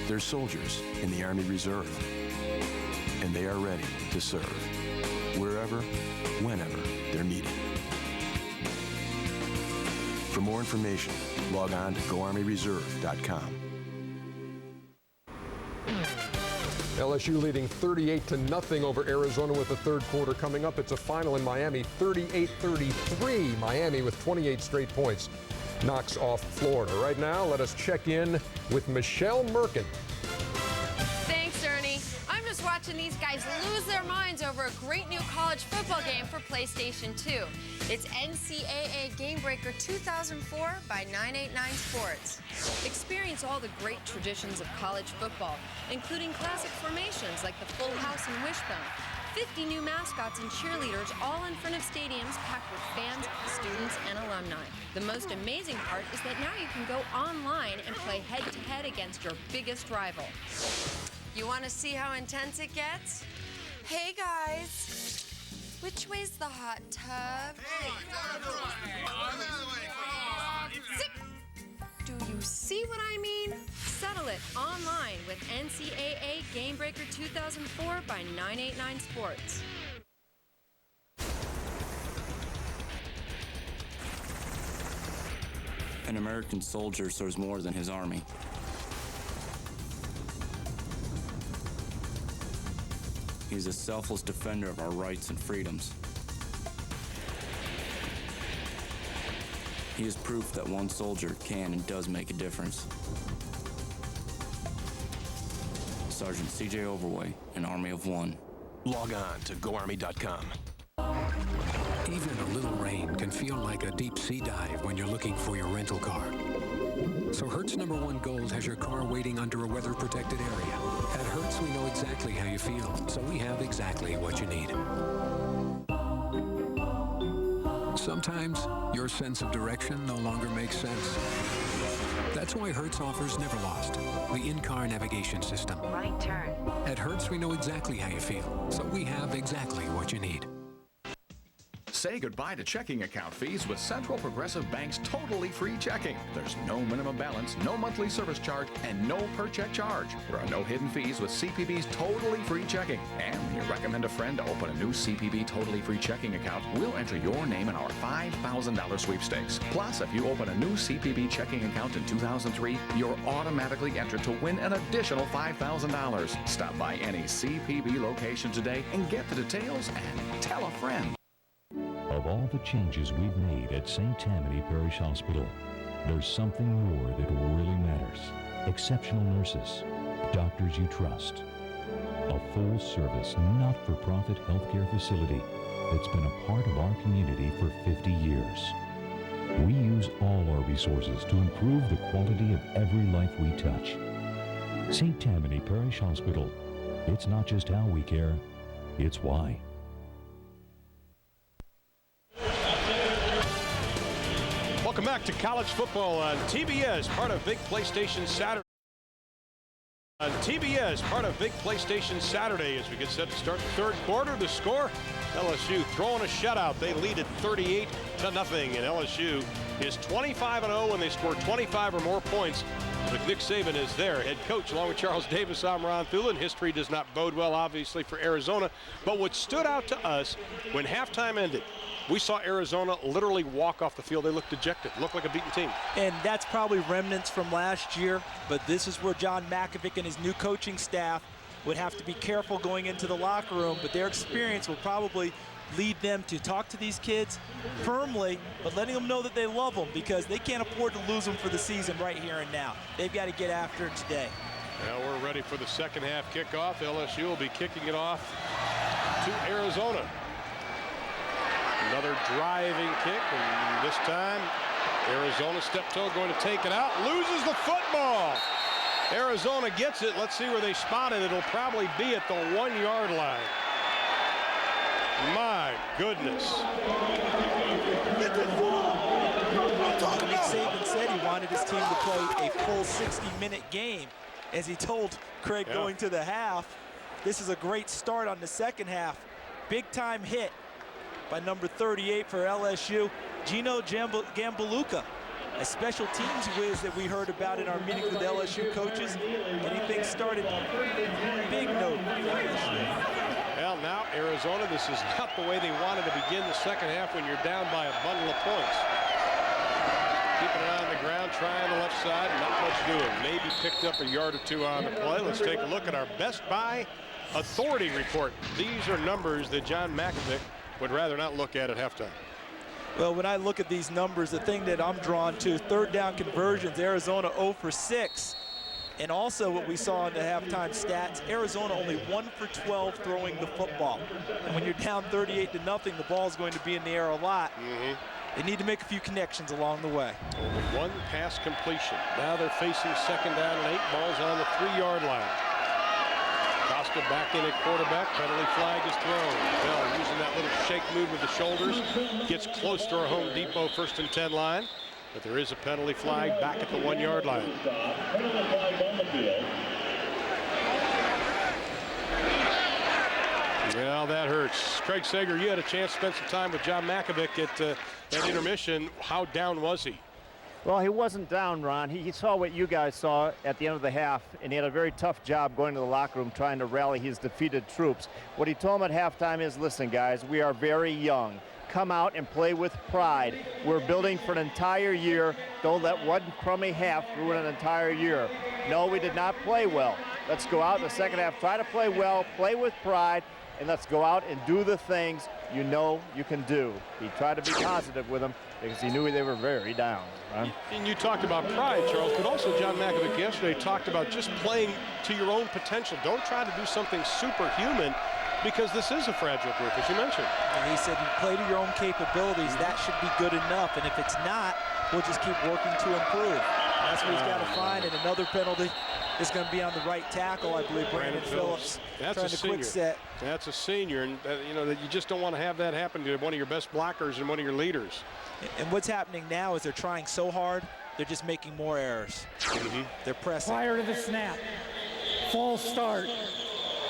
They're soldiers in the Army Reserve, and they are ready to serve wherever, whenever they're needed. For more information, log on to GoArmyReserve.com. LSU leading 38-0 over Arizona with the third quarter coming up. It's a final in Miami, 38-33. Miami with 28 straight points knocks off Florida. Right now, let us check in with Michelle Merkin. Thanks, Ernie. I'm just watching these guys lose their minds over a great new college football game for PlayStation 2. It's NCAA Game Breaker 2004 by 989 Sports. Experience all the great traditions of college football, including classic formations like the Full House and Wishbone, 50 new mascots and cheerleaders, all in front of stadiums packed with fans, students, and alumni. The most amazing part is that now you can go online and play head-to-head against your biggest rival. You want to see how intense it gets? Hey, guys. Which way's the hot tub? Zip! Do you see what I mean? Settle it online with NCAA Game Breaker 2004 by 989 Sports. An American soldier serves more than his army. He's a selfless defender of our rights and freedoms. He is proof that one soldier can and does make a difference. Sergeant C.J. Overway, an Army of One. Log on to GoArmy.com. Even a little rain can feel like a deep sea dive when you're looking for your rental car. So Hertz #1 Gold has your car waiting under a weather-protected area. At Hertz, we know exactly how you feel, so we have exactly what you need. Sometimes your sense of direction no longer makes sense. That's why Hertz offers Never Lost, the in-car navigation system. Right turn. At Hertz, we know exactly how you feel, so we have exactly what you need. Say goodbye to checking account fees with Central Progressive Bank's totally free checking. There's no minimum balance, no monthly service charge, and no per-check charge. There are no hidden fees with CPB's totally free checking. And when you recommend a friend to open a new CPB totally free checking account, we'll enter your name in our $5,000 sweepstakes. Plus, if you open a new CPB checking account in 2003, you're automatically entered to win an additional $5,000. Stop by any CPB location today and get the details and tell a friend. Of all the changes we've made at St. Tammany Parish Hospital, there's something more that really matters. Exceptional nurses, doctors you trust, a full-service, not-for-profit healthcare facility that's been a part of our community for 50 years. We use all our resources to improve the quality of every life we touch. St. Tammany Parish Hospital. It's not just how we care, it's why. Welcome back to college football on TBS, part of Big PlayStation Saturday. On TBS, part of Big PlayStation Saturday, as we get set to start the third quarter. The score, LSU throwing a shutout. They lead at 38-0, and LSU is 25-0 when they score 25 or more points. With Nick Saban as their head coach, along with Charles Davis, I'm Ron Thulin. History does not bode well, obviously, for Arizona. But what stood out to us when halftime ended, we saw Arizona literally walk off the field. They looked dejected, looked like a beaten team. And that's probably remnants from last year, but this is where John Mackovic and his new coaching staff would have to be careful going into the locker room, but their experience will probably lead them to talk to these kids firmly, but letting them know that they love them, because they can't afford to lose them for the season right here and now. They've got to get after it today. Now we're ready for the second half kickoff. LSU will be kicking it off to Arizona. Another driving kick, and this time Arizona step-toe going to take it out, loses the football. Arizona gets it. Let's see where they spot it. It'll probably be at the 1-yard line. My goodness. Nick Saban said he wanted his team to play a full 60-minute game. As he told Craig going to the half, this is a great start on the second half. Big-time hit by number 38 for LSU, Gino Gambaluka, a special teams whiz that we heard about in our meeting with LSU coaches. Anything started big note for LSU. Well, now Arizona, this is not the way they wanted to begin the second half when you're down by a bundle of points. Keeping it on the ground, trying the left side, not much doing. Maybe picked up a yard or two on the play. Let's take a look at our Best Buy Authority report. These are numbers that John Mackovic would rather not look at halftime. Well, when I look at these numbers, the thing that I'm drawn to, third down conversions, Arizona 0 for 6. And also what we saw in the halftime stats, Arizona only 1 for 12 throwing the football. And when you're down 38-0, the ball is going to be in the air a lot. They need to make a few connections along the way. Only one pass completion. Now they're facing second down and 8. Balls on the 3-yard line. Costa back in at quarterback. Penalty flag is thrown. Bell using that little shake move with the shoulders. Gets close to our Home Depot 1st and 10 line. But there is a penalty flag back at the 1-yard line. Well, that hurts. Craig Sager, you had a chance to spend some time with John Mackovic at intermission. How down was he? Well, he wasn't down, Ron. He saw what you guys saw at the end of the half, and he had a very tough job going to the locker room trying to rally his defeated troops. What he told them at halftime is, listen, guys, we are very young. Come out and play with pride. We're building for an entire year. Don't let one crummy half ruin an entire year. No, we did not play well. Let's go out in the second half, try to play well, play with pride, and let's go out and do the things you know you can do. He tried to be positive with them because he knew they were very down. Right? And you talked about pride, Charles, but also John Mackovic yesterday talked about just playing to your own potential. Don't try to do something superhuman, because this is a fragile group, as you mentioned. And he said, you play to your own capabilities. That should be good enough. And if it's not, we'll just keep working to improve. And that's what he's got to find. And another penalty is going to be on the right tackle, I believe, Brandon Phillips. That's trying a to senior. quick set. That's a senior, and you know that you just don't want to have that happen to one of your best blockers and one of your leaders. And what's happening now is they're trying so hard, they're just making more errors. They're pressing. Prior to the snap, false start,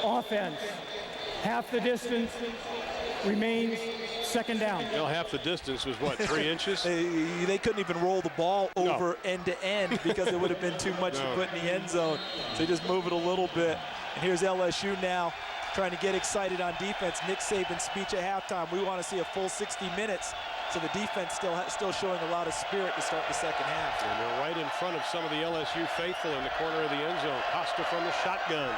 offense, half the distance, remains second down. Well, half the distance was what, 3 inches? They couldn't even roll the ball over end to end because it would have been too much to put in the end zone. So they just move it a little bit. And here's LSU now trying to get excited on defense. Nick Saban's speech at halftime. We want to see a full 60 minutes. So the defense still showing a lot of spirit to start the second half. And they're right in front of some of the LSU faithful in the corner of the end zone. Costa from the shotgun.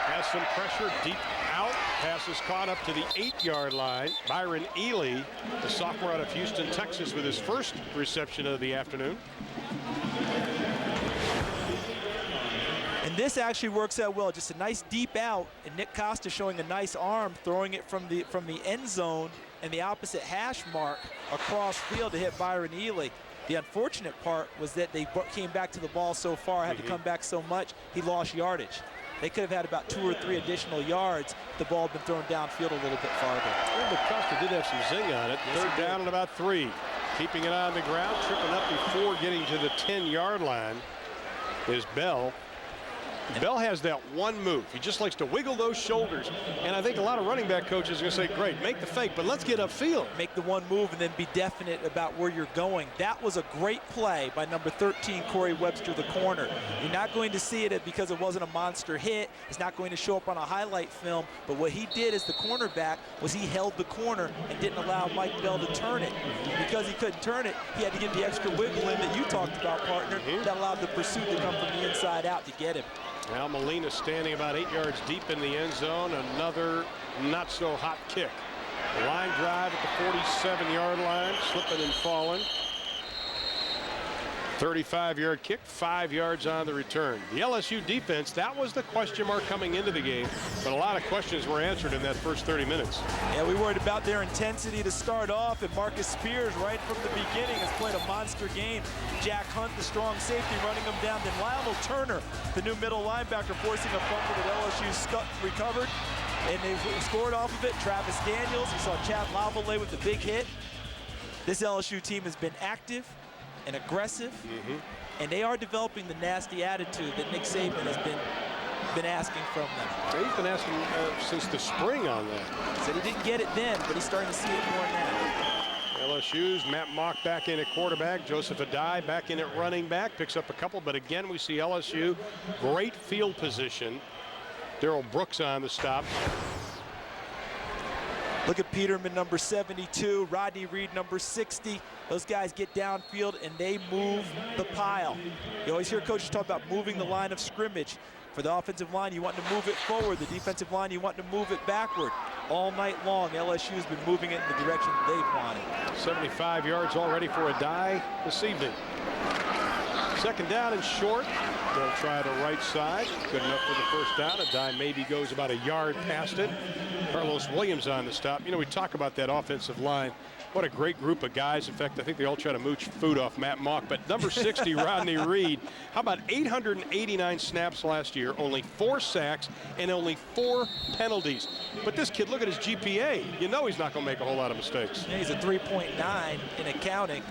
Has some pressure deep out. Pass is caught up to the 8-yard line. Byron Ely, the sophomore out of Houston, Texas, with his first reception of the afternoon. And this actually works out well. Just a nice deep out, and Nick Costa showing a nice arm, throwing it from the end zone and the opposite hash mark across field to hit Byron Ely. The unfortunate part was that they came back to the ball so far, had to come back so much, he lost yardage. They could have had about 2 or 3 additional yards if the ball had been thrown downfield a little bit farther. Well, but Costa did have some zing on it. Yes, Third down and about 3. Keeping it on the ground, tripping up before getting to the 10-yard line is Bell. Bell has that one move. He just likes to wiggle those shoulders. And I think a lot of running back coaches are going to say, great, make the fake, but let's get upfield. Make the one move and then be definite about where you're going. That was a great play by number 13, Corey Webster, the corner. You're not going to see it because it wasn't a monster hit. It's not going to show up on a highlight film. But what he did as the cornerback was he held the corner and didn't allow Mike Bell to turn it. Because he couldn't turn it, he had to get the extra wiggle in that you talked about, partner. That allowed the pursuit to come from the inside out to get him. Now Molina standing about 8 yards deep in the end zone. Another not so hot kick. Line drive at the 47-yard line, slipping and falling. 35-yard kick, 5 yards on the return. The LSU defense, that was the question mark coming into the game, but a lot of questions were answered in that first 30 minutes. Yeah, we worried about their intensity to start off, and Marcus Spears right from the beginning has played a monster game. Jack Hunt, the strong safety, running him down. Then Lionel Turner, the new middle linebacker, forcing a fumble that LSU recovered, and they scored off of it. Travis Daniels, you saw Chad Lavallee with the big hit. This LSU team has been active and aggressive, and they are developing the nasty attitude that Nick Saban has been asking from them. He's been asking since the spring on that. He said he didn't get it then, but he's starting to see it more now. LSU's Matt Mock back in at quarterback, Joseph Adai back in at running back, picks up a couple, but again we see LSU, great field position. Darrell Brooks on the stop. Look at Peterman, number 72, Rodney Reed, number 60. Those guys get downfield and they move the pile. You always hear coaches talk about moving the line of scrimmage. For the offensive line, you want to move it forward. The defensive line, you want to move it backward. All night long, LSU has been moving it in the direction they've wanted. 75 yards already for Adai this evening. Second down and short. They'll try the right side. Good enough for the first down. Adai maybe goes about a yard past it. Carlos Williams on the stop. You know, we talk about that offensive line. What a great group of guys. In fact, I think they all try to mooch food off Matt Mock. But number 60, Rodney Reed, how about 889 snaps last year, only 4 sacks, and only 4 penalties. But this kid, look at his GPA. You know he's not going to make a whole lot of mistakes. Yeah, he's a 3.9 in accounting.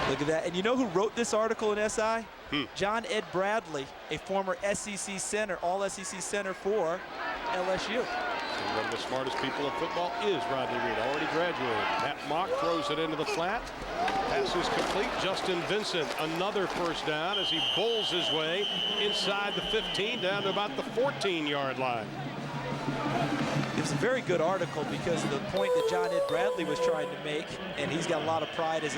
Look at that. And you know who wrote this article in SI? John Ed Bradley, a former SEC center, all SEC center for LSU. And one of the smartest people in football is Rodney Reed, already graduated. Matt Mock throws it into the flat. Pass is complete. Justin Vincent, another first down as he bowls his way inside the 15 down to about the 14-yard line. It was a very good article because the point that John Ed Bradley was trying to make, and he's got a lot of pride as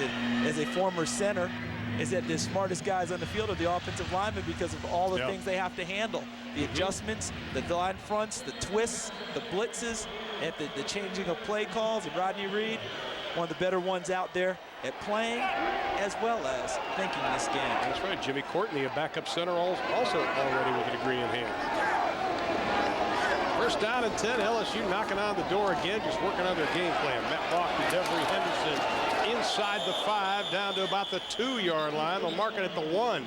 a former center, is that the smartest guys on the field are the offensive linemen because of all the things they have to handle. The adjustments, the line fronts, the twists, the blitzes, and the changing of play calls. And Rodney Reed, one of the better ones out there at playing as well as thinking this game. That's right. Jimmy Courtney, a backup center, also already with a degree in hand. First down and 10. LSU knocking on the door again, just working on their game plan. Matt Mock and Devery Henderson inside the 5, down to about the 2-yard line. They'll mark it at the 1.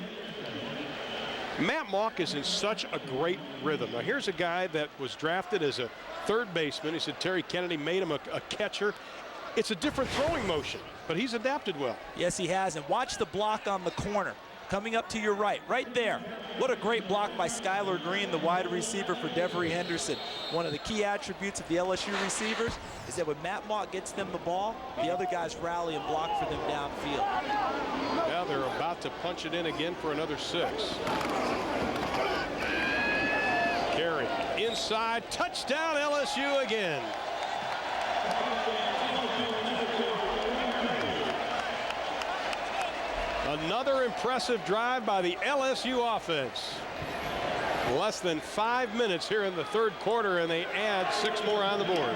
Matt Mock is in such a great rhythm. Now here's a guy that was drafted as a third baseman. He said Terry Kennedy made him a catcher. It's a different throwing motion, but he's adapted well. Yes, he has. And watch the block on the corner. Coming up to your right there. What a great block by Skylar Green, the wide receiver for Devery Henderson. One of the key attributes of the LSU receivers is that when Matt Mock gets them the ball, the other guys rally and block for them downfield. Now they're about to punch it in again for another 6. Carey inside, touchdown LSU again. Another impressive drive by the LSU offense. Less than 5 minutes here in the third quarter, and they add 6 more on the board.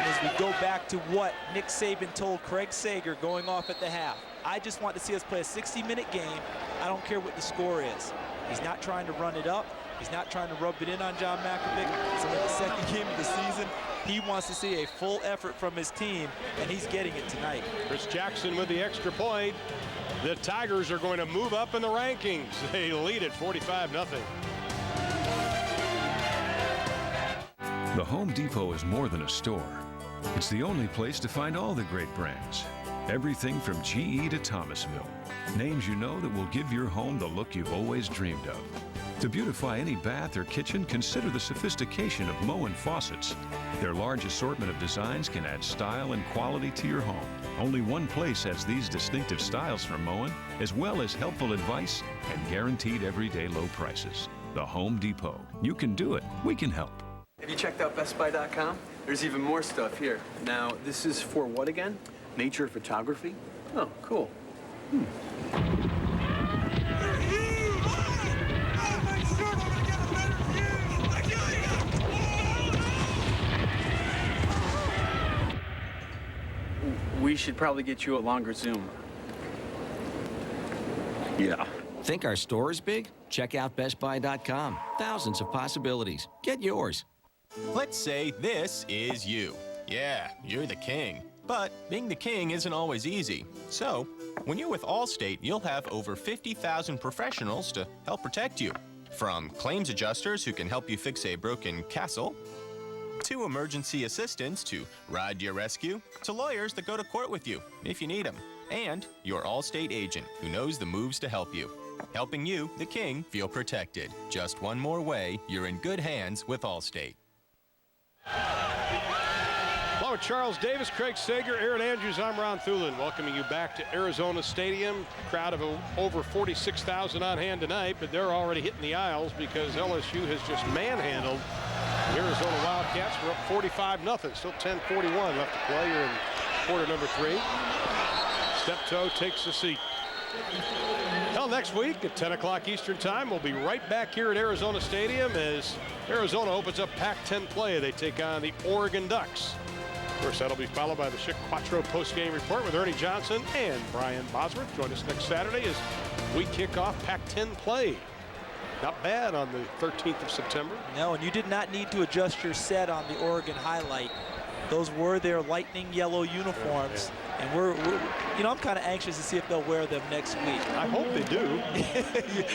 As we go back to what Nick Saban told Craig Sager going off at the half. I just want to see us play a 60-minute game. I don't care what the score is. He's not trying to run it up. He's not trying to rub it in on John Malkovich. It's only the second game of the season. He wants to see a full effort from his team, and he's getting it tonight. Chris Jackson with the extra point. The Tigers are going to move up in the rankings. They lead at 45-0. The Home Depot is more than a store. It's the only place to find all the great brands. Everything from GE to Thomasville. Names you know that will give your home the look you've always dreamed of. To beautify any bath or kitchen, consider the sophistication of Moen faucets. Their large assortment of designs can add style and quality to your home. Only one place has these distinctive styles from Moen, as well as helpful advice and guaranteed everyday low prices. The Home Depot. You can do it. We can help. Have you checked out BestBuy.com? There's even more stuff here. Now, this is for what again? Nature photography? Oh, cool. We should probably get you a longer zoom. Yeah. Think our store is big? Check out BestBuy.com. Thousands of possibilities. Get yours. Let's say this is you. Yeah, you're the king. But being the king isn't always easy. So, when you're with Allstate, you'll have over 50,000 professionals to help protect you. From claims adjusters who can help you fix a broken castle, to emergency assistants to ride to your rescue, to lawyers that go to court with you if you need them, and your Allstate agent who knows the moves to help you. Helping you, the king, feel protected. Just one more way, you're in good hands with Allstate. Hello, Charles Davis, Craig Sager, Aaron Andrews. I'm Ron Thulin, welcoming you back to Arizona Stadium. Crowd of over 46,000 on hand tonight, but they're already hitting the aisles because LSU has just manhandled the Arizona Wildcats. We're up 45-0. Still 10:41 left to play here in quarter number 3. Steptoe takes the seat. Well, next week at 10 o'clock Eastern Time, we'll be right back here at Arizona Stadium as Arizona opens up Pac-10 play. They take on the Oregon Ducks. Of course, that'll be followed by the Chick Quattro post-game report with Ernie Johnson and Brian Bosworth. Join us next Saturday as we kick off Pac-10 play. Not bad on the 13th of September. No, and you did not need to adjust your set on the Oregon highlight. Those were their lightning yellow uniforms. And you know, I'm kind of anxious to see if they'll wear them next week. I hope they do.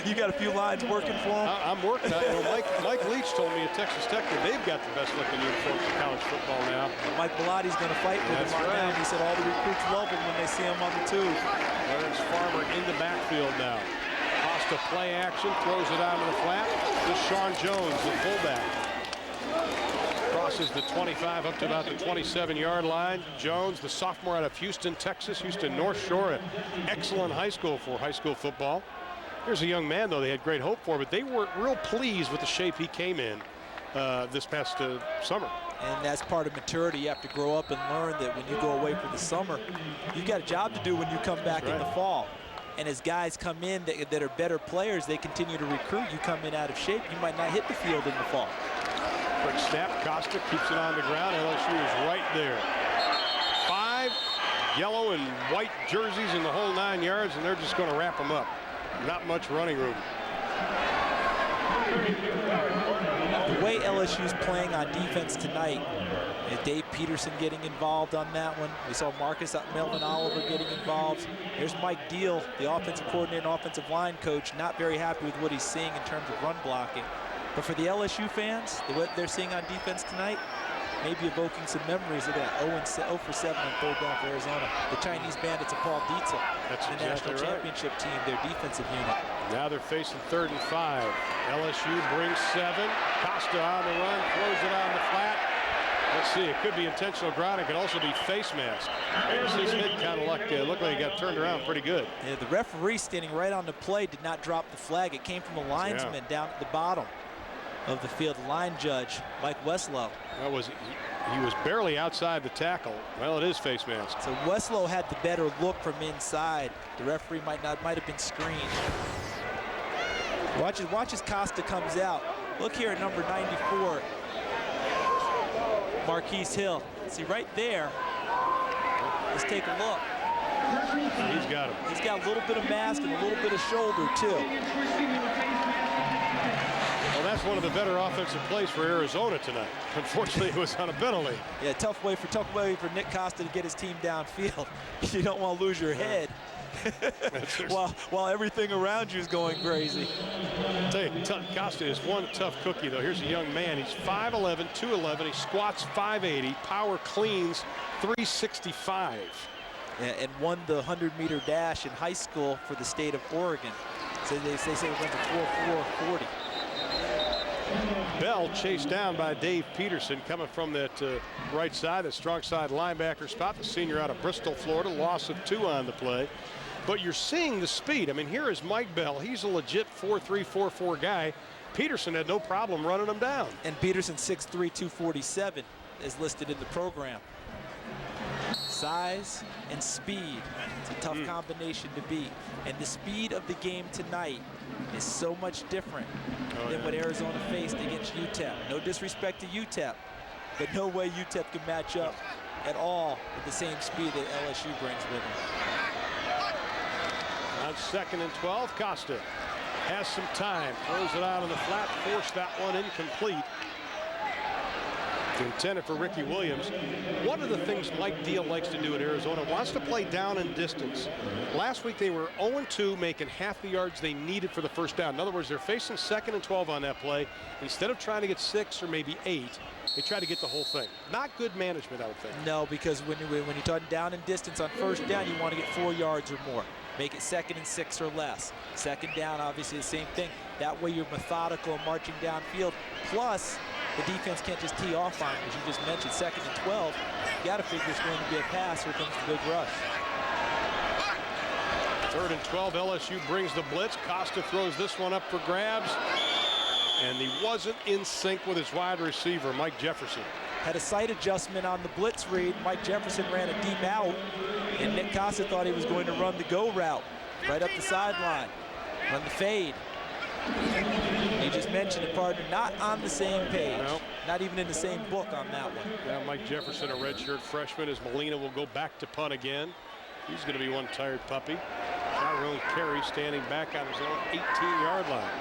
you got a few lines working for them? I'm working on it. You know, Mike Leach told me at Texas Tech that they've got the best looking uniforms in college football now. Mike Bellatti's going to fight with him right now. He said all the recruits love him when they see him on the tube. There's Farmer in the backfield now. Costa play action, throws it out of the flat. This is Sean Jones, the fullback. Crosses the 25 up to about the 27-yard line. Jones, the sophomore out of Houston, Texas. Houston North Shore, an excellent high school for high school football. Here's a young man, though, they had great hope for, but they weren't real pleased with the shape he came in this past summer. And that's part of maturity. You have to grow up and learn that when you go away for the summer, you've got a job to do when you come back in the fall. And as guys come in that are better players, they continue to recruit. You come in out of shape, you might not hit the field in the fall. Quick snap, Costa keeps it on the ground. LSU is right there. 5 yellow and white jerseys in the whole 9 yards, and they're just going to wrap them up. Not much running room. The way LSU's playing on defense tonight, and Dave Peterson getting involved on that one. We saw Melvin Oliver getting involved. There's Mike Deal, the offensive coordinator and offensive line coach, not very happy with what he's seeing in terms of run blocking. But for the LSU fans, what they're seeing on defense tonight, maybe evoking some memories of that 0 for 7 on third down for Arizona. The Chinese Bandits of Paul Dietzel, the national championship team, their defensive unit. Now they're facing 3rd and 5. LSU brings 7. Costa on the run, throws it on the flat. Let's see, it could be intentional ground. It could also be face mask. His head kind of looked like he got turned around pretty good. Yeah, the referee standing right on the play did not drop the flag. It came from the linesman down at the bottom of the field. Line judge Mike Westlow. He was barely outside the tackle. Well, it is face mask. So Westlow had the better look from inside. The referee might have been screened. Watch as Costa comes out. Look here at number 94, Marquise Hill. See right there. Let's take a look. He's got him. He's got a little bit of mask and a little bit of shoulder, too. Well, that's one of the better offensive plays for Arizona tonight. Unfortunately, it was on a penalty. Yeah, tough way for Nick Costa to get his team downfield. You don't want to lose your head while everything around you is going crazy. I'll tell you, Costa is one tough cookie, though. Here's a young man. He's 5'11", 211. He squats 580. Power cleans 365. And won the 100-meter dash in high school for the state of Oregon. So they say it went to 4.440. Bell chased down by Dave Peterson coming from that right side, that strong side linebacker spot. The senior out of Bristol, Florida. Loss of 2 on the play. But you're seeing the speed. I mean, here is Mike Bell. He's a legit 4.3, 4.4 guy. Peterson had no problem running him down. And Peterson 6'3", 247 is listed in the program. Size and speed. It's a tough combination to beat. And the speed of the game tonight is so much different than what Arizona faced against UTEP. No disrespect to UTEP, but no way UTEP can match up at all with the same speed that LSU brings with them. On 2nd and 12, Costa has some time, throws it out on the flat, forced that one incomplete. Intended for Ricky Williams. One of the things Mike Deal likes to do at Arizona, wants to play down and distance. Last week they were 0-2, making half the yards they needed for the first down. In other words, they're facing 2nd and 12 on that play. Instead of trying to get 6 or maybe 8, they try to get the whole thing. Not good management, I would think. No, because when you're talking down and distance on first down, you want to get 4 yards or more. Make it 2nd and 6 or less. 2nd down, obviously the same thing. That way you're methodical and marching downfield. Plus, the defense can't just tee off on it, as you just mentioned. 2nd and 12, you got to figure it's going to be a pass. Here comes the big rush. 3rd and 12, LSU brings the blitz. Costa throws this one up for grabs. And he wasn't in sync with his wide receiver, Mike Jefferson. Had a sight adjustment on the blitz read. Mike Jefferson ran a deep out, and Nick Costa thought he was going to run the go route right up the sideline, run the fade. You just mentioned it, partner, not on the same page. Nope. Not even in the same book on that one. Yeah, Mike Jefferson, a redshirt freshman, as Molina will go back to punt again. He's going to be one tired puppy. Tyrone Carey standing back on his own 18-yard line.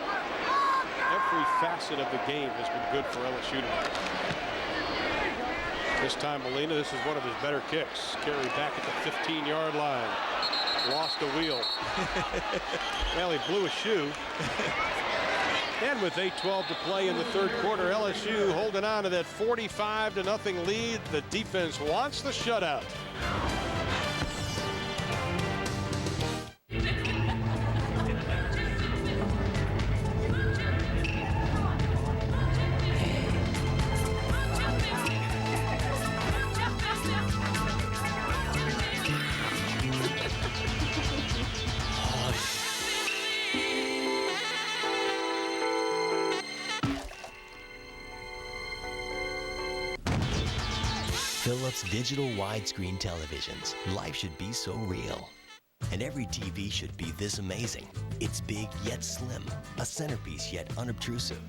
Every facet of the game has been good for LSU tonight. This time Molina, this is one of his better kicks. Carey back at the 15-yard line. Lost a wheel. Well, he blew a shoe. And with 8:12 to play in the 3rd quarter, LSU holding on to that 45-0 lead. The defense wants the shutout. Philips digital widescreen televisions. Life should be so real. And every TV should be this amazing. It's big yet slim, a centerpiece yet unobtrusive.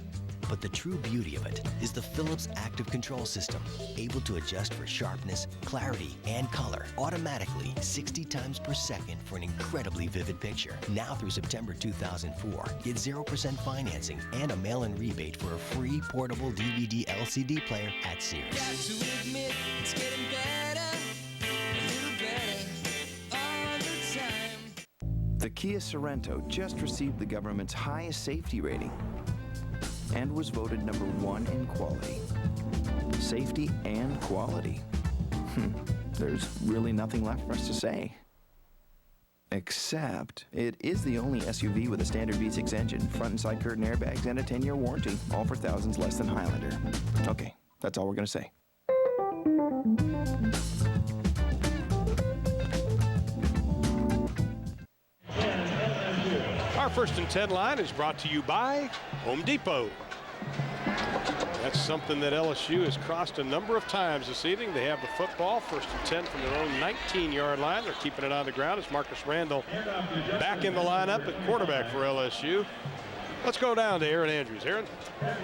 But the true beauty of it is the Philips Active Control System, able to adjust for sharpness, clarity, and color automatically 60 times per second for an incredibly vivid picture. Now through September 2004, get 0% financing and a mail-in rebate for a free portable DVD LCD player at Sears. Got to admit, it's getting better, a little better all the time. The Kia Sorento just received the government's highest safety rating and was voted #1 in quality. Safety and quality. There's really nothing left for us to say. Except, it is the only SUV with a standard V6 engine, front and side curtain airbags, and a 10-year warranty, all for thousands less than Highlander. Okay, that's all we're gonna say. Our 1st and 10 line is brought to you by Home Depot. That's something that LSU has crossed a number of times this evening. They have the football, 1st and 10 from their own 19-yard line. They're keeping it on the ground as Marcus Randall back in the lineup at quarterback for LSU. Let's go down to Aaron Andrews. Aaron?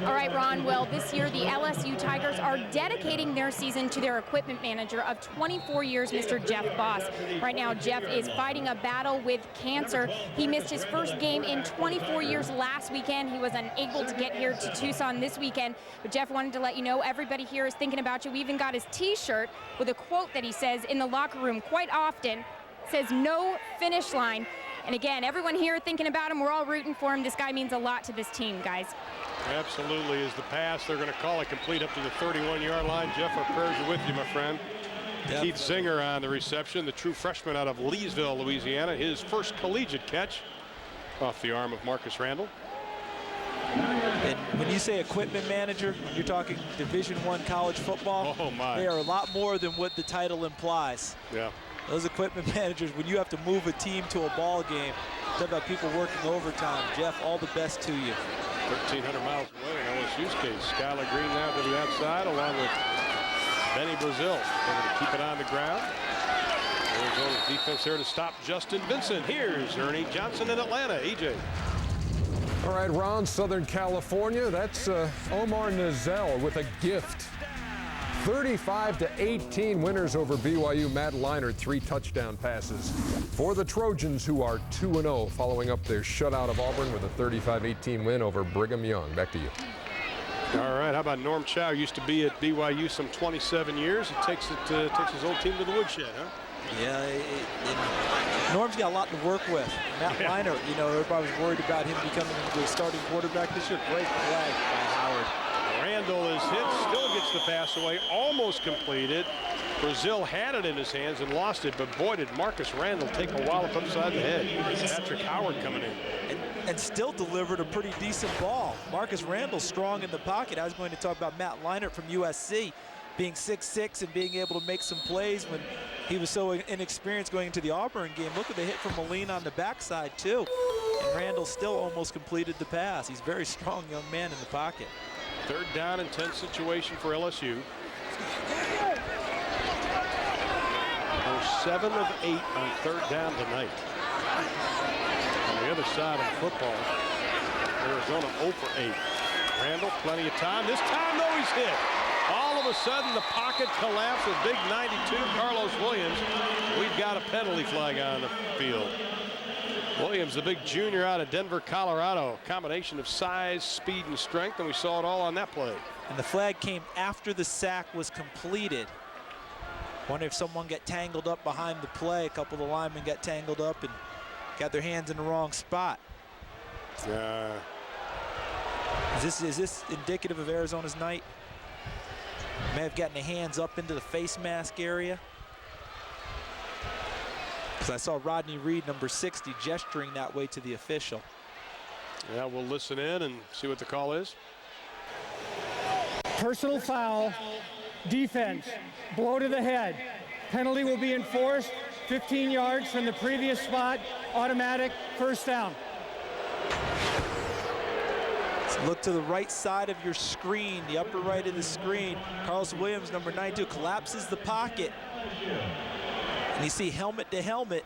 All right, Ron. Well, this year the LSU Tigers are dedicating their season to their equipment manager of 24 years, Mr. Jeff Boss. Right now, Jeff is fighting a battle with cancer. He missed his first game in 24 years last weekend. He was unable to get here to Tucson this weekend. But Jeff wanted to let you know everybody here is thinking about you. We even got his T-shirt with a quote that he says in the locker room quite often. It says, "No finish line." And again, everyone here thinking about him. We're all rooting for him. This guy means a lot to this team, guys. Absolutely. Is the pass. They're going to call it complete up to the 31-yard line. Jeff, our prayers are with you, my friend. Yep. Keith Zinger on the reception, the true freshman out of Leesville, Louisiana. His first collegiate catch off the arm of Marcus Randall. And when you say equipment manager, you're talking Division I college football. Oh, my. They are a lot more than what the title implies. Yeah. Those equipment managers, when you have to move a team to a ball game, talk about people working overtime. Jeff, all the best to you. 1,300 miles away in LSU's case. Skylar Green now to the outside along with Benny Brazil. They're going to keep it on the ground. Arizona's defense there to stop Justin Vincent. Here's Ernie Johnson in Atlanta. EJ. All right, Ron, Southern California. That's Omar Nazel with a gift. 35-18 winners over BYU. Matt Leinart, 3 touchdown passes for the Trojans, who are 2-0, following up their shutout of Auburn with a 35-18 win over Brigham Young. Back to you. All right, how about Norm Chow? Used to be at BYU some 27 years. He takes his old team to the woodshed, huh? Yeah, Norm's got a lot to work with. Matt Leinart, you know, everybody was worried about him becoming the starting quarterback this year. Great play by Howard. Randall is hit, still gets the pass away, almost completed. Brazil had it in his hands and lost it, but boy, did Marcus Randall take a wallop upside the head. Patrick Howard coming in. And still delivered a pretty decent ball. Marcus Randall strong in the pocket. I was going to talk about Matt Leinart from USC being 6'6" and being able to make some plays when he was so inexperienced going into the Auburn game. Look at the hit from Molina on the backside, too. And Randall still almost completed the pass. He's a very strong young man in the pocket. 3rd down and 10 situation for LSU. They're 7 of 8 on 3rd down tonight. On the other side of football, Arizona 0 for 8. Randall, plenty of time. This time, though, he's hit. All of a sudden, the pocket collapsed with big 92, Carlos Williams. We've got a penalty flag on the field. Williams, the big junior out of Denver, Colorado. Combination of size, speed, and strength, and we saw it all on that play. And the flag came after the sack was completed. Wonder if someone got tangled up behind the play. A couple of the linemen got tangled up and got their hands in the wrong spot. Is this indicative of Arizona's night? May have gotten the hands up into the face mask area. Because I saw Rodney Reed, number 60, gesturing that way to the official. Yeah, we'll listen in and see what the call is. Personal foul, defense, blow to the head. Penalty will be enforced, 15 yards from the previous spot, automatic, 1st down. So look to the right side of your screen, the upper right of the screen. Carlos Williams, number 92, collapses the pocket. And you see helmet to helmet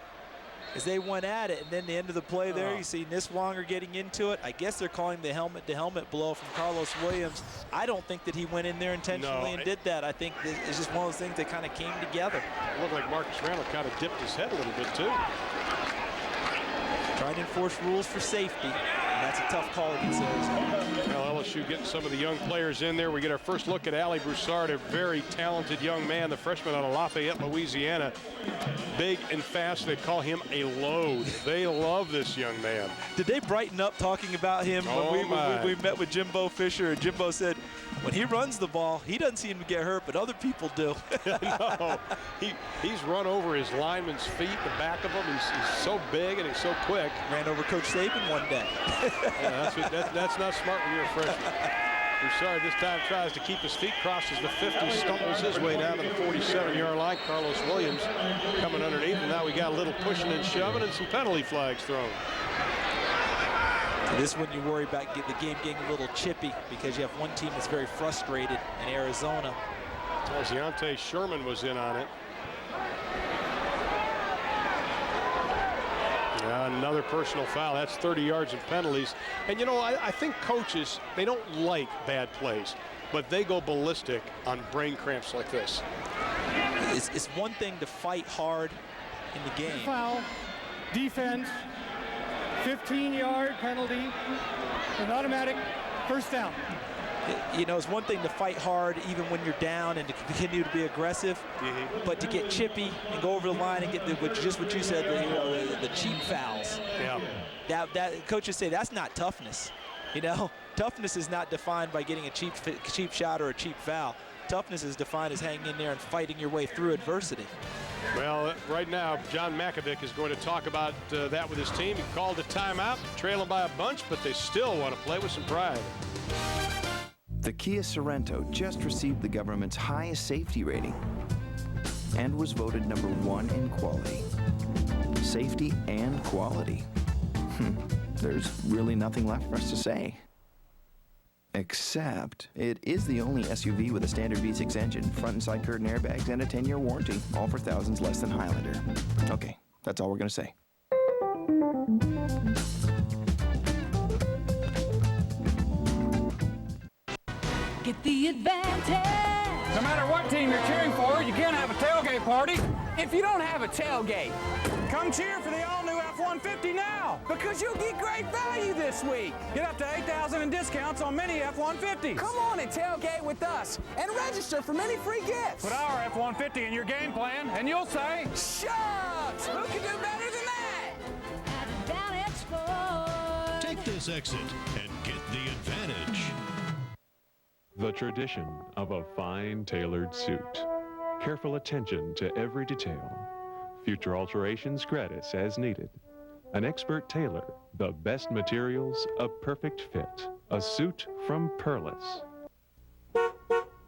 as they went at it. And then the end of the play there, you see Niswanger getting into it. I guess they're calling the helmet to helmet blow from Carlos Williams. I don't think that he went in there intentionally and did that. I think it's just one of those things that kind of came together. It looked like Marcus Randall kind of dipped his head a little bit too. Trying to enforce rules for safety. And that's a tough call against Arizona. Well, LSU getting some of the young players in there. We get our first look at Ali Broussard, a very talented young man, the freshman out of Lafayette, Louisiana. Big and fast. They call him a load. They love this young man. Did they brighten up talking about him when we met with Jimbo Fisher? And Jimbo said, when he runs the ball, he doesn't seem to get hurt, but other people do. No, he's run over his lineman's feet, the back of him. He's so big and he's so quick. Ran over Coach Saban one day. Yeah, that's not smart when you're a freshman. Broussard this time tries to keep his feet, crosses the 50, stumbles his way down to the 47-yard line. Carlos Williams coming underneath, and now we got a little pushing and shoving and some penalty flags thrown. So this one you worry about the game getting a little chippy because you have one team that's very frustrated in Arizona. Deontay Sherman was in on it. Another personal foul. That's 30 yards and penalties. And, you know, I think coaches, they don't like bad plays, but they go ballistic on brain cramps like this. It's one thing to fight hard in the game. Foul, defense, 15-yard penalty, an automatic first down. You know, it's one thing to fight hard even when you're down and to continue to be aggressive, but to get chippy and go over the line and get just what you said, the cheap fouls. Yeah. That coaches say that's not toughness. You know, toughness is not defined by getting a cheap shot or a cheap foul. Toughness is defined as hanging in there and fighting your way through adversity. Well, right now, John Makovic is going to talk about that with his team. He called a timeout, trailing by a bunch, but they still want to play with some pride. The Kia Sorento just received the government's highest safety rating and was voted #1 in quality. Safety and quality. There's really nothing left for us to say. Except, it is the only SUV with a standard V6 engine, front and side curtain airbags, and a 10-year warranty, all for thousands less than Highlander. Okay, that's all we're going to say. Get the advantage. No matter what team you're cheering for, you can't have a tailgate party if you don't have a tailgate. Come cheer for the all-new F-150 now, because you'll get great value this week. Get up to $8,000 in discounts on many F-150s. Come on and tailgate with us and register for many free gifts. Put our F-150 in your game plan, and you'll say, "Shucks, who can do better than that?" Advantage Sports. Take this exit and get the advantage. The tradition of a fine tailored suit. Careful attention to every detail. Future alterations gratis as needed. An expert tailor, the best materials, a perfect fit. A suit from Perlis.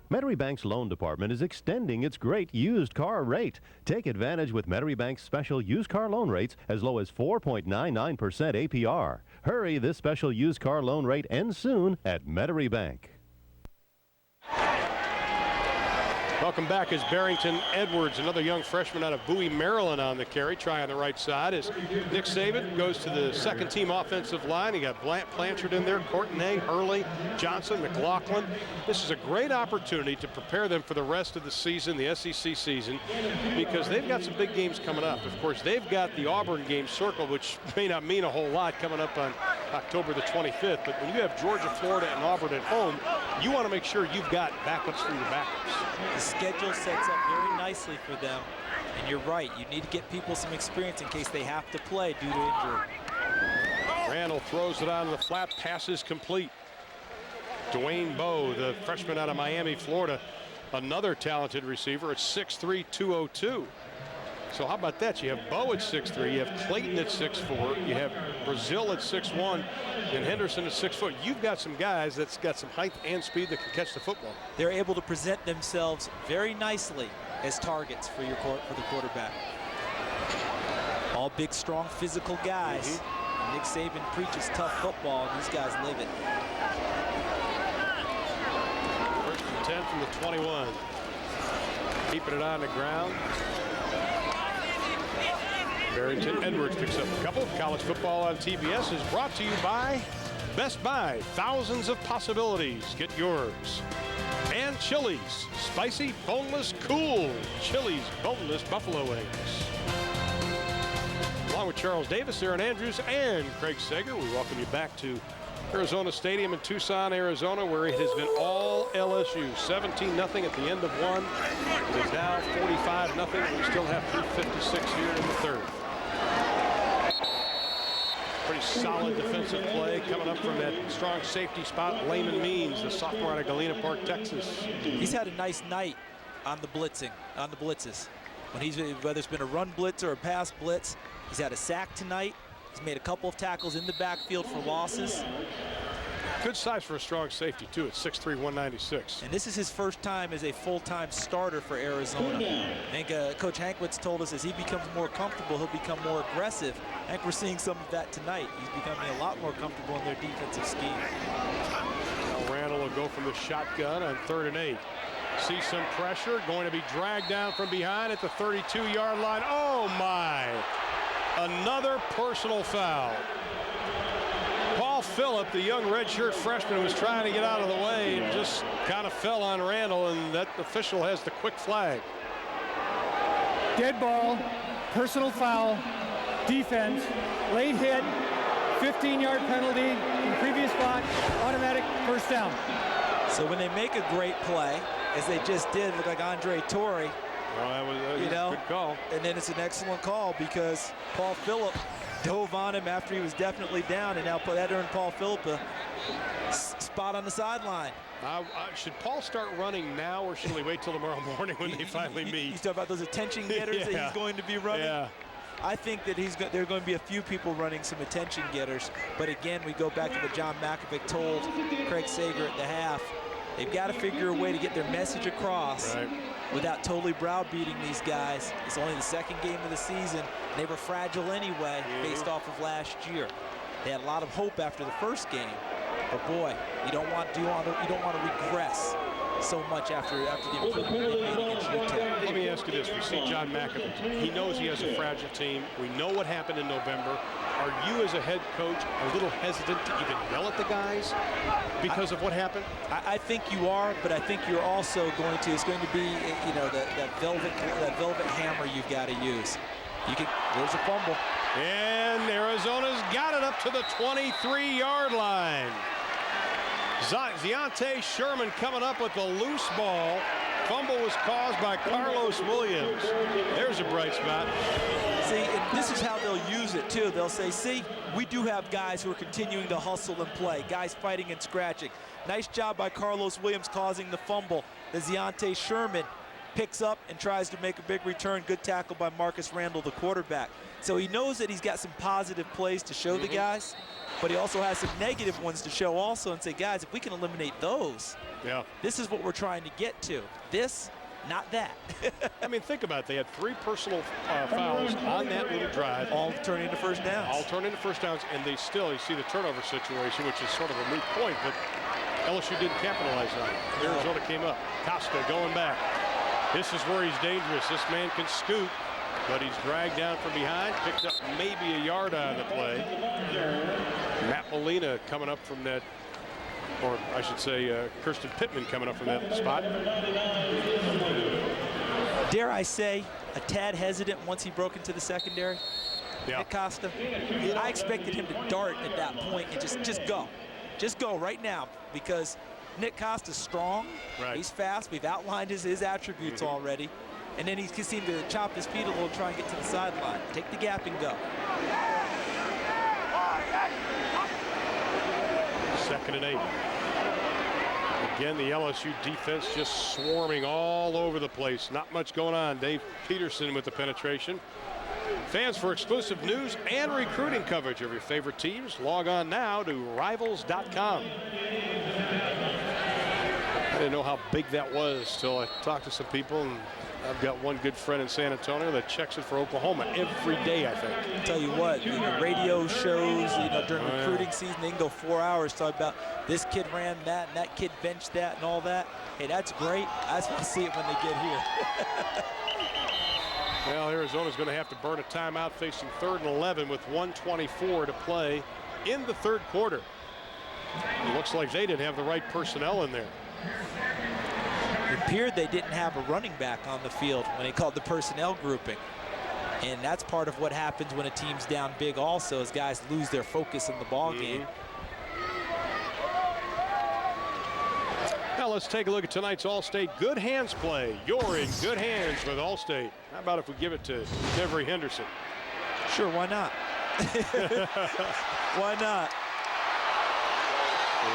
Metairie Bank's loan department is extending its great used car rate. Take advantage with Metairie Bank's special used car loan rates as low as 4.99% APR. Hurry, this special used car loan rate ends soon at Metairie Bank. Welcome back as Barrington Edwards, another young freshman out of Bowie, Maryland, on the carry. Try on the right side as Nick Saban goes to the second team offensive line. You got Blanchard in there, Courtenay, Hurley, Johnson, McLaughlin. This is a great opportunity to prepare them for the rest of the season, the SEC season, because they've got some big games coming up. Of course, they've got the Auburn game circled, which may not mean a whole lot, coming up on October the 25th. But when you have Georgia, Florida, and Auburn at home, you want to make sure you've got backups for your backups. The schedule sets up very nicely for them, and you're right, you need to get people some experience in case they have to play due to injury. Randall throws it on the flat, pass is complete. Dwayne Bowe, the freshman out of Miami, Florida, another talented receiver at 6'3", 202. So how about that? You have Bowe at 6'3", you have Clayton at 6'4", you have Brazil at 6'1", and Henderson at 6 foot. You've got some guys that's got some height and speed that can catch the football. They're able to present themselves very nicely as targets for the quarterback. All big, strong, physical guys. Nick Saban preaches tough football, and these guys live it. First and 10 from the 21. Keeping it on the ground. Barrington Edwards picks up a couple. College football on TBS is brought to you by Best Buy. Thousands of possibilities. Get yours. And Chili's. Spicy, boneless, cool. Chili's boneless buffalo wings. Along with Charles Davis, Aaron Andrews, and Craig Sager, we welcome you back to Arizona Stadium in Tucson, Arizona, where it has been all LSU. 17-0 at the end of one. It is now 45-0. We still have 3:56 here in the third. Pretty solid defensive play coming up from that strong safety spot. Layman Means, the sophomore out of Galena Park, Texas. He's had a nice night on the blitzes. Whether it's been a run blitz or a pass blitz, he's had a sack tonight. He's made a couple of tackles in the backfield for losses. Good size for a strong safety, too, at 6'3", 196. And this is his first time as a full-time starter for Arizona. I think Coach Hankwitz told us as he becomes more comfortable, he'll become more aggressive. I think we're seeing some of that tonight. He's becoming a lot more comfortable in their defensive scheme. Now Randall will go from the shotgun on 3rd and 8. See some pressure, going to be dragged down from behind at the 32-yard line. Oh, my. Another personal foul. Paul Phillip, the young redshirt freshman, was trying to get out of the way and just kind of fell on Randall, and that official has the quick flag. Dead ball, personal foul, defense, late hit, 15-yard penalty from the previous spot, automatic first down. So when they make a great play, as they just did, look like Andre Torrey. Well, that was a good call. And then it's an excellent call because Paul Phillip dove on him after he was definitely down, and now that earned Paul Phillip a spot on the sideline. Should Paul start running now, or should we wait till tomorrow morning when they finally meet? You talk about those attention getters that he's going to be running? Yeah. I think that there are going to be a few people running some attention getters. But again, we go back to what John Makovic told Craig Sager at the half. They've got to figure a way to get their message across without totally browbeating these guys. It's only the second game of the season. And they were fragile anyway based off of last year. They had a lot of hope after the first game. But boy, you don't want to regress so much after the improvement they made against Utah. Let me ask you this. We see John Makovic. He knows he has a fragile team. We know what happened in November. Are you, as a head coach, a little hesitant to even yell at the guys because of what happened? I think you are, but I think you're also going to. It's going to be, you know, that velvet hammer you've got to use. There's a fumble. And Arizona's got it up to the 23-yard line. Deontay Sherman coming up with the loose ball. Fumble was caused by Carlos Williams. There's a bright spot. See, and this is how they'll use it, too. They'll say, see, we do have guys who are continuing to hustle and play, guys fighting and scratching. Nice job by Carlos Williams causing the fumble. The Deontay Sherman picks up and tries to make a big return. Good tackle by Marcus Randall, the quarterback. So he knows that he's got some positive plays to show the guys, but he also has some negative ones to show also and say, guys, if we can eliminate those, this is what we're trying to get to. This, not that. I mean, think about it. They had 3 personal fouls on that little drive. All turning into first downs. All turning into first downs, and they still, you see the turnover situation, which is sort of a moot point, but LSU didn't capitalize on it. Arizona came up. Costa going back. This is where he's dangerous. This man can scoot, but he's dragged down from behind, picked up maybe a yard out of the play. Matt Molina coming up from that, or I should say Kirsten Pittman coming up from that spot. Dare I say, a tad hesitant once he broke into the secondary. Nick Costa. I expected him to dart at that point and just go. Just go right now, because Nick Costa's strong. He's fast. We've outlined his attributes already. And then he seemed to chop his feet a little, try and get to the sideline. Take the gap and go. 2nd and 8. Again, the LSU defense just swarming all over the place. Not much going on. Dave Peterson with the penetration. Fans, for exclusive news and recruiting coverage of your favorite teams, log on now to Rivals.com. I didn't know how big that was till I talked to some people, and I've got one good friend in San Antonio that checks it for Oklahoma every day, I think. I'll tell you what, the radio shows, during recruiting season, they can go 4 hours talking about this kid ran that and that kid benched that and all that. Hey, that's great. I just want to see it when they get here. Well, Arizona's going to have to burn a timeout facing 3rd and 11 with 1:24 to play in the 3rd quarter. It looks like they didn't have the right personnel in there. It appeared they didn't have a running back on the field when they called the personnel grouping. And that's part of what happens when a team's down big also, is guys lose their focus in the ball game. Now let's take a look at tonight's All-State Good Hands play. You're in good hands with All-State. How about if we give it to Devery Henderson? Sure, why not? Why not?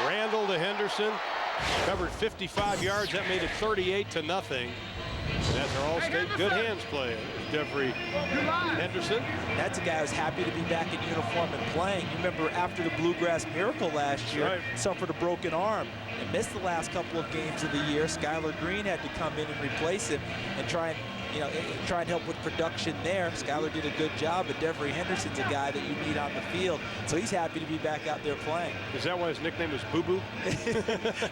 Randall to Henderson. Covered 55 yards. That made it 38-0. That's our All-State Good Hands play. Devery Henderson. That's a guy who's happy to be back in uniform and playing. You remember after the Bluegrass Miracle last year, suffered a broken arm and missed the last couple of games of the year. Skylar Green had to come in and replace him and try and help with production there. Skylar did a good job, but Devery Henderson's a guy that you need on the field. So he's happy to be back out there playing. Is that why his nickname was Boo Boo?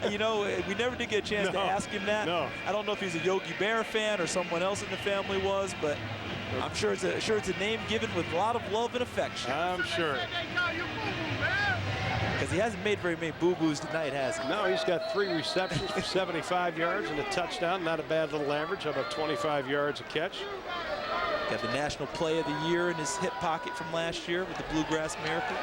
We never did get a chance to ask him that. No. I don't know if he's a Yogi Bear fan or someone else in the family was, but I'm sure it's a name given with a lot of love and affection. I'm sure. Because he hasn't made very many boo-boos tonight, has he? No, he's got 3 receptions for 75 yards and a touchdown. Not a bad little average. How about 25 yards a catch? Got the National Play of the Year in his hip pocket from last year with the Bluegrass Miracle.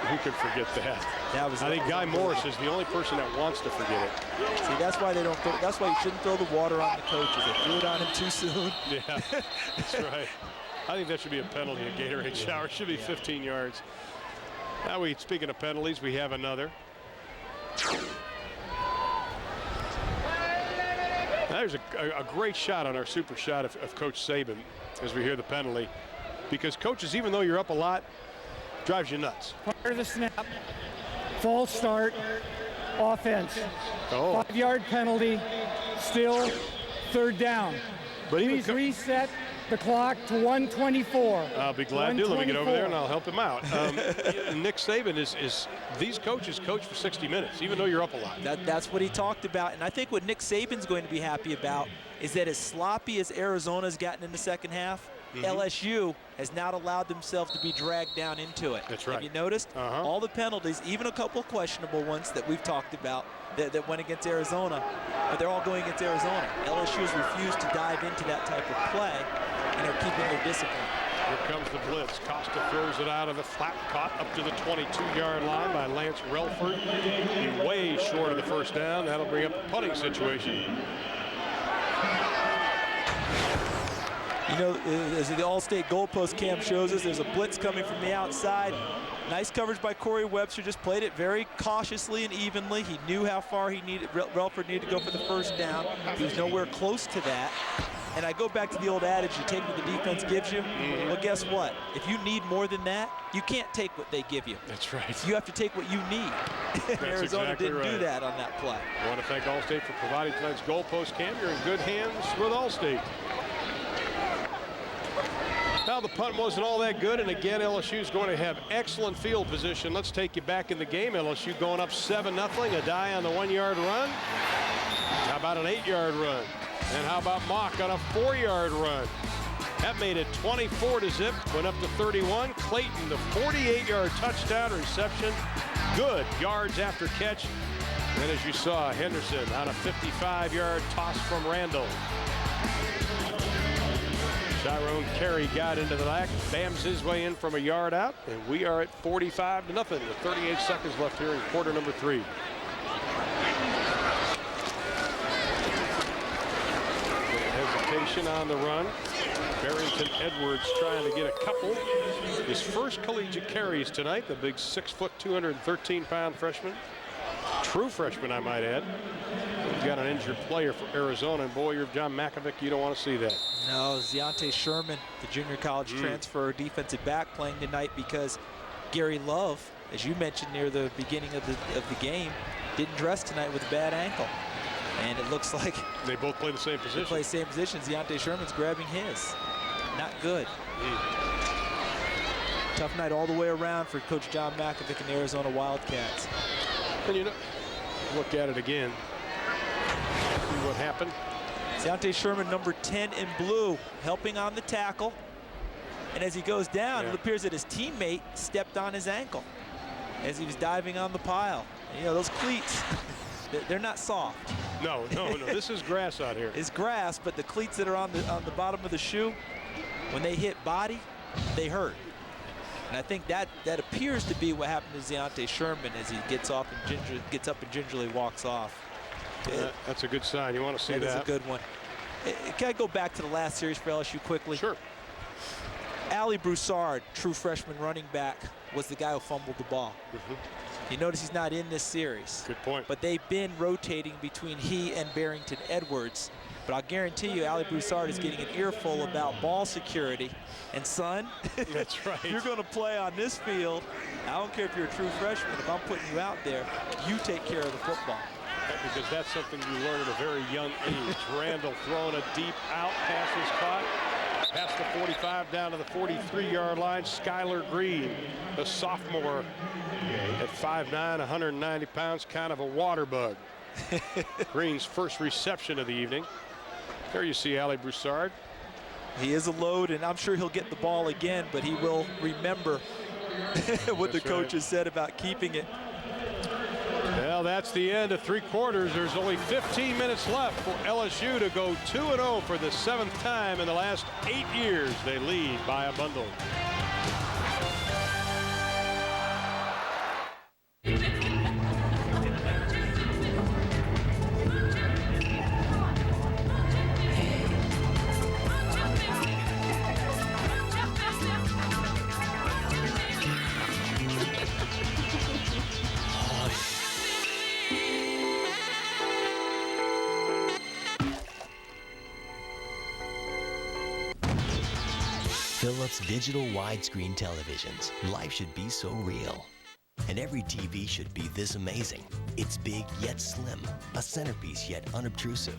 Who could forget that? I think Guy Morris is the only person that wants to forget it. See, that's why they don't. That's why you shouldn't throw the water on the coaches. They threw it on him too soon. Yeah, that's right. I think that should be a penalty. A Gatorade shower should be 15 yards. Now, speaking of penalties, we have another. There's a great shot on our super shot of Coach Saban as we hear the penalty, because coaches, even though you're up a lot, drives you nuts. Prior to the snap, false start, offense. 5-yard penalty, still 3rd down. But please reset the clock to 124. I'll be glad to. Let me get over there and I'll help him out. Nick Saban is these coaches coach for 60 minutes, even though you're up a lot. That's what he talked about. And I think what Nick Saban's going to be happy about is that as sloppy as Arizona's gotten in the second half, LSU has not allowed themselves to be dragged down into it. That's right. Have you noticed? All the penalties, even a couple questionable ones that we've talked about that went against Arizona, but they're all going against Arizona. LSU has refused to dive into that type of play, and they're keeping their discipline. Here comes the blitz. Costa throws it out of the flat, caught up to the 22-yard line by Lance Relford. He way short of the first down. That'll bring up a punting situation. You know, as the All-State goalpost cam shows us, there's a blitz coming from the outside. Nice coverage by Corey Webster, just played it very cautiously and evenly. He knew how far Relford needed to go for the first down. He was nowhere close to that. And I go back to the old adage, you take what the defense gives you. Well, guess what? If you need more than that, you can't take what they give you. That's right. You have to take what you need. Arizona exactly didn't right. do that on that play. I want to thank Allstate for providing tonight's goalpost cam. You're in good hands with Allstate. Now the punt wasn't all that good, and again LSU is going to have excellent field position. Let's take you back in the game. LSU going up 7-0. A die on the 1-yard run. How about an 8-yard run? And how about Mock on a 4-yard run? That made it 24-0. Went up to 31. Clayton, the 48-yard touchdown reception. Good yards after catch. And as you saw, Henderson on a 55-yard toss from Randall. Tyrone Carey got into the back, bams his way in from a yard out, and we are at 45-0 with 38 seconds left here in quarter number 3. Hesitation on the run. Barrington Edwards trying to get a couple. His first collegiate carries tonight, the big 6-foot, 213-pound freshman. True freshman, I might add. We've got an injured player for Arizona, and boy, you're John Makovic, you don't want to see that. No, Ziante Sherman, the junior college transfer defensive back, playing tonight because Gary Love, as you mentioned near the beginning of the game, didn't dress tonight with a bad ankle. And it looks like they both play the same position. They play the same position. Ziante Sherman's grabbing his. Not good. Tough night all the way around for Coach John Makovic and the Arizona Wildcats. And you know, look at it again. See what happened. Ziante Sherman, number 10 in blue, helping on the tackle. And as he goes down, it appears that his teammate stepped on his ankle as he was diving on the pile. And, you know, those cleats, they're not soft. No. This is grass out here. It's grass, but the cleats that are on the bottom of the shoe, when they hit body, they hurt. And I think that appears to be what happened to Ziante Sherman as he gets up and gingerly walks off. That's a good sign. You want to see that. That is a good one. Can I go back to the last series for LSU quickly? Sure. Ali Broussard, true freshman running back, was the guy who fumbled the ball. You notice he's not in this series. Good point. But they've been rotating between he and Barrington Edwards. But I'll guarantee you, Ali Broussard is getting an earful about ball security. And son, that's right. You're going to play on this field. I don't care if you're a true freshman. If I'm putting you out there, you take care of the football. Because that's something you learn at a very young age. Randall throwing a deep out, pass is caught. Past the 45 down to the 43-yard line. Skylar Green, the sophomore, at 5'9", 190 pounds, kind of a water bug. Green's first reception of the evening. There you see Ali Broussard. He is a load, and I'm sure he'll get the ball again, but he will remember what the coach has said about keeping it. Well, that's the end of 3 quarters. There's only 15 minutes left for LSU to go 2-0 for the 7th time in the last 8 years. They lead by a bundle. Philips digital widescreen televisions. Life should be so real. And every TV should be this amazing. It's big yet slim, a centerpiece yet unobtrusive.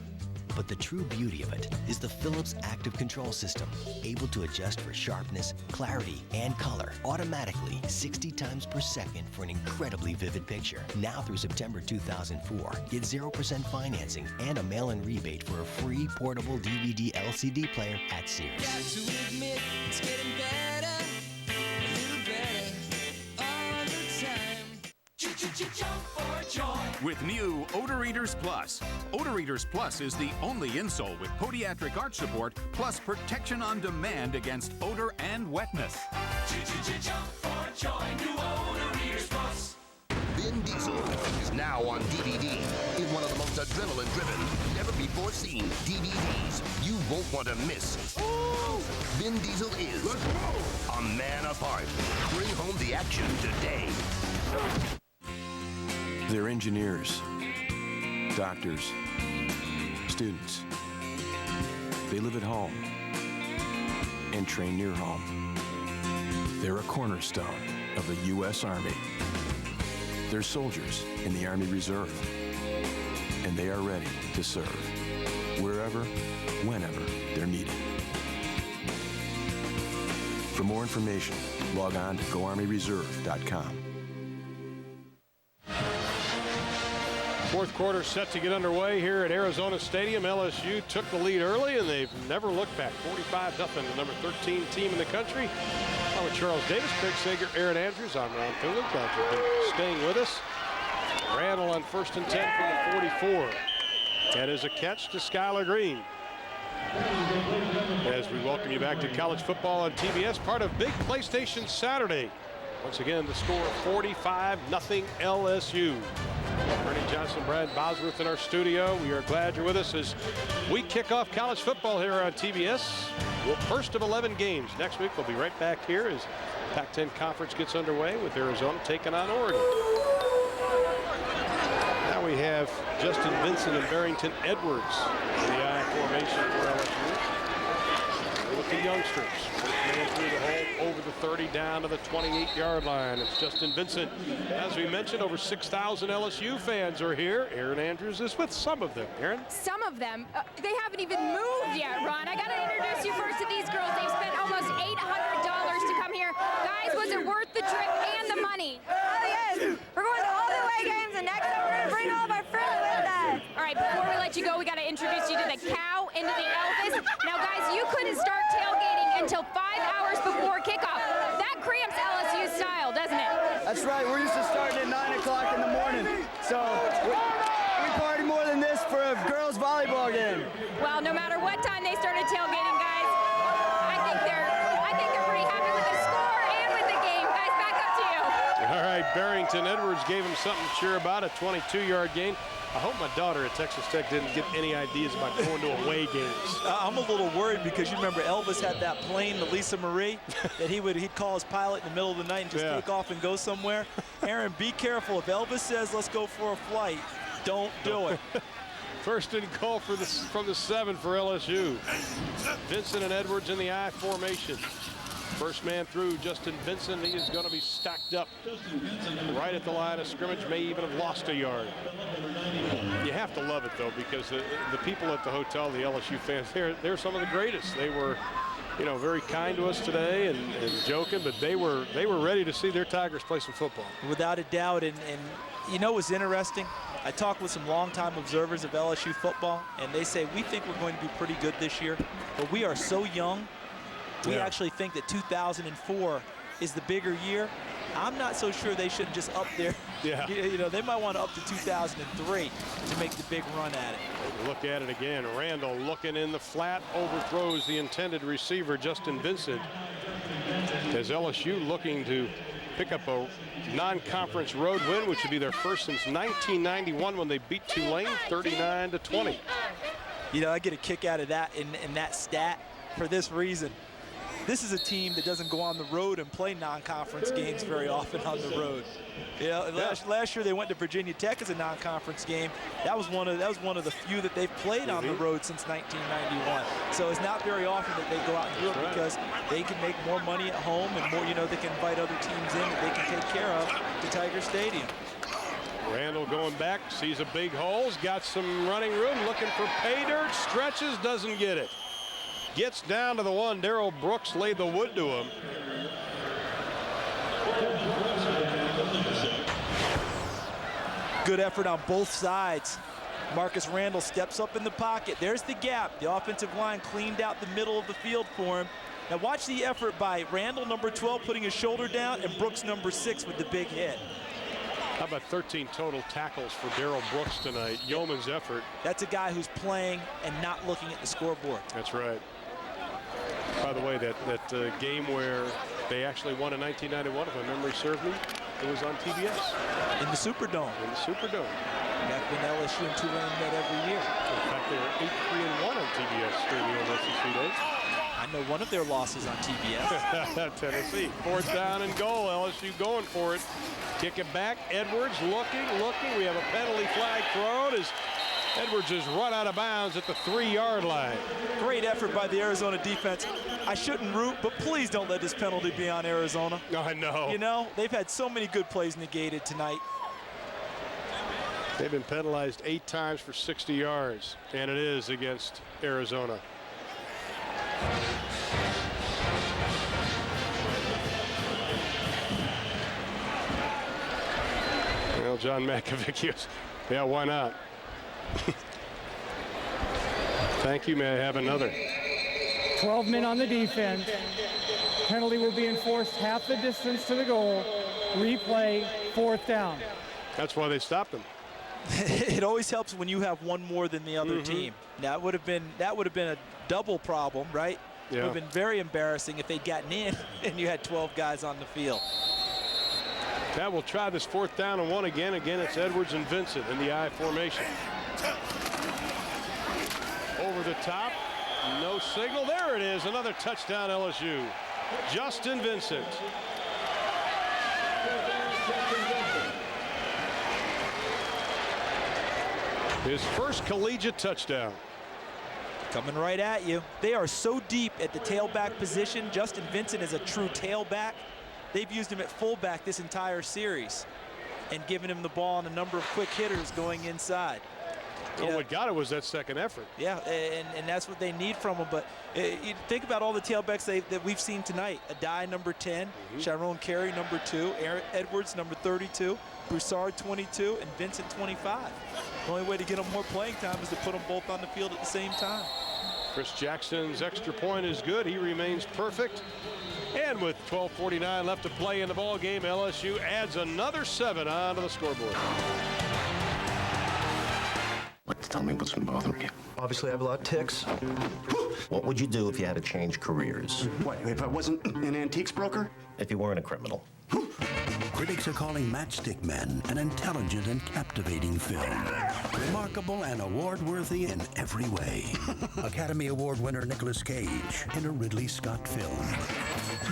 But the true beauty of it is the Philips Active Control System, able to adjust for sharpness, clarity, and color automatically 60 times per second for an incredibly vivid picture. Now through September 2004, get 0% financing and a mail-in rebate for a free portable DVD LCD player at Sears. Got to admit, it's getting better, a little better all the time. Jump for joy. With new Odor Eaters Plus. Odor Eaters Plus is the only insole with podiatric arch support plus protection on demand against odor and wetness. Jump for joy. New Odor Eaters Plus. Vin Diesel is now on DVD in one of the most adrenaline-driven, never-before-seen DVDs you won't want to miss. Ooh. Vin Diesel is a man apart. Bring home the action today. They're engineers, doctors, students. They live at home and train near home. They're a cornerstone of the U.S. Army. They're soldiers in the Army Reserve, and they are ready to serve wherever, whenever they're needed. For more information, log on to GoArmyReserve.com. 4th quarter set to get underway here at Arizona Stadium. LSU took the lead early, and they've never looked back. 45-0, the number 13 team in the country. I'm with Charles Davis, Craig Sager, Aaron Andrews. I'm Ron Finley. Glad you've been staying with us. Randall on 1st and 10 from the 44. That is a catch to Skylar Green. As we welcome you back to college football on TBS, part of Big PlayStation Saturday. Once again, the score 45-0 LSU. Ernie Johnson, Brad Bosworth in our studio. We are glad you're with us as we kick off college football here on TBS. Well, first of 11 games. Next week we'll be right back here as Pac-10 Conference gets underway with Arizona taking on Oregon. Now we have Justin Vincent and Barrington Edwards in the I formation for LSU. With the youngsters. Man through the hole, over the 30, down to the 28-yard line. It's Justin Vincent. As we mentioned, over 6,000 LSU fans are here. Aaron Andrews is with some of them. Aaron? Some of them. They haven't even moved yet, Ron. I got to introduce you first to these girls. They've spent almost $800 to come here. Guys, was it worth the trip and the money? Oh, yes. We're going to all the away games, and next time we're going to bring all of our friends with us. All right, before we let you go, we got to introduce you to the cow and to the Elvis. Now, guys, you couldn't start tailgating until 5 hours before kickoff. That cramps LSU style, doesn't it? That's right. We're used to starting at 9 o'clock in the morning. So we party more than this for a girls' volleyball game. Well, no matter what time they started tailgating, guys, I think they're pretty happy with the score and with the game. Guys, back up to you. All right, Barrington Edwards gave him something to cheer about, a 22-yard gain. I hope my daughter at Texas Tech didn't get any ideas about going to away games. I'm a little worried because you remember Elvis had that plane, the Lisa Marie, that he'd call his pilot in the middle of the night and just take off and go somewhere. Aaron, be careful. If Elvis says, let's go for a flight, don't do it. First and goal from the 7 for LSU. Vincent and Edwards in the I formation. First man through, Justin Vincent. He is going to be stacked up right at the line of scrimmage, may even have lost a yard. You have to love it, though, because the people at the hotel, the LSU fans, they're some of the greatest. They were, very kind to us today and joking, but they were ready to see their Tigers play some football. Without a doubt, and you know what's interesting? I talked with some longtime observers of LSU football, and they say we think we're going to be pretty good this year, but we are so young. We actually think that 2004 is the bigger year. I'm not so sure they should just up there. Yeah. You know, they might want to up to 2003 to make the big run at it. Look at it again. Randall looking in the flat, overthrows the intended receiver, Justin Vincent. As LSU looking to pick up a non-conference road win, which would be their first since 1991 when they beat Tulane 39-20. You know, I get a kick out of that in that stat for this reason. This is a team that doesn't go on the road and play non-conference games very often on the road. You know, last year they went to Virginia Tech as a non-conference game. That was one of the few that they've played on the road since 1991. So it's not very often that they go out and do it because they can make more money at home and more. You know, they can invite other teams in that they can take care of to Tiger Stadium. Randall going back, sees a big hole, he's got some running room, looking for pay dirt, stretches, doesn't get it. Gets down to the one. Darrell Brooks laid the wood to him. Good effort on both sides. Marcus Randall steps up in the pocket. There's the gap. The offensive line cleaned out the middle of the field for him. Now watch the effort by Randall, number 12, putting his shoulder down, and Brooks, number 6, with the big hit. How about 13 total tackles for Darrell Brooks tonight? Yeoman's effort. That's a guy who's playing and not looking at the scoreboard. That's right. By the way, that game where they actually won in 1991, if my memory serves me, it was on TBS. In the Superdome. In the Superdome. Back when LSU and Tulane met every year. In fact, they were 8-3-1 on TBS during the old SEC days. I know one of their losses on TBS. Tennessee. 4th down and goal. LSU going for it. Kick it back. Edwards looking. We have a penalty flag thrown as Edwards has run out of bounds at the 3-yard line. Great effort by the Arizona defense. I shouldn't root, but please don't let this penalty be on Arizona. No, I know. You know, they've had so many good plays negated tonight. They've been penalized 8 times for 60 yards, and it is against Arizona. Well, John Makovickius, yeah, why not? Thank you. May I have another? 12 men on the defense. Penalty will be enforced half the distance to the goal. Replay, 4th down. That's why they stopped them. It always helps when you have one more than the other team. Now, that would have been a double problem, right? Yeah. It would have been very embarrassing if they'd gotten in and you had 12 guys on the field. Now we'll try this 4th down and 1 again. Again, it's Edwards and Vincent in the I formation. Over the top, no signal. There it is, another touchdown LSU. Justin Vincent. His first collegiate touchdown. Coming right at you. They are so deep at the tailback position. Justin Vincent is a true tailback. They've used him at fullback this entire series and given him the ball on a number of quick hitters going inside. Oh, what got it was that second effort. Yeah, and that's what they need from him. But you think about all the tailbacks that we've seen tonight. Adai, number 10, Sharon Carey, number 2, Aaron Edwards, number 32, Broussard, 22, and Vincent, 25. The only way to get them more playing time is to put them both on the field at the same time. Chris Jackson's extra point is good. He remains perfect. And with 12:49 left to play in the ball game, LSU adds another 7 onto the scoreboard. Tell me what's been bothering you. Obviously, I have a lot of tics. What would you do if you had to change careers? What, if I wasn't an antiques broker? If you weren't a criminal. Critics are calling Matchstick Men an intelligent and captivating film. Remarkable and award-worthy in every way. Academy Award winner Nicolas Cage in a Ridley Scott film.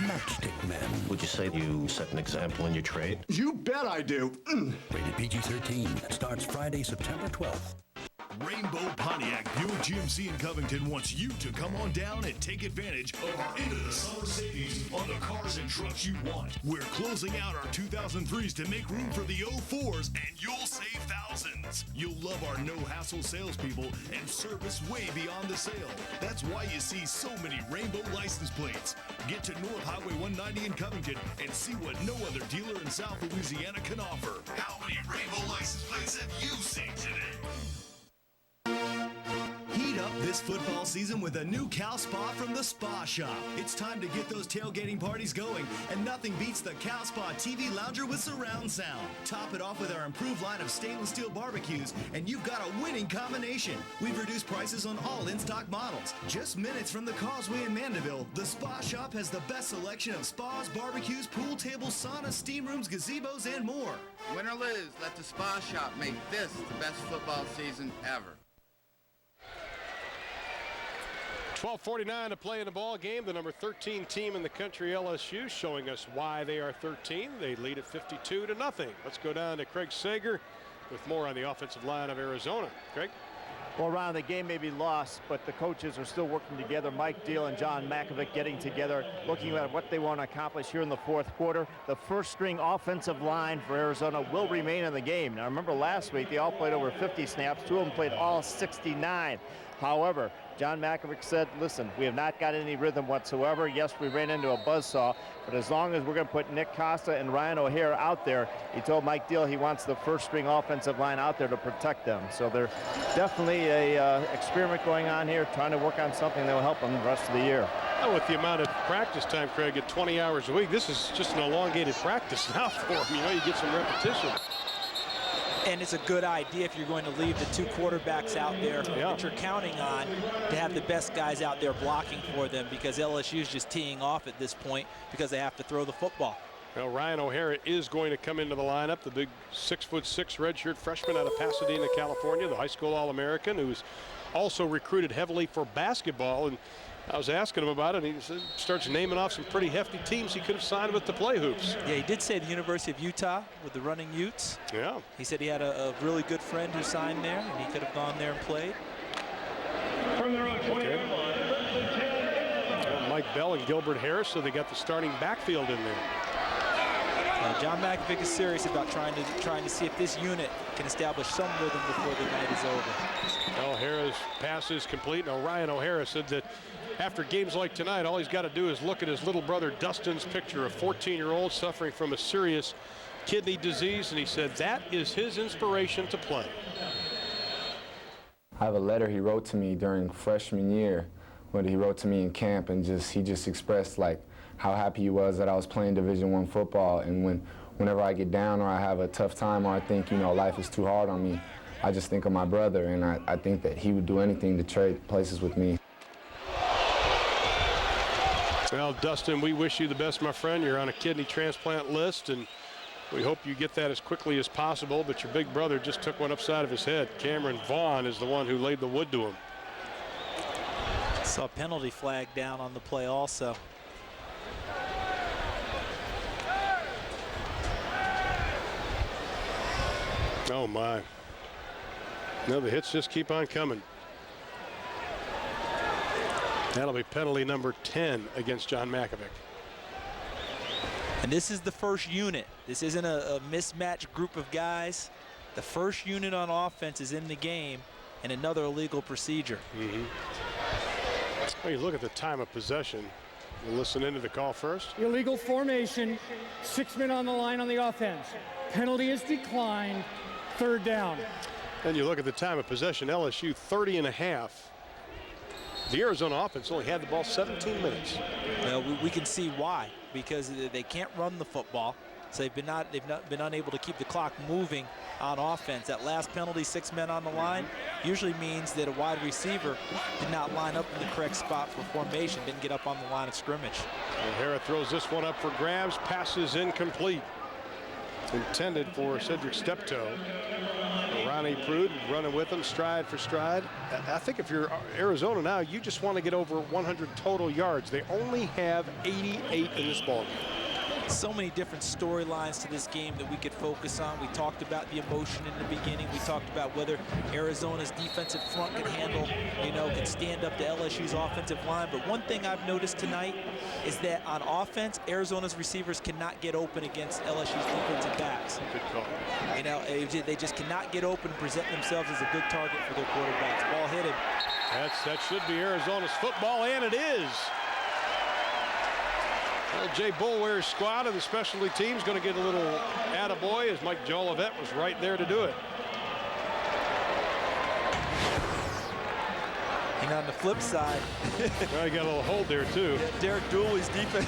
Matchstick Men. Would you say you set an example in your trade? You bet I do. Rated PG-13. Starts Friday, September 12th. Rainbow Pontiac Buick GMC in Covington wants you to come on down and take advantage of our into the summer savings on the cars and trucks you want. We're closing out our 2003s to make room for the 04s, and you'll save thousands. You'll love our no-hassle salespeople and service way beyond the sale. That's why you see so many rainbow license plates. Get to North Highway 190 in Covington and see what no other dealer in South Louisiana can offer. How many rainbow license plates have you seen today? Heat up this football season with a new Cal Spa from the Spa Shop. It's time to get those tailgating parties going, and nothing beats the Cal Spa TV Lounger with surround sound. Top it off with our improved line of stainless steel barbecues, and you've got a winning combination. We've reduced prices on all in-stock models. Just minutes from the Causeway in Mandeville, the Spa Shop has the best selection of spas, barbecues, pool tables, saunas, steam rooms, gazebos, and more. Win or lose, let the Spa Shop make this the best football season ever. 12:49 to play in the ball game. The number 13 team in the country, LSU, showing us why they are 13. They lead at 52-0. Let's go down to Craig Sager with more on the offensive line of Arizona. Craig? Well, Ron, the game may be lost, but the coaches are still working together. Mike Deal and John Makovic getting together, looking at what they want to accomplish here in the fourth quarter. The first-string offensive line for Arizona will remain in the game. Now, remember last week, they all played over 50 snaps. Two of them played all 69. However, John Makovic said, listen, we have not got any rhythm whatsoever. Yes, we ran into a buzzsaw, but as long as we're going to put Nick Costa and Ryan O'Hare out there, he told Mike Deal he wants the first-string offensive line out there to protect them. So there's definitely a experiment going on here, trying to work on something that will help them the rest of the year. Well, with the amount of practice time, Craig, at 20 hours a week, this is just an elongated practice now for him. You know, you get some repetition. And it's a good idea if you're going to leave the two quarterbacks out there that you're counting on to have the best guys out there blocking for them, because LSU is just teeing off at this point because they have to throw the football. Well, Ryan O'Hara is going to come into the lineup, the big 6'6" redshirt freshman out of Pasadena, California, the high school All-American, who's also recruited heavily for basketball. And I was asking him about it, and he starts naming off some pretty hefty teams he could have signed with to play hoops. Yeah, he did say the University of Utah with the Running Utes. Yeah. He said he had a really good friend who signed there, and he could have gone there and played. Okay. Mike Bell and Gilbert Harris, so they got the starting backfield in there. John Makovic is serious about trying to see if this unit can establish some rhythm before the night is over. O'Hara's pass is complete. Now, Ryan O'Hara said that after games like tonight, all he's got to do is look at his little brother Dustin's picture, a 14-year-old suffering from a serious kidney disease, and he said that is his inspiration to play. I have a letter he wrote to me during freshman year, when he wrote to me in camp, and he just expressed like how happy he was that I was playing Division I football, and whenever I get down or I have a tough time or I think, you know, life is too hard on me, I just think of my brother, and I think that he would do anything to trade places with me. Well, Dustin, we wish you the best, my friend. You're on a kidney transplant list, and we hope you get that as quickly as possible, but your big brother just took one upside of his head. Cameron Vaughn is the one who laid the wood to him. Saw a penalty flag down on the play also. Oh, my. No, the hits just keep on coming. That'll be penalty number 10 against John Makovic. And this is the first unit. This isn't a mismatched group of guys. The first unit on offense is in the game, and another illegal procedure. Well, you look at the time of possession. We'll listen into the call first. Illegal formation, 6 men on the line on the offense. Penalty is declined, 3rd down. And you look at the time of possession, LSU 30.5. The Arizona offense only had the ball 17 minutes. Well, we can see why, because they can't run the football. So they've not been unable to keep the clock moving on offense. That last penalty, 6 men on the line, usually means that a wide receiver did not line up in the correct spot for formation, didn't get up on the line of scrimmage. O'Hara throws this one up for grabs, passes incomplete. Intended for Cedric Steptoe. Ronnie Prude running with him stride for stride. I think if you're Arizona now, you just want to get over 100 total yards. They only have 88 in this ball game. So many different storylines to this game that we could focus on. We talked about the emotion in the beginning. We talked about whether Arizona's defensive front can handle, can stand up to LSU's offensive line. But one thing I've noticed tonight is that on offense, Arizona's receivers cannot get open against LSU's defensive backs. Good call. They just cannot get open and present themselves as a good target for their quarterbacks. Ball hit him. That should be Arizona's football, and it is. Well, Jay Boulware's squad of the specialty teams going to get a little attaboy as Mike Jolivet was right there to do it. And on the flip side, well, he got a little hold there too. Derek Dooley's defense.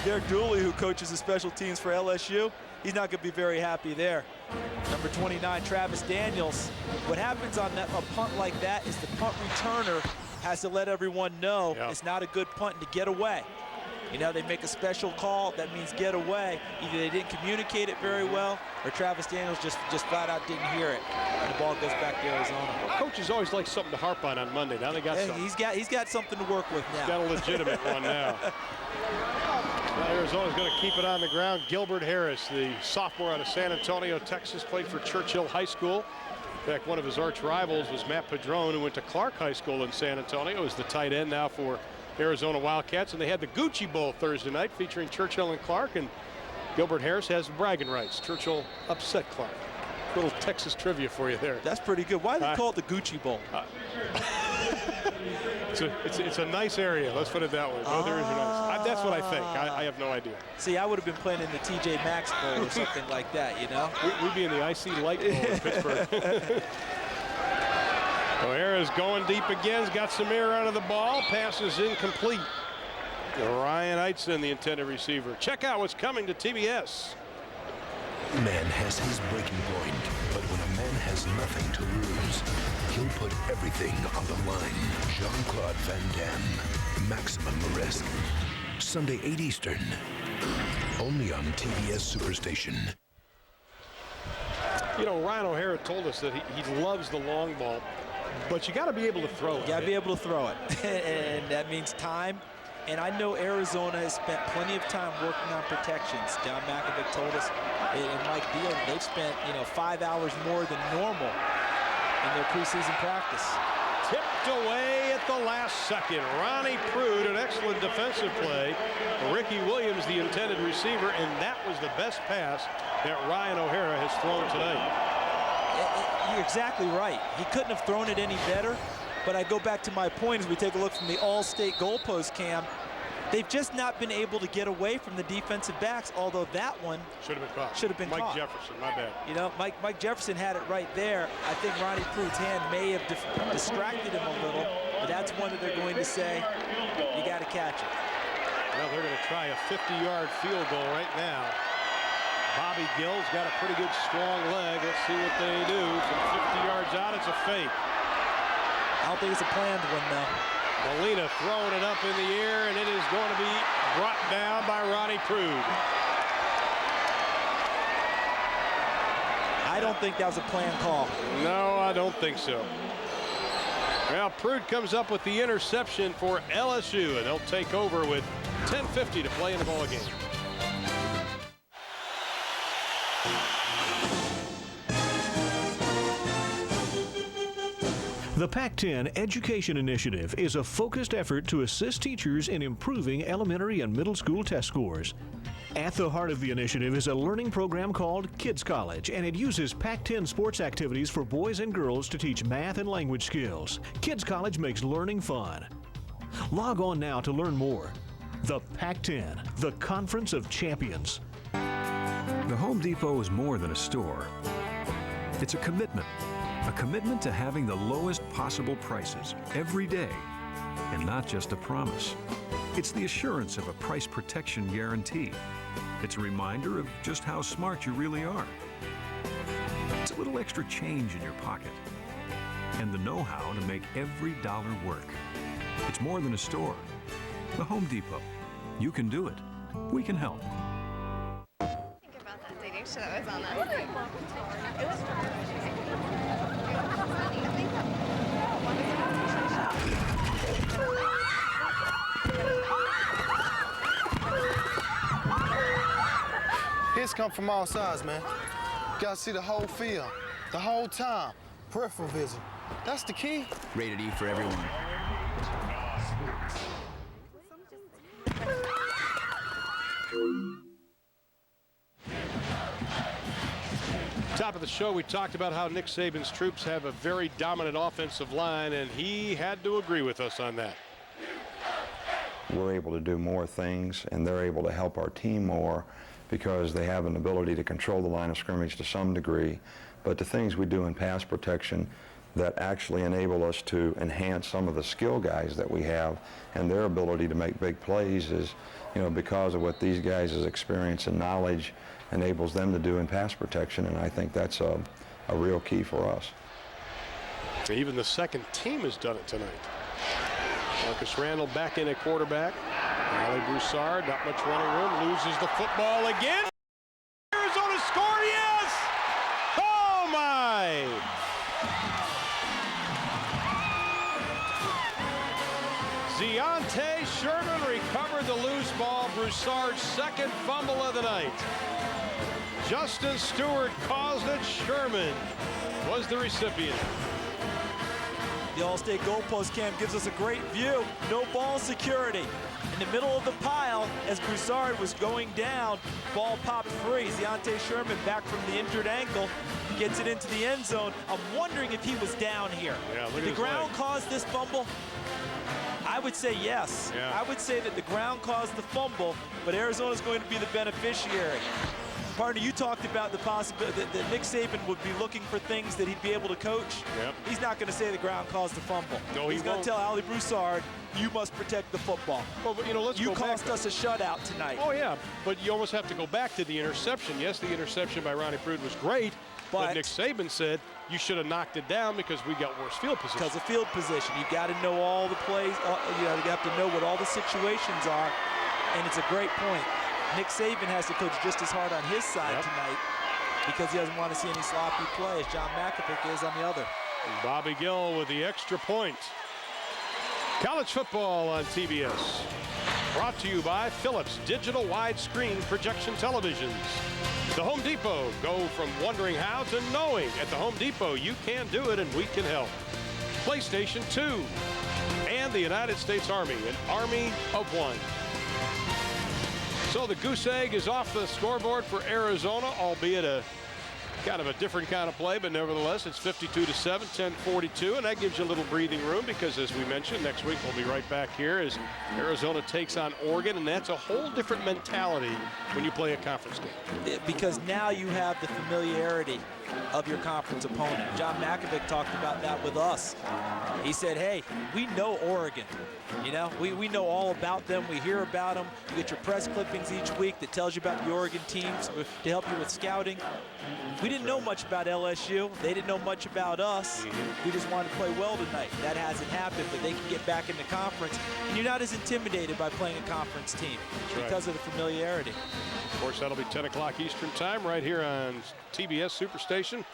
Derek Dooley, who coaches the special teams for LSU, he's not going to be very happy there. Number 29, Travis Daniels. What happens on a punt like that is the punt returner has to let everyone know it's not a good punt to get away. They make a special call that means get away. Either they didn't communicate it very well, or Travis Daniels just flat out didn't hear it. And the ball goes back to Arizona. Coaches always like something to harp on Monday. Now they got something. He's got something to work with now. He's got a legitimate one now. Well, Arizona's going to keep it on the ground. Gilbert Harris, the sophomore out of San Antonio, Texas, played for Churchill High School. In fact, one of his arch rivals was Matt Padron, who went to Clark High School in San Antonio, is the tight end now for Arizona Wildcats. And they had the Gucci Bowl Thursday night featuring Churchill and Clark, and Gilbert Harris has bragging rights. Churchill upset Clark. Little Texas trivia for you there. That's pretty good. Why do they call it the Gucci Bowl? It's a nice area. Let's put it that way. Both areas are nice. That's what I think. I have no idea. See, I would have been playing in the TJ Maxx Bowl or something like that, We'd be in the IC Light Bowl in Pittsburgh. O'Hara's going deep again. He's got some air out of the ball. Pass is incomplete. Ryan Eitzen, the intended receiver. Check out what's coming to TBS. Man has his breaking point, but when a man has nothing to lose, he'll put everything on the line. Jean-Claude Van Damme, Maximum Risk. Sunday, 8 Eastern. Only on TBS Superstation. Ryan O'Hara told us that he loves the long ball, but you got to be able to throw it. You got to be able to throw it, and that means time. And I know Arizona has spent plenty of time working on protections. John Makovic told us, and Mike Deal, they've spent 5 hours more than normal in their preseason practice. Tipped away at the last second. Ronnie Prude, an excellent defensive play. Ricky Williams, the intended receiver, and that was the best pass that Ryan O'Hara has thrown tonight. You're exactly right. He couldn't have thrown it any better. But I go back to my point as we take a look from the all-state goalpost cam. They've just not been able to get away from the defensive backs, although that one should have been caught. Mike Jefferson, my bad. Mike Jefferson had it right there. I think Ronnie Prude's hand may have distracted him a little, but that's one that they're going to say, you got to catch it. Well, they're going to try a 50-yard field goal right now. Bobby Gill's got a pretty good strong leg. Let's see what they do. From 50 yards out, it's a fake. I don't think it's a planned one, though. Molina throwing it up in the air, and it is going to be brought down by Ronnie Prude. I don't think that was a planned call. No, I don't think so. Well, Prude comes up with the interception for LSU, and they'll take over with 10:50 to play in the ball game. The Pac-10 Education Initiative is a focused effort to assist teachers in improving elementary and middle school test scores. At the heart of the initiative is a learning program called Kids College, and it uses Pac-10 sports activities for boys and girls to teach math and language skills. Kids College makes learning fun. Log on now to learn more. The Pac-10, the Conference of Champions. The Home Depot is more than a store. It's a commitment. A commitment to having the lowest possible prices every day, and not just a promise. It's the assurance of a price protection guarantee. It's a reminder of just how smart you really are. It's a little extra change in your pocket, and the know-how to make every dollar work. It's more than a store. The Home Depot. You can do it. We can help. Think about that dating show that was on that. It was Blitz come from all sides, man. Got to see the whole field, the whole time. Peripheral vision. That's the key. Rated E for everyone. Top of the show, we talked about how Nick Saban's troops have a very dominant offensive line, and he had to agree with us on that. We're able to do more things, and they're able to help our team more because they have an ability to control the line of scrimmage to some degree. But the things we do in pass protection that actually enable us to enhance some of the skill guys that we have and their ability to make big plays is, you know, because of what these guys' experience and knowledge enables them to do in pass protection, and I think that's a real key for us. Even the second team has done it tonight. Marcus Randall back in at quarterback. Ali Broussard, not much running room, loses the football again. Arizona score, yes! Oh my! Deontay Sherman recovered the loose ball. Broussard's second fumble of the night. Justin Stewart caused it. Sherman was the recipient. The All-State goalpost cam gives us a great view. No ball security. In the middle of the pile, as Broussard was going down, ball popped free. Deontay Sherman, back from the injured ankle, gets it into the end zone. I'm wondering if he was down here. Yeah, Did the ground cause this fumble? I would say yes. Yeah. I would say that the ground caused the fumble, but Arizona's going to be the beneficiary. Partner, you talked about the possibility that Nick Saban would be looking for things that he'd be able to coach. Yep. He's not going to say the ground caused the fumble. No, he's going to tell Ali Broussard, you must protect the football. Well, but, you know, you cost us a shutout tonight. Oh, yeah, but you almost have to go back to the interception. Yes, the interception by Ronnie Prude was great, but Nick Saban said you should have knocked it down because we got worse field position. Because of field position. You got to know all the plays. You have to know what all the situations are, and it's a great point. Nick Saban has to coach just as hard on his side tonight because he doesn't want to see any sloppy plays. John McAfee is on the other. And Bobby Gill with the extra point. College football on TBS. Brought to you by Philips Digital Widescreen Projection Televisions. The Home Depot. Go from wondering how to knowing. At the Home Depot, you can do it and we can help. PlayStation 2. And the United States Army, an army of one. So the goose egg is off the scoreboard for Arizona, albeit a kind of a different kind of play, but nevertheless, it's 52-7, 10:42, and that gives you a little breathing room because, as we mentioned, next week we'll be right back here as Arizona takes on Oregon, and that's a whole different mentality when you play a conference game. Because now you have the familiarity of your conference opponent. John McAfee talked about that with us. He said, hey, we know Oregon. You know, we know all about them. We hear about them. You get your press clippings each week that tells you about the Oregon teams to help you with scouting. We didn't know much about LSU. They didn't know much about us. We just wanted to play well tonight. That hasn't happened, but they can get back in the conference. And you're not as intimidated by playing a conference team because of the familiarity. Of course, that'll be 10 o'clock Eastern time right here on TBS Superstation.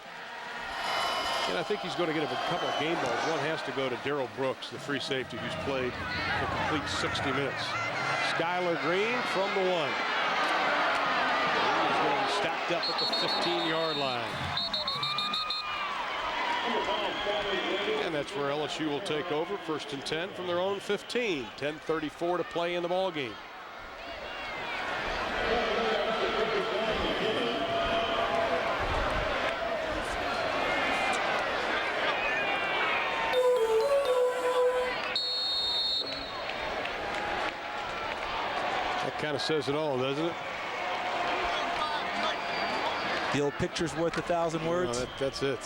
And I think he's going to get a couple of game balls. One has to go to Darrell Brooks, the free safety, who's played a complete 60 minutes. Skylar Green from the one. He's going to be stacked up at the 15-yard line. And that's where LSU will take over. 1st and 10 from their own 15. 10:34 to play in the ball game. Kind of says it all, doesn't it? The old picture's worth 1,000 words. No, that's it.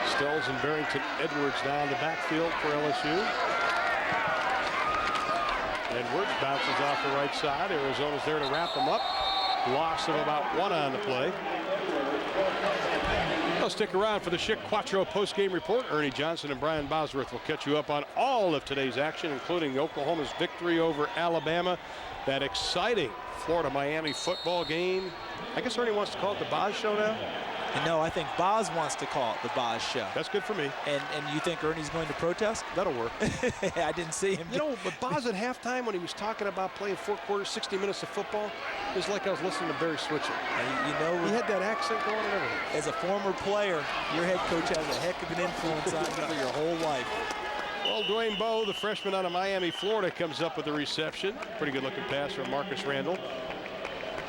Stills and Barrington Edwards down the backfield for LSU. Edwards bounces off the right side. Arizona's there to wrap them up. Loss of about 1 on the play. Well, stick around for the Schick Quattro post-game report. Ernie Johnson and Brian Bosworth will catch you up on all of today's action, including Oklahoma's victory over Alabama that exciting Florida-Miami football game. I guess Ernie wants to call it the Boz Show now? No, I think Boz wants to call it the Boz Show. That's good for me. And you think Ernie's going to protest? That'll work. I didn't see him. You know, but Boz at halftime when he was talking about playing 4 quarters, 60 minutes of football, it was like I was listening to Barry Switzer. You know, he had that accent going and everything. As a former player, your head coach has a heck of an influence on you for your whole life. Well, Dwayne Bowe, the freshman out of Miami, Florida, comes up with the reception. Pretty good looking pass from Marcus Randall.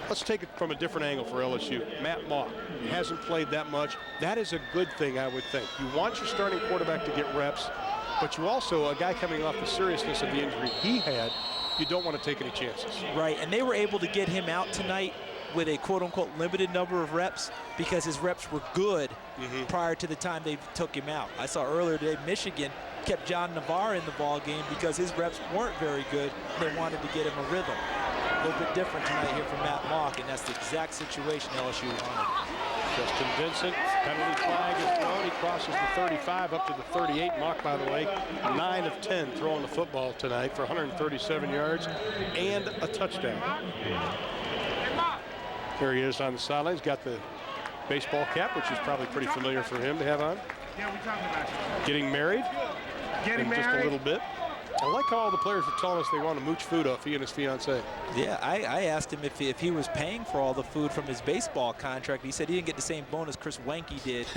Let's take it from a different angle for LSU. Matt Mock hasn't played that much. That is a good thing, I would think. You want your starting quarterback to get reps, but you also, a guy coming off the seriousness of the injury he had, you don't want to take any chances. Right, and they were able to get him out tonight with a quote-unquote limited number of reps because his reps were good prior to the time they took him out. I saw earlier today Michigan kept John Navarre in the ball game because his reps weren't very good. They wanted to get him a rhythm. A little bit different tonight here from Matt Mock, and that's the exact situation LSU wanted. Justin Vincent, penalty flag is thrown. He crosses the 35 up to the 38. Mock, by the way, 9 of 10 throwing the football tonight for 137 yards and a touchdown. Here he is on the sidelines. Got the baseball cap, which is probably pretty familiar for him to have on. Yeah, we're talking about you. Getting married. Getting married. Just a little bit. I like how all the players are telling us they want to mooch food off, he and his fiancée. Yeah, I asked him if he was paying for all the food from his baseball contract. He said he didn't get the same bonus Chris Wenke did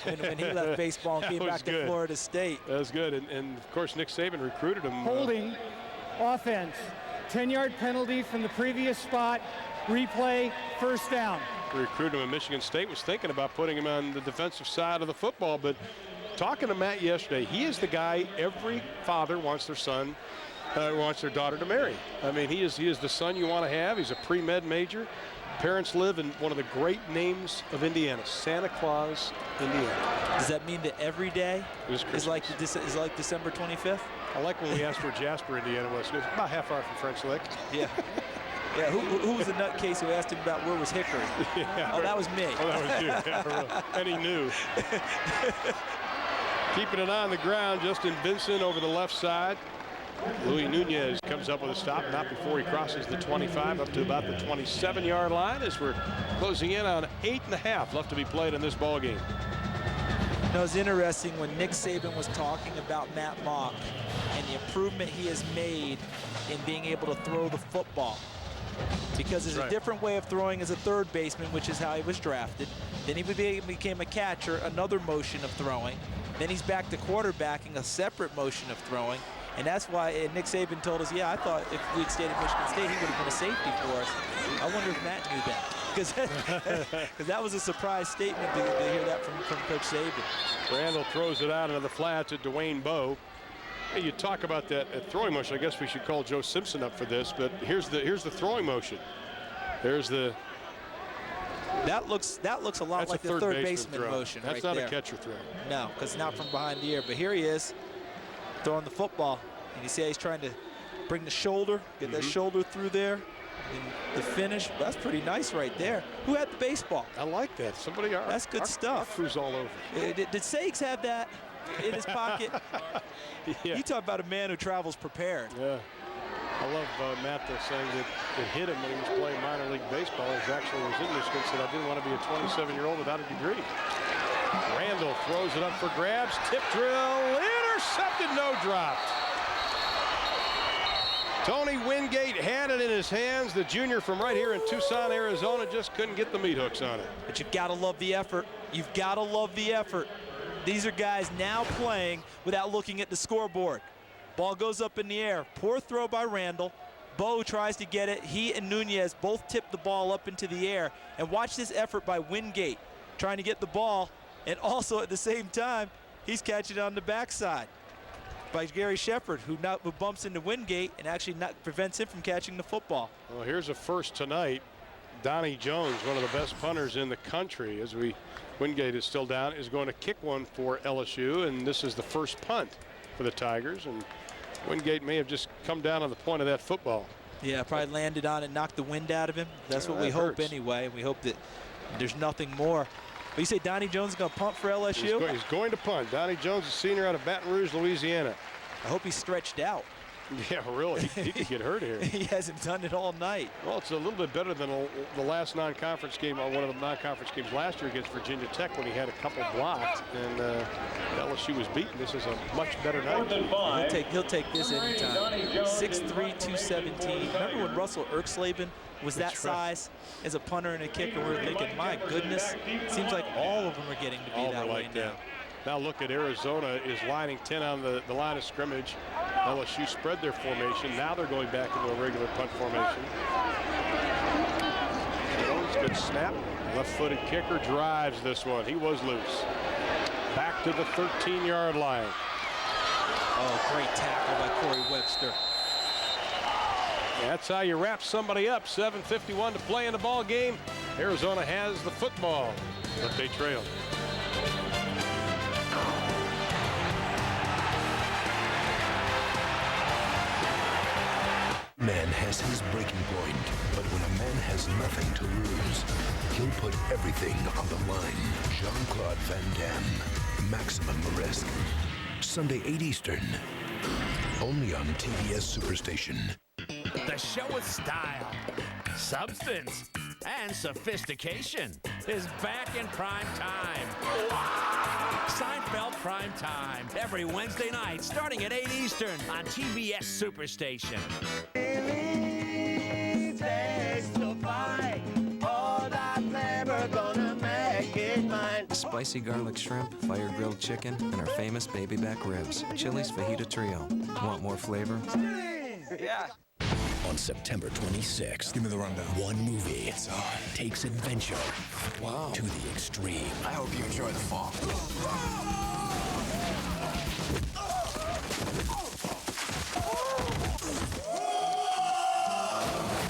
when he left baseball and came back to Florida State. That was good. And of course, Nick Saban recruited him. Holding, offense, 10-yard penalty from the previous spot, replay, first down. Recruited him at Michigan State, was thinking about putting him on the defensive side of the football, but talking to Matt yesterday, he is the guy every father wants their son, wants their daughter to marry. I mean, he is the son you want to have. He's a pre-med major. Parents live in one of the great names of Indiana, Santa Claus, Indiana. Does that mean that every day is like December 25th? I like when we asked where Jasper, Indiana was. It was about half hour from French Lick. Yeah. Yeah, who was the nutcase who asked him about where was Hickory? Yeah, oh, that was me. Oh, that was you. Yeah, and he knew. Keeping it on the ground, Justin Vincent over the left side. Louis Nunez comes up with a stop, not before he crosses the 25 up to about the 27-yard line as we're closing in on 8.5 left to be played in this ball game. You know, it's interesting when Nick Saban was talking about Matt Mock and the improvement he has made in being able to throw the football. Because there's a different way of throwing as a third baseman, which is how he was drafted. Then he became a catcher, another motion of throwing. Then he's back to quarterbacking, a separate motion of throwing. And that's why Nick Saban told us, yeah, I thought if we'd stayed at Michigan State, he would have been a safety for us. I wonder if Matt knew that. Because that was a surprise statement to hear that from Coach Saban. Randall throws it out into the flats at Dwayne Bowe. Hey, you talk about that throwing motion. I guess we should call Joe Simpson up for this, but here's the throwing motion. There's the. That looks a lot like the third baseman motion. That's not a catcher throw. No, because it's not from behind the ear. But here he is throwing the football, and you see how he's trying to bring the shoulder, get that shoulder through there. And the finish, that's pretty nice right there. Who had the baseball? I like that. Somebody. That's good stuff. Who's all over? Did Sags have that in his pocket? Yeah. You talk about a man who travels prepared. Yeah. I love Matt saying that it hit him when he was playing minor league baseball. He actually was in Michigan, said I didn't want to be a 27-year-old without a degree. Randall throws it up for grabs. Tip drill. Intercepted. No drop. Tony Wingate had it in his hands. The junior from right here in Tucson, Arizona, just couldn't get the meat hooks on it. But you've got to love the effort. You've got to love the effort. These are guys now playing without looking at the scoreboard. Ball goes up in the air. Poor throw by Randall. Bowe tries to get it. He and Nunez both tip the ball up into the air. And watch this effort by Wingate trying to get the ball. And also at the same time, he's catching it on the backside by Gary Shepard, who bumps into Wingate and actually prevents him from catching the football. Well, here's a first tonight. Donnie Jones, one of the best punters in the country, Wingate is still down, is going to kick one for LSU, and this is the first punt for the Tigers. And Wingate may have just come down on the point of that football. Yeah, probably landed on it, knocked the wind out of him. That's what we hope anyway. We hope that there's nothing more. But you say Donnie Jones is going to punt for LSU? He's going to punt. Donnie Jones, a senior out of Baton Rouge, Louisiana. I hope he's stretched out. Yeah, really. He could get hurt here. He hasn't done it all night. Well, it's a little bit better than the last non-conference game, or one of the non-conference games last year against Virginia Tech, when he had a couple blocks and LSU was beaten. This is a much better night. He'll take this anytime. 6'3", 217. Remember when Russell Erxleben was that size as a punter and a kicker? We're thinking, my goodness, seems like all of them are getting to be that way now. Now look at Arizona is lining 10 on the line of scrimmage. LSU spread their formation. Now they're going back into a regular punt formation. Good snap. Left-footed kicker drives this one. He was loose. Back to the 13-yard line. Oh, great tackle by Corey Webster. That's how you wrap somebody up. 7:51 to play in the ball game. Arizona has the football, but they trail. Man has his breaking point, but when a man has nothing to lose, he'll put everything on the line. Jean-Claude Van Damme, Maximum Risk. Sunday, 8 Eastern. Only on TBS Superstation. The show with style, substance, and sophistication is back in prime time. Seinfeld Prime Time, every Wednesday night, starting at 8 Eastern on TBS Superstation. Spicy garlic shrimp, fire grilled chicken, and our famous baby back ribs. Chili's Fajita Trio. Want more flavor? Yeah. On September 26th, give me the rundown. One movie takes adventure to the extreme. I hope you enjoy the fall.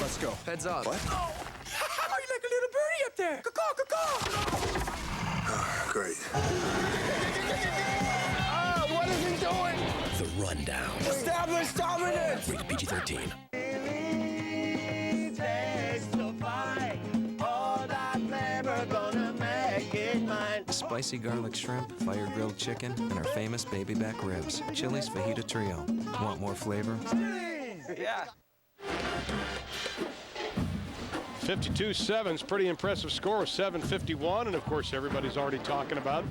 Let's go. Heads up. What? Oh, you like a little birdie up there. Caw-caw, caw-caw. Great. What is he doing? The Rundown. Establish dominance. Rated PG-13. Spicy garlic shrimp, fire grilled chicken, and our famous baby back ribs. Chili's Fajita Trio. Want more flavor? Yeah. 52-7's pretty impressive score. 7:51, and of course everybody's already talking about,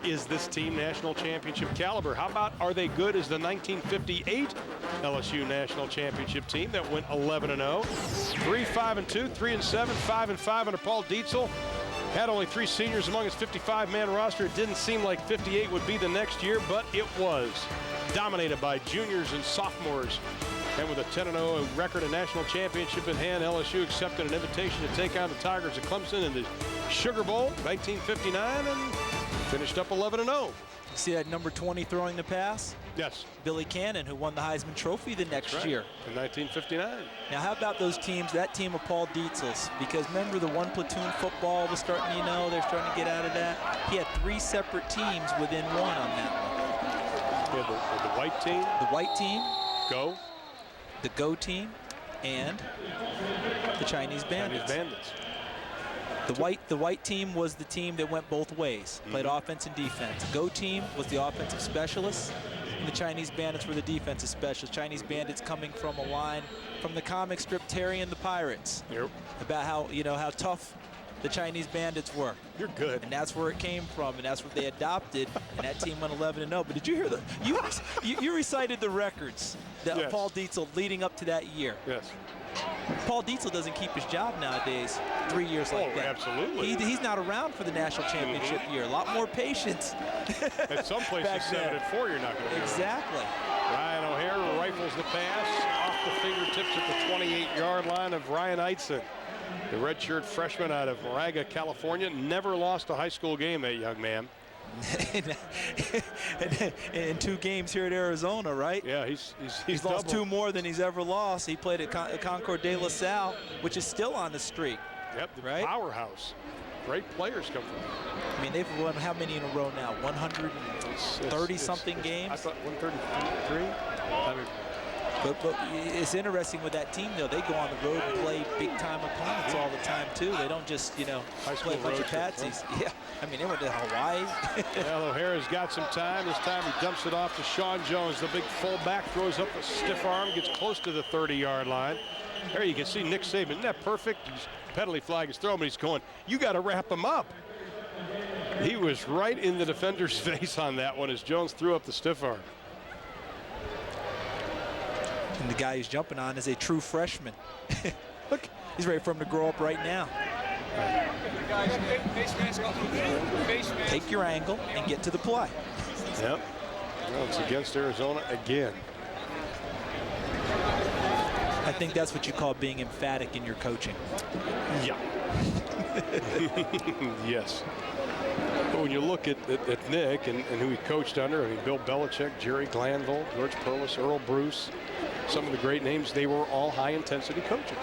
is this team national championship caliber? How about, are they good as the 1958 LSU national championship team that went 11-0, 3-5-2, 3-7, 5-5 under Paul Dietzel? Had only 3 seniors among his 55-man roster. It didn't seem like 58 would be the next year, but it was. Dominated by juniors and sophomores. And with a 10-0 record and national championship in hand, LSU accepted an invitation to take on the Tigers of Clemson in the Sugar Bowl 1959 and finished up 11-0. See that number 20 throwing the pass? Yes. Billy Cannon, who won the Heisman Trophy the next year. In 1959. Now, how about those teams, that team of Paul Dietzel's? Because remember, the one platoon football was starting, they're starting to get out of that. He had 3 separate teams within one on that one. Yeah, the white team. The white team. Go. The Go team. And the Chinese Bandits. The white team was the team that went both ways, played offense and defense. Go team was the offensive specialists, and the Chinese Bandits were the defensive specialists. Chinese Bandits coming from a line from the comic strip Terry and the Pirates. Yep. About how tough the Chinese Bandits were. You're good. And that's where it came from, and that's what they adopted, and that team went 11-0. But did you hear you recited the records that Yes. Paul Dietzel leading up to that year? Yes. Paul Dietzel doesn't keep his job nowadays 3 years like that. Absolutely. He's not around for the national championship year. A lot more patience. At some places, 7-4, you're not going to. Exactly. Ryan O'Hare rifles the pass off the fingertips at the 28-yard line of Ryan Eitzen. The redshirt freshman out of Moraga, California. Never lost a high school game, that young man. In 2 games here at Arizona, right? Yeah, he's lost double. 2 more than he's ever lost. He played at Concord de La Salle, which is still on the streak. Yep, the right? powerhouse. Great players come from. I mean, they've won how many in a row now? 130-something games? I thought 133. I mean, but it's interesting with that team, though. They go on the road and play big-time opponents all the time, too. They don't just, you know, play a bunch of patsies. Huh? Yeah, I mean, they went to Hawaii. Well, O'Hara's got some time. This time he dumps it off to Sean Jones, the big fullback, throws up a stiff arm, gets close to the 30-yard line. There you can see Nick Saban. Isn't that perfect? His penalty flag is thrown, but he's going, you got to wrap him up. He was right in the defender's face on that one as Jones threw up the stiff arm. And the guy he's jumping on is a true freshman. Look, he's ready for him to grow up right now. Take your angle and get to the play. Yep. Well, it's against Arizona again. I think that's what you call being emphatic in your coaching. Yeah. Yes. But when you look at Nick and who he coached under, I mean, Bill Belichick, Jerry Glanville, George Perlis, Earl Bruce, some of the great names, they were all high-intensity coaches.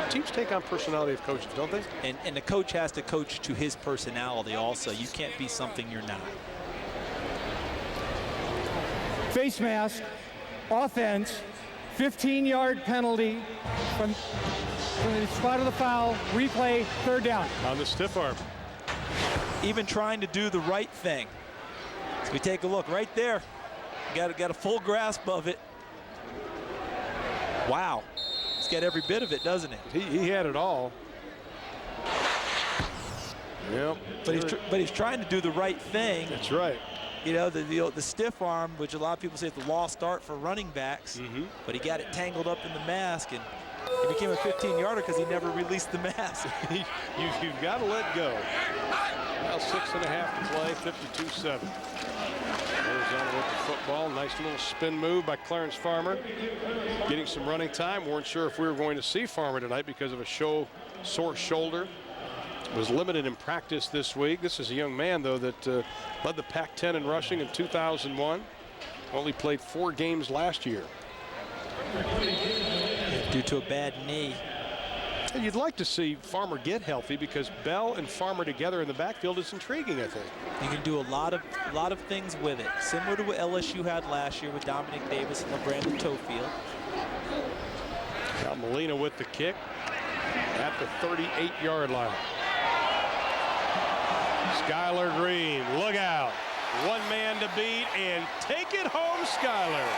Teams take on personality of coaches, don't they? And the coach has to coach to his personality also. You can't be something you're not. Face mask, offense, 15-yard penalty from the spot of the foul, replay, third down. On the stiff arm. Even trying to do the right thing. So we take a look right there. Got a full grasp of it. Wow. He's got every bit of it, doesn't he? He had it all. Yep. But he's trying to do the right thing. That's right. You know, the stiff arm, which a lot of people say is the lost art for running backs, but he got it tangled up in the mask, and he became a 15-yarder because he never released the mask. You've got to let go. Now 6.5 to play, 52-7. Arizona with the football. Nice little spin move by Clarence Farmer. Getting some running time. Weren't sure if we were going to see Farmer tonight because of a sore shoulder. Was limited in practice this week. This is a young man, though, that led the Pac-10 in rushing in 2001. Only played 4 games last year. Due to a bad knee. And you'd like to see Farmer get healthy because Bell and Farmer together in the backfield is intriguing, I think. You can do a lot of things with it, similar to what LSU had last year with Dominic Davis and LeBrandon Tofield. Now Molina with the kick at the 38-yard line. Skylar Green, look out. One man to beat and take it home, Skylar.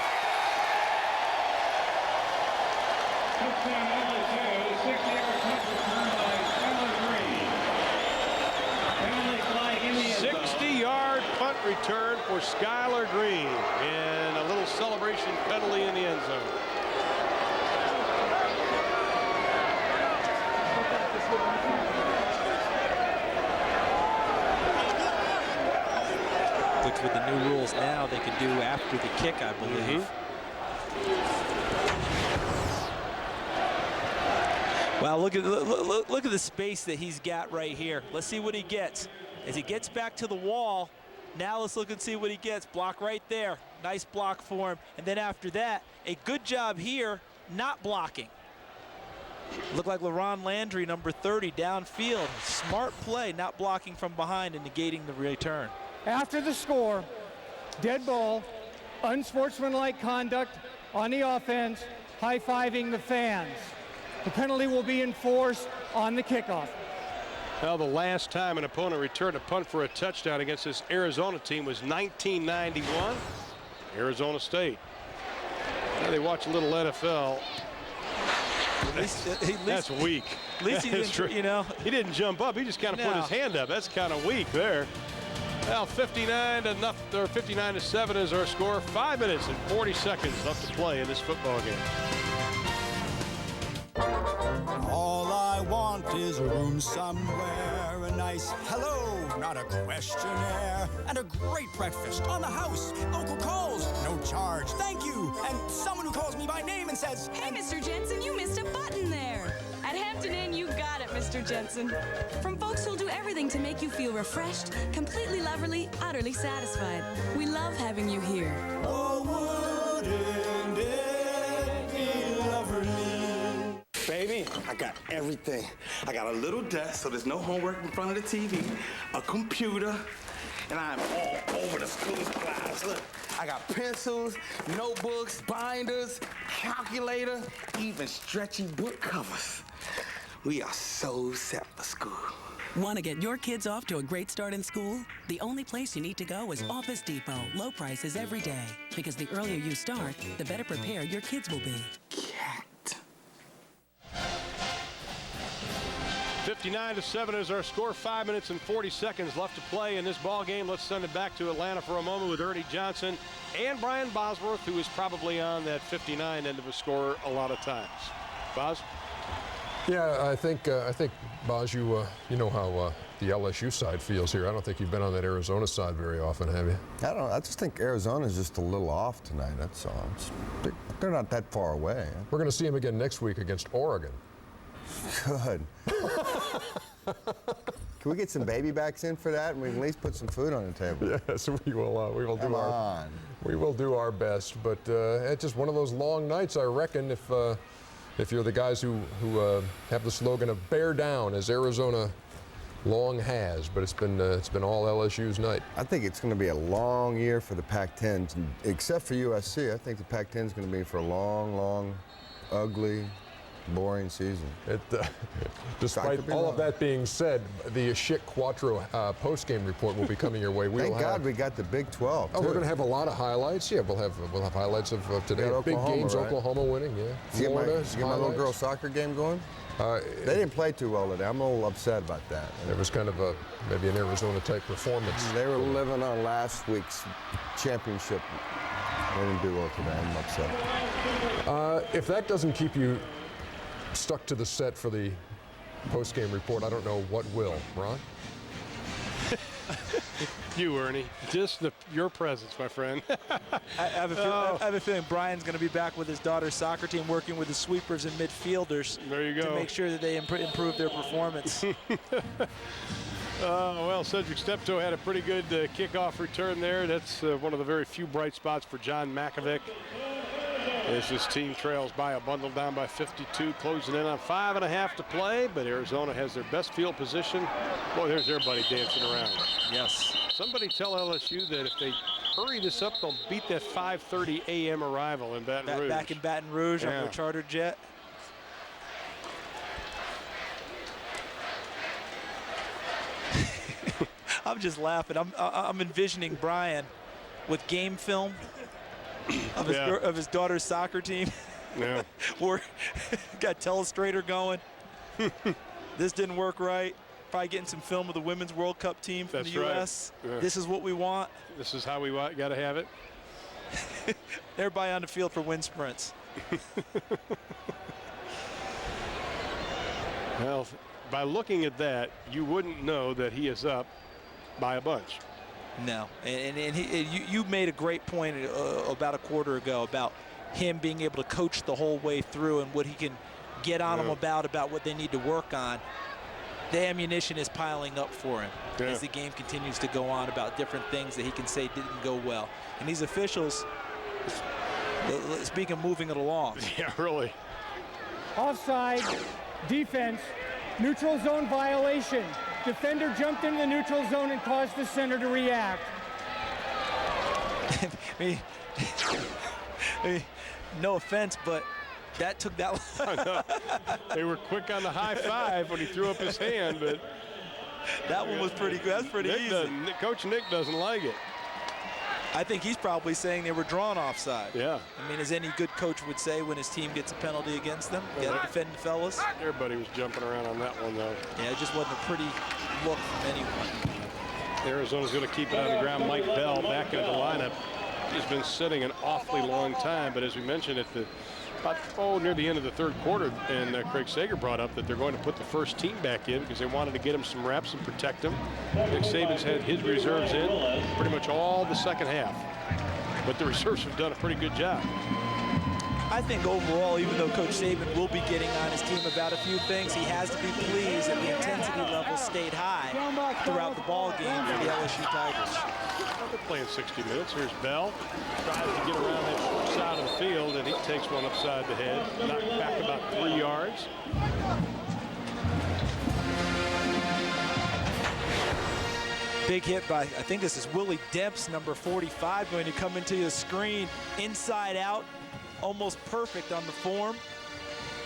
Punt return for Skylar Green and a little celebration penalty in the end zone. Which with the new rules now they can do after the kick, I believe. Wow, look at the space that he's got right here. Let's see what he gets. As he gets back to the wall, now let's look and see what he gets. Block right there. Nice block for him. And then after that, a good job here, not blocking. Looked like LaRon Landry, number 30, downfield. Smart play, not blocking from behind and negating the return. After the score, dead ball, unsportsmanlike conduct on the offense, high-fiving the fans. The penalty will be enforced on the kickoff. Well, the last time an opponent returned a punt for a touchdown against this Arizona team was 1991, Arizona State. Now they watch a little NFL. That's weak. At least he didn't, you know. He didn't jump up. He just kind of put his hand up. That's kind of weak there. Well, 59-7 is our score. 5 minutes and 40 seconds left to play in this football game. All I want is a room somewhere, a nice hello, not a questionnaire, and a great breakfast on the house. Local calls, no charge, thank you, and someone who calls me by name and says, "Hey, Mr. Jensen, you missed a button there." At Hampton Inn, you got it, Mr. Jensen. From folks who'll do everything to make you feel refreshed, completely loverly, utterly satisfied. We love having you here. Oh, wouldn't it be lovely? Baby, I got everything. I got a little desk so there's no homework in front of the TV, a computer, and I'm all over the school supplies. Look, I got pencils, notebooks, binders, calculator, even stretchy book covers. We are so set for school. Want to get your kids off to a great start in school? The only place you need to go is Office Depot. Low prices every day. Because the earlier you start, the better prepared your kids will be. 59-7 is our score. 5 minutes and 40 seconds left to play in this ball game. Let's send it back to Atlanta for a moment with Ernie Johnson and Brian Bosworth, who is probably on that 59 end of a score a lot of times. Bos? Yeah, I think Boz, you know how the LSU side feels here. I don't think you've been on that Arizona side very often, have you? I don't know. I just think Arizona's just a little off tonight. That's all. They're not that far away. We're going to see them again next week against Oregon. Good. Can we get some baby backs in for that, and we can at least put some food on the table? Yes, we will. We will do our best. But it's just one of those long nights, I reckon. If you're the guys who have the slogan of "bear down," as Arizona long has, but it's been all LSU's night. I think it's going to be a long year for the Pac-10, except for USC. I think the Pac-10 is going to be for a long, long, ugly, boring season. Despite all of that being said, the Schick Quattro post-game report will be coming your way. Thank God we got the Big 12. Oh, we're going to have a lot of highlights. Yeah, we'll have highlights of today. Big games, right? Oklahoma winning. Yeah. Florida. You get my little girl soccer game going? They didn't play too well today. I'm a little upset about that. It was kind of maybe an Arizona-type performance. They were living on last week's championship. They didn't do well today. I'm upset. If that doesn't keep you stuck to the set for the post-game report, I don't know what will. Ron? You, Ernie. Just your presence, my friend. I have a feeling Brian's going to be back with his daughter's soccer team, working with the sweepers and midfielders. There you go. To make sure that they improve their performance. Well, Cedric Steptoe had a pretty good kickoff return there. That's one of the very few bright spots for John Makovic. As this team trails by a bundle down by 52, closing in on 5.5 to play, but Arizona has their best field position. Boy, there's everybody dancing around. Yes. Somebody tell LSU that if they hurry this up, they'll beat that 5:30 a.m. arrival in Baton Rouge. Back in Baton Rouge on their charter jet. I'm just laughing. I'm envisioning Brian with game film of his daughter's soccer team. Yeah. We're got telestrator going. This didn't work right. Probably getting some film of the Women's World Cup team from the U.S. Right. Yeah. This is what we want. This is how we got to have it. Everybody on the field for wind sprints. Well, by looking at that, you wouldn't know that he is up by a bunch. No, and you made a great point about a quarter ago about him being able to coach the whole way through and what he can get on them about what they need to work on. The ammunition is piling up for him as the game continues to go on about different things that he can say didn't go well. And these officials, speaking of moving it along. Yeah, really. Offside, defense, neutral zone violation. Defender jumped into the neutral zone and caused the center to react. I mean, no offense, but that took that long. They were quick on the high five when he threw up his hand, but that one was pretty good. That's pretty easy. Coach Nick doesn't like it. I think he's probably saying they were drawn offside. Yeah. I mean, as any good coach would say when his team gets a penalty against them, got to defend the fellas. Everybody was jumping around on that one, though. Yeah, it just wasn't a pretty look from anyone. Arizona's going to keep it on the ground. Mike Bell back into the lineup. He's been sitting an awfully long time, but as we mentioned at near the end of the third quarter, and Craig Sager brought up that they're going to put the first team back in because they wanted to get him some reps and protect him. Nick Saban's had his reserves in pretty much all the second half, but the reserves have done a pretty good job. I think overall, even though Coach Saban will be getting on his team about a few things, he has to be pleased that the intensity level stayed high throughout the ball game for the LSU Tigers. They're playing 60 minutes. Here's Bell. Tries to get around that short side of the field, and he takes one upside the head, knocked back about 3 yards. Big hit by, I think this is Willie Demps, number 45, going to come into the screen, inside out, almost perfect on the form,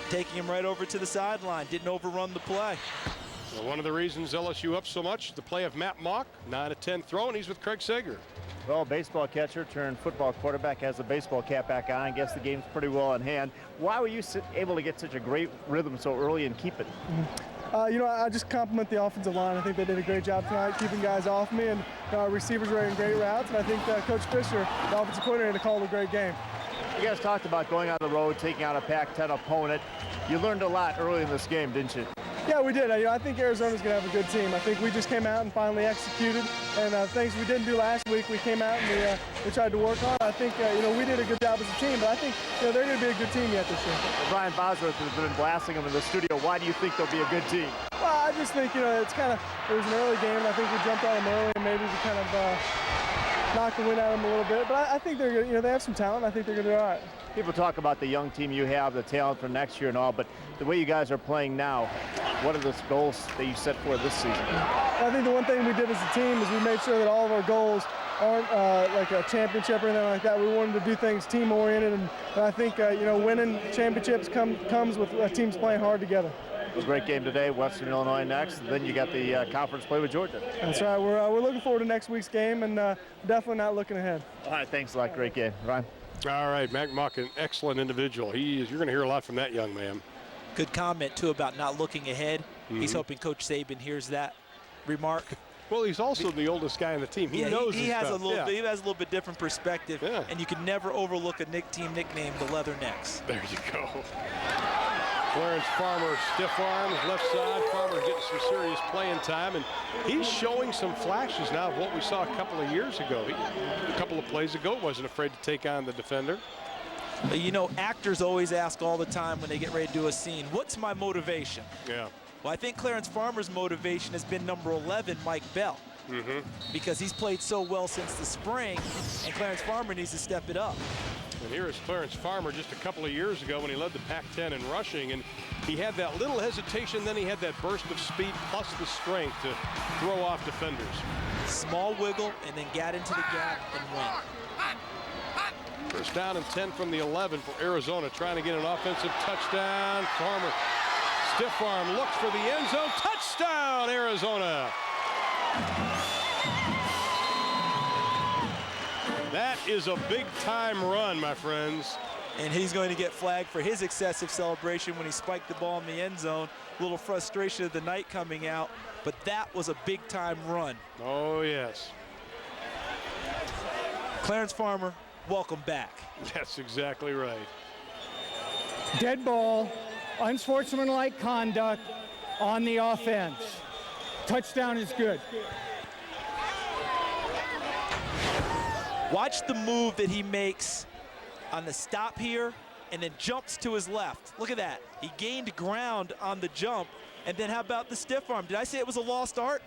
taking him right over to the sideline. Didn't overrun the play. Well, one of the reasons LSU up so much, the play of Matt Mock, 9 of 10 throw, and he's with Craig Sager. Well, baseball catcher turned football quarterback, has the baseball cap back on. I guess the game's pretty well in hand. Why were you able to get such a great rhythm so early and keep it? You know, I just compliment the offensive line. I think they did a great job tonight keeping guys off me, and our receivers were in great routes. And I think Coach Fisher, the offensive coordinator, called a great game. You guys talked about going on the road, taking out a Pac-10 opponent. You learned a lot early in this game, didn't you? Yeah, we did. I think Arizona's going to have a good team. I think we just came out and finally executed. And things we didn't do last week, we came out and we tried to work on. I think, you know, we did a good job as a team, but I think, you know, they're going to be a good team yet this year. Brian Bosworth has been blasting them in the studio. Why do you think they'll be a good team? Well, I just think, you know, it was an early game, and I think we jumped on them early, and maybe we kind of knocked the wind out of them a little bit. But I think they're, you know, they have some talent. I think they're going to do all right. People talk about the young team you have, the talent for next year and all, but the way you guys are playing now, what are the goals that you set for this season? I think the one thing we did as a team is we made sure that all of our goals aren't like a championship or anything like that. We wanted to do things team-oriented, and I think, you know, winning championships comes with teams playing hard together. It was a great game today, Western Illinois next, and then you got the conference play with Georgia. That's right. We're looking forward to next week's game, and definitely not looking ahead. All right, thanks a lot. Great game. Ryan? All right, Mac Mock, an excellent individual. You're going to hear a lot from that young man. Good comment, too, about not looking ahead. He's hoping Coach Saban hears that remark. Well, he's also the oldest guy on the team. He knows he has stuff. a little bit. He has a little bit different perspective, and you can never overlook a team nickname, the Leathernecks. There you go. Clarence Farmer, stiff arms, left side. Farmer getting some serious playing time, and he's showing some flashes now of what we saw a couple of years ago. A couple of plays ago, wasn't afraid to take on the defender. You know, actors always ask all the time when they get ready to do a scene, what's my motivation? Yeah. Well, I think Clarence Farmer's motivation has been number 11, Mike Bell, because he's played so well since the spring, and Clarence Farmer needs to step it up. And here is Clarence Farmer just a couple of years ago when he led the Pac-10 in rushing, and he had that little hesitation, then he had that burst of speed plus the strength to throw off defenders. Small wiggle, and then got into the gap and win. First down and 10 from the 11 for Arizona, trying to get an offensive touchdown. Farmer, stiff arm, looks for the end zone. Touchdown, Arizona. That is a big-time run, my friends. And he's going to get flagged for his excessive celebration when he spiked the ball in the end zone. A little frustration of the night coming out, but that was a big-time run. Oh, yes. Clarence Farmer, welcome back. That's exactly right. Dead ball, unsportsmanlike conduct on the offense. Touchdown is good. Watch the move that he makes on the stop here and then jumps to his left. Look at that. He gained ground on the jump. And then how about the stiff arm? Did I say it was a lost art?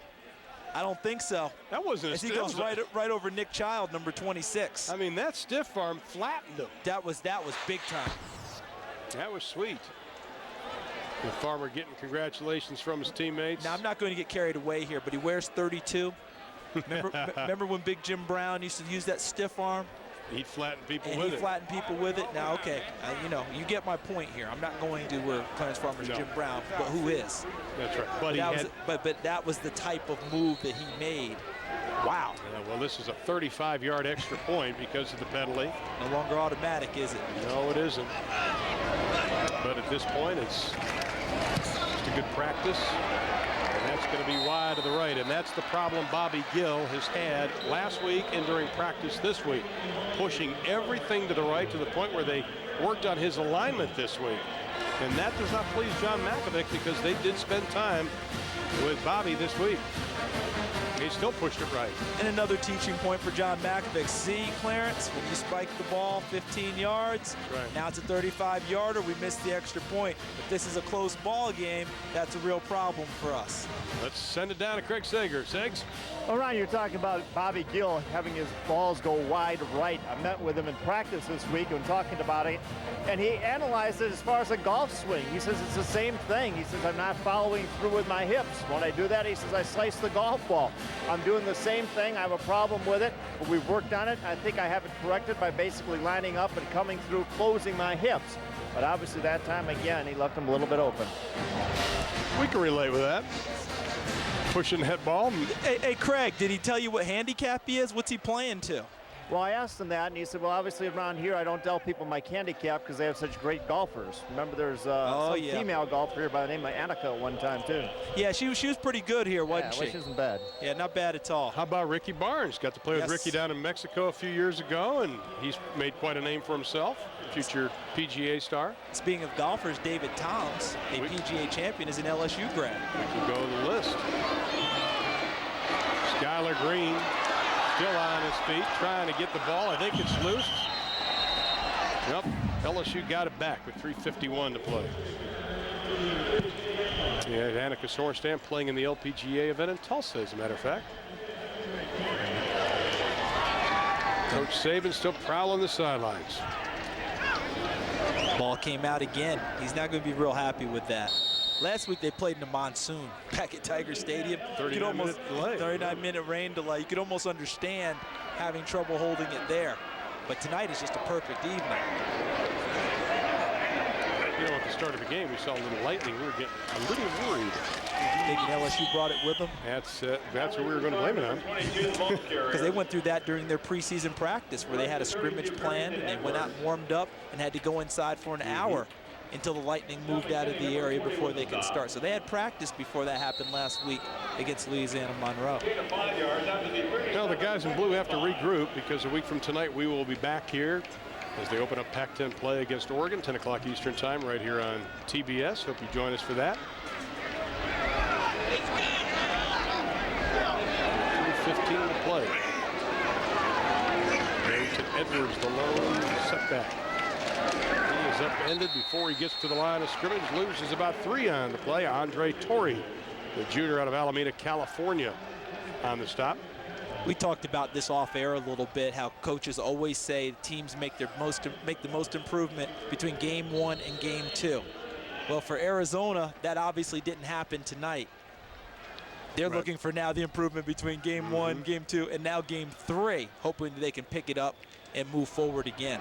I don't think so. That wasn't a stiff arm. He goes right over Nick Child, number 26. I mean, that stiff arm flattened him. That was big time. That was sweet. The Farmer getting congratulations from his teammates. Now, I'm not going to get carried away here, but he wears 32. Remember when Big Jim Brown used to use that stiff arm? He'd flatten people and with it. He'd flatten people with it. Now, okay, you know, you get my point here. I'm not going to where Clarence Farmer's Jim Brown, but who is? That's right. But that was the type of move that he made. Wow. Yeah, well, this is a 35-yard extra point because of the penalty. No longer automatic, is it? No, it isn't. But at this point, it's just a good practice. That's going to be wide to the right, and that's the problem Bobby Gill has had last week and during practice this week, pushing everything to the right to the point where they worked on his alignment this week. And that does not please John Malkovich because they did spend time with Bobby this week. He still pushed it right. And another teaching point for John Malkovich. See, Clarence, when you spike the ball 15 yards, right. Now it's a 35-yarder. We missed the extra point. If this is a close ball game, that's a real problem for us. Let's send it down to Craig Sager. Segs? Well, Ryan, you're talking about Bobby Gill having his balls go wide right. I met with him in practice this week and talking about it, and he analyzed it as far as a golf swing. He says it's the same thing. He says, I'm not following through with my hips. When I do that, he says, I slice the golf ball. I'm doing the same thing. I have a problem with it, but we've worked on it. I think I have it corrected by basically lining up and coming through, closing my hips. But obviously that time, again, he left him a little bit open. We can relate with that. Pushing that ball. Hey, Craig, did he tell you what handicap he is? What's he playing to? Well, I asked him that, and he said, well, obviously around here, I don't tell people my handicap because they have such great golfers. Remember, there's some female golfer here by the name of Annika at one time, too. Yeah, she was pretty good here, wasn't she? She wasn't bad. Yeah, not bad at all. How about Ricky Barnes? Got to play with Ricky down in Mexico a few years ago, and he's made quite a name for himself. Future PGA star. Speaking of golfers, David Toms, a PGA champion, is an LSU grad. We can go to the list. Skylar Green still on his feet, trying to get the ball. I think it's loose. Yep, LSU got it back with 3:51 to play. Yeah, Annika Sorenstam playing in the LPGA event in Tulsa, as a matter of fact. Coach Saban still prowling the sidelines. Ball came out again. He's not going to be real happy with that. Last week they played in a monsoon back at Tiger Stadium. 39-minute rain delay. You could almost understand having trouble holding it there. But tonight is just a perfect evening. You know, at the start of the game, we saw a little lightning. We were getting a little worried. Thinking LSU brought it with them? That's what we were going to blame it on. Because they went through that during their preseason practice where they had a scrimmage planned and they went out and warmed up and had to go inside for an hour until the Lightning moved out of the area before they could start. So they had practice before that happened last week against Louisiana Monroe. Now the guys in blue have to regroup because a week from tonight we will be back here as they open up Pac-10 play against Oregon, 10 o'clock Eastern time right here on TBS. Hope you join us for that. 3:15 to play. Barrington Edwards, the lone setback. He is upended before he gets to the line of scrimmage. Loses about 3 on the play. Andre Torrey, the junior out of Alameda, California, on the stop. We talked about this off air a little bit, how coaches always say teams make the most improvement between game 1 and game 2. Well, for Arizona, that obviously didn't happen tonight. They're looking for now the improvement between game 1, game 2, and now game 3, hoping they can pick it up and move forward again.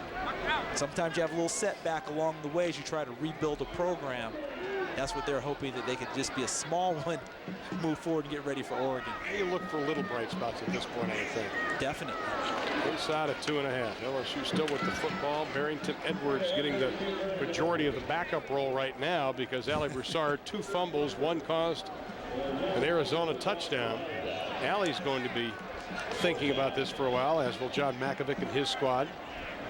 Sometimes you have a little setback along the way as you try to rebuild a program. That's what they're hoping, that they could just be a small one, move forward and get ready for Oregon. You look for little bright spots at this point, I think. Definitely. Inside of 2.5. LSU still with the football. Barrington Edwards getting the majority of the backup role right now because Ali Broussard, 2 fumbles, 1 caused an Arizona touchdown. Allie's going to be thinking about this for a while, as will John Makovic and his squad.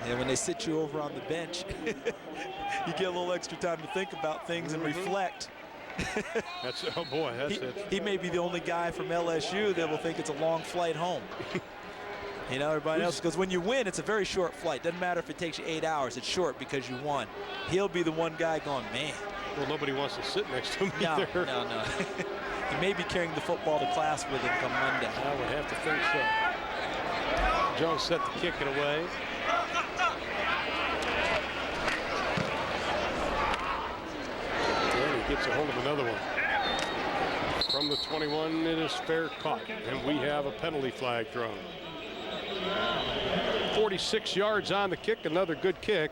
And when they sit you over on the bench, you get a little extra time to think about things and reflect. Oh boy, that's it. He may be the only guy from LSU that will think it's a long flight home. You know, everybody else, because when you win, it's a very short flight. Doesn't matter if it takes you 8 hours. It's short because you won. He'll be the one guy going, man. Well, nobody wants to sit next to him either. No. He may be carrying the football to class with him come Monday. I would have to think so. Jones set to kick it away. And he gets a hold of another one. From the 21, it is fair caught, and we have a penalty flag thrown. 46 yards on the kick, another good kick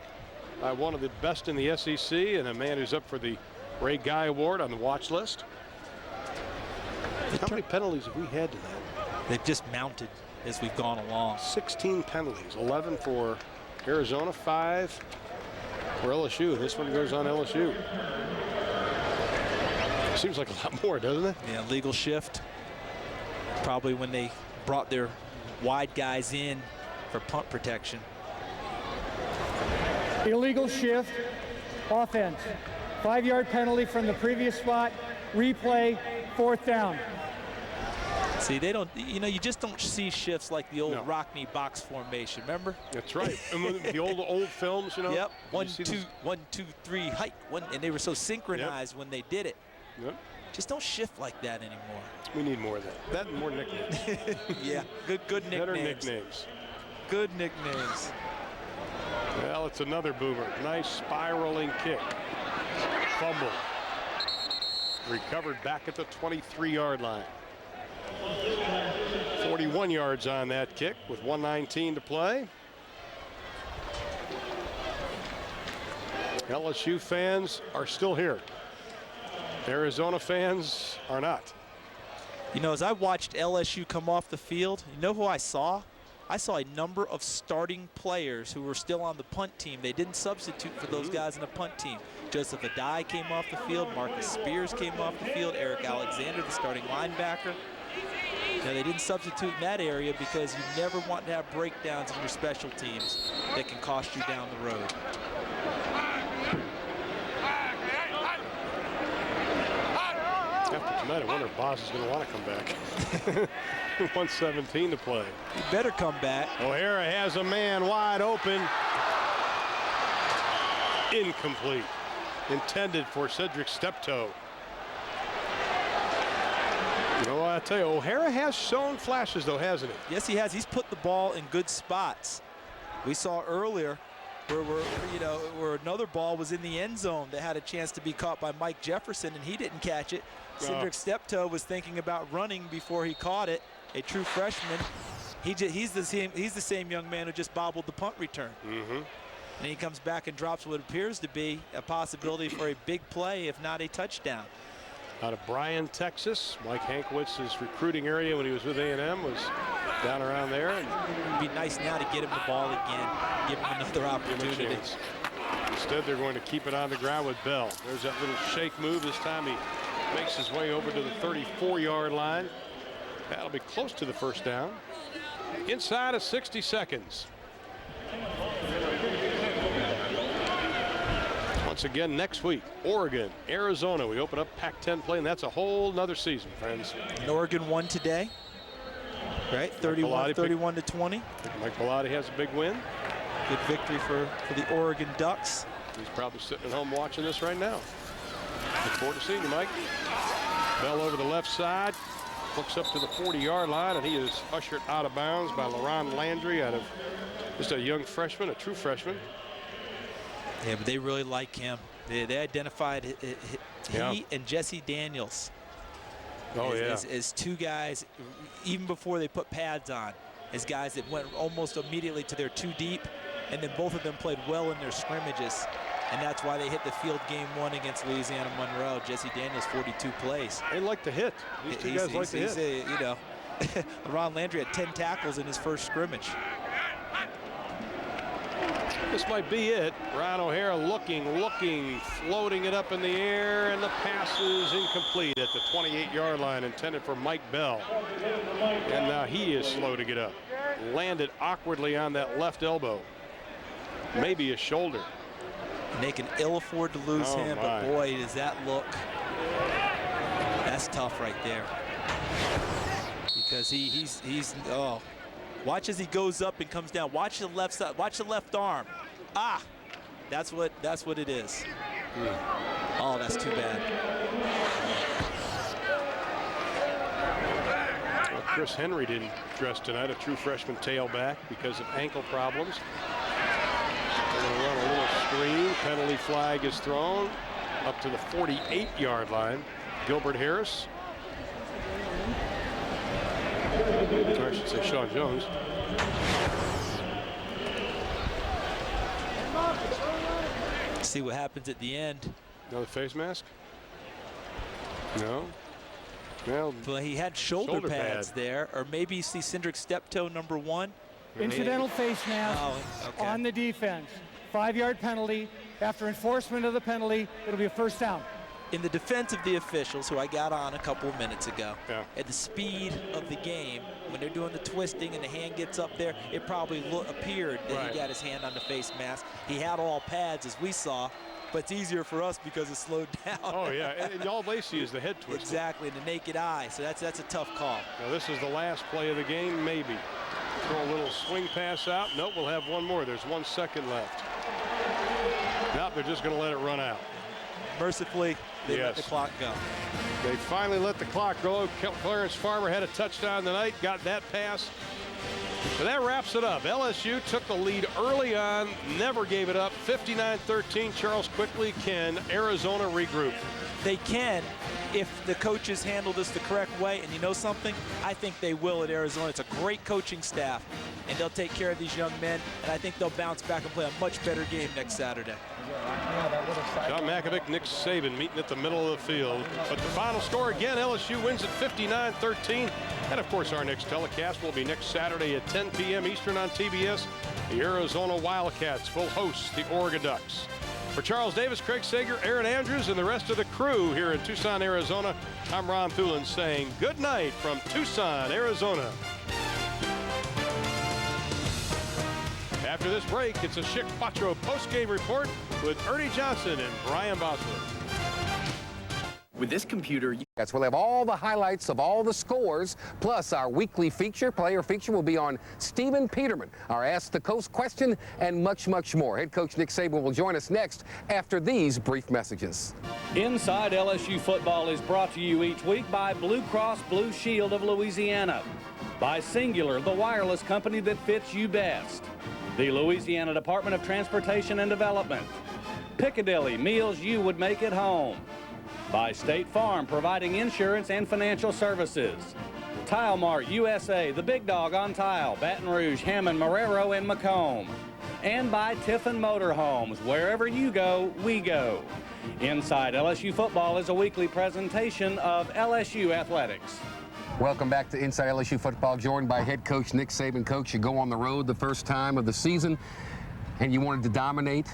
by one of the best in the SEC and a man who's up for the Ray Guy Award on the watch list. How many penalties have we had tonight? They've just mounted as we've gone along. 16 penalties, 11 for Arizona, 5 for LSU. This one goes on LSU. Seems like a lot more, doesn't it? Yeah, legal shift. Probably when they brought their wide guys in for punt protection. Illegal shift, offense. 5-yard penalty from the previous spot, replay, 4th down. See, they don't, you know, you just don't see shifts like the old Rockney box formation, remember? That's right. And the old films, you know. Yep. 1, 2, 3, hike. And they were so synchronized when they did it. Yep. Just don't shift like that anymore. We need more of that. That and more nicknames. Yeah, good nicknames. Better nicknames. Good nicknames. Well, it's another boomer. Nice spiraling kick. Fumble. Recovered back at the 23-yard line. 41 yards on that kick with 1:19 to play. LSU fans are still here. Arizona fans are not. You know, as I watched LSU come off the field, you know who I saw? I saw a number of starting players who were still on the punt team. They didn't substitute for those guys in the punt team. Joseph Adai came off the field. Marcus Spears came off the field. Eric Alexander, the starting linebacker. Now, they didn't substitute in that area because you never want to have breakdowns in your special teams that can cost you down the road. After tonight, I wonder if Boss is going to want to come back. 1:17 to play. He better come back. O'Hara has a man wide open. Incomplete. Intended for Cedric Steptoe. You know, I tell you, O'Hara has shown flashes, though, hasn't he? Yes, he has. He's put the ball in good spots. We saw earlier where another ball was in the end zone that had a chance to be caught by Mike Jefferson, and he didn't catch it. Cedric Steptoe was thinking about running before he caught it. A true freshman. He's the same young man who just bobbled the punt return. And he comes back and drops what appears to be a possibility for a big play, if not a touchdown. Out of Bryan, Texas. Mike Hankwitz's recruiting area when he was with A&M was down around there. And it'd be nice now to get him the ball again, give him another opportunity. Instead, they're going to keep it on the ground with Bell. There's that little shake move. This time he makes his way over to the 34-yard line. That'll be close to the first down. Inside of 60 seconds. Once again next week, Oregon, Arizona. We open up Pac-10 play, and that's a whole nother season, friends. And Oregon won today, right? 31 to 20. Mike Bellotti has a big win. Good victory for the Oregon Ducks. He's probably sitting at home watching this right now. Look forward to seeing you, Mike. Bell over the left side. Looks up to the 40-yard line, and he is ushered out of bounds by LaRon Landry out of just a young freshman, a true freshman. Yeah, but they really like him. They identified he and Jesse Daniels as two guys, even before they put pads on, as guys that went almost immediately to their two deep, and then both of them played well in their scrimmages. And that's why they hit the field game one against Louisiana Monroe. Jesse Daniels, 42 plays. They like to hit. These two guys like to hit. You know, Ron Landry had 10 tackles in his first scrimmage. This might be it. Ryan O'Hara looking, floating it up in the air, and the pass is incomplete at the 28-yard line, intended for Mike Bell. And now he is slow to get up. Landed awkwardly on that left elbow. Maybe his shoulder. And they can ill afford to lose him, but boy, does that look. That's tough right there. Because he's watch as he goes up and comes down. Watch the left side. Watch the left arm. That's what it is. Oh, that's too bad. Well, Chris Henry didn't dress tonight, a true freshman tailback, because of ankle problems. They're going to run a little screen. Penalty flag is thrown up to the 48-yard line. Gilbert Harris. Or I should say Sean Jones. See what happens at the end. Another face mask? No. Well, he had shoulder pads there, or maybe you see Cedric Steptoe #1. Incidental face mask on the defense. 5-yard penalty. After enforcement of the penalty, it'll be a first down. In the defense of the officials, who I got on a couple of minutes ago, at the speed of the game, when they're doing the twisting and the hand gets up there, it probably appeared that he got his hand on the face mask. He had all pads, as we saw, but it's easier for us because it's slowed down. Oh, yeah, and all they see is the head twist. Exactly, the naked eye, so that's a tough call. Now, this is the last play of the game, maybe. Throw a little swing pass out. Nope, we'll have one more. There's 1 second left. Now they're just going to let it run out. Mercifully, they let the clock go. They finally let the clock go. Clarence Farmer had a touchdown tonight, got that pass. So that wraps it up. LSU took the lead early on, never gave it up. 59-13. Charles, quickly, can Arizona regroup? They can, if the coaches handle this the correct way. And you know something? I think they will at Arizona. It's a great coaching staff, and they'll take care of these young men, and I think they'll bounce back and play a much better game next Saturday. John Mackovic, Nick Saban meeting at the middle of the field. But the final score again, LSU wins at 59-13. And of course, our next telecast will be next Saturday at 10 p.m. Eastern on TBS. The Arizona Wildcats will host the Oregon Ducks. For Charles Davis, Craig Sager, Aaron Andrews, and the rest of the crew here in Tucson, Arizona, I'm Ron Thulin saying good night from Tucson, Arizona. After this break, it's a Chick Quattro post-game report with Ernie Johnson and Brian Bosworth. With this computer, we'll have all the highlights of all the scores, plus our weekly player feature will be on Stephen Peterman, our Ask the Coach question, and much, much more. Head coach Nick Saban will join us next after these brief messages. Inside LSU Football is brought to you each week by Blue Cross Blue Shield of Louisiana, by Singular, the wireless company that fits you best, the Louisiana Department of Transportation and Development, Piccadilly, meals you would make at home, by State Farm, providing insurance and financial services, Tile Mart USA, the big dog on tile, Baton Rouge, Hammond, Marrero, and Macomb, and by Tiffin Motorhomes. Wherever you go, we go. Inside LSU Football is a weekly presentation of LSU Athletics. Welcome back to Inside LSU Football, joined by head coach Nick Saban. Coach, you go on the road the first time of the season, and you wanted to dominate,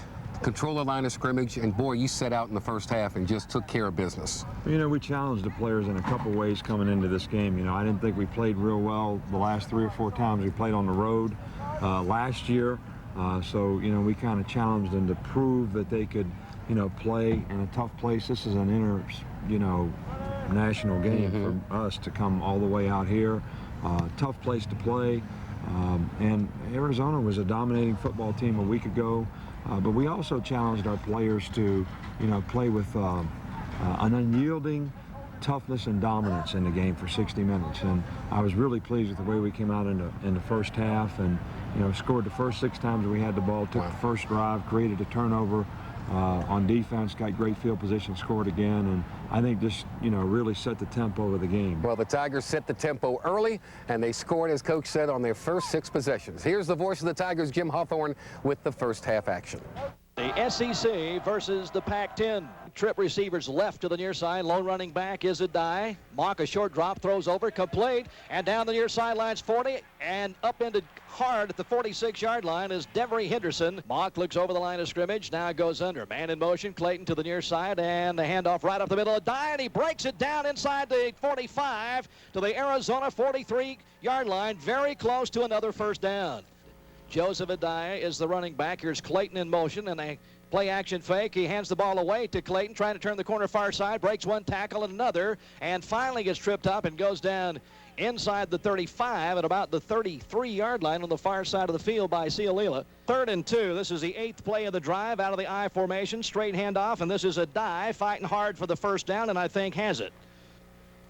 control the line of scrimmage, and boy, you set out in the first half and just took care of business. You know, we challenged the players in a couple ways coming into this game. You know, I didn't think we played real well the last 3 or 4 times we played on the road last year. So, you know, we kind of challenged them to prove that they could, you know, play in a tough place. This is an national game for us to come all the way out here. Tough place to play. And Arizona was a dominating football team a week ago. But we also challenged our players to, you know, play with an unyielding toughness and dominance in the game for 60 minutes. And I was really pleased with the way we came out in the first half, and, you know, scored the first 6 times we had the ball, took the first drive, created a turnover on defense, got great field position, scored again, and I think just, you know, really set the tempo of the game. Well, the Tigers set the tempo early, and they scored, as Coach said, on their first 6 possessions. Here's the voice of the Tigers, Jim Hawthorne, with the first half action. The SEC versus the Pac-10. Trip receivers left to the near side. Lone running back is Adai. Mock a short drop, throws over, complete, and down the near sidelines 40, and up into hard at the 46-yard line is Devery Henderson. Mock looks over the line of scrimmage, now goes under. Man in motion, Clayton to the near side, and the handoff right up the middle of Adai, and he breaks it down inside the 45 to the Arizona 43-yard line, very close to another first down. Joseph Adai is the running back. Here's Clayton in motion, and a play action fake. He hands the ball away to Clayton, trying to turn the corner far side, breaks one tackle and another, and finally gets tripped up and goes down inside the 35 at about the 33-yard line on the far side of the field by Cialila. 3rd and 2. This is the 8th play of the drive out of the I formation. Straight handoff, and this is Adai fighting hard for the first down, and I think has it.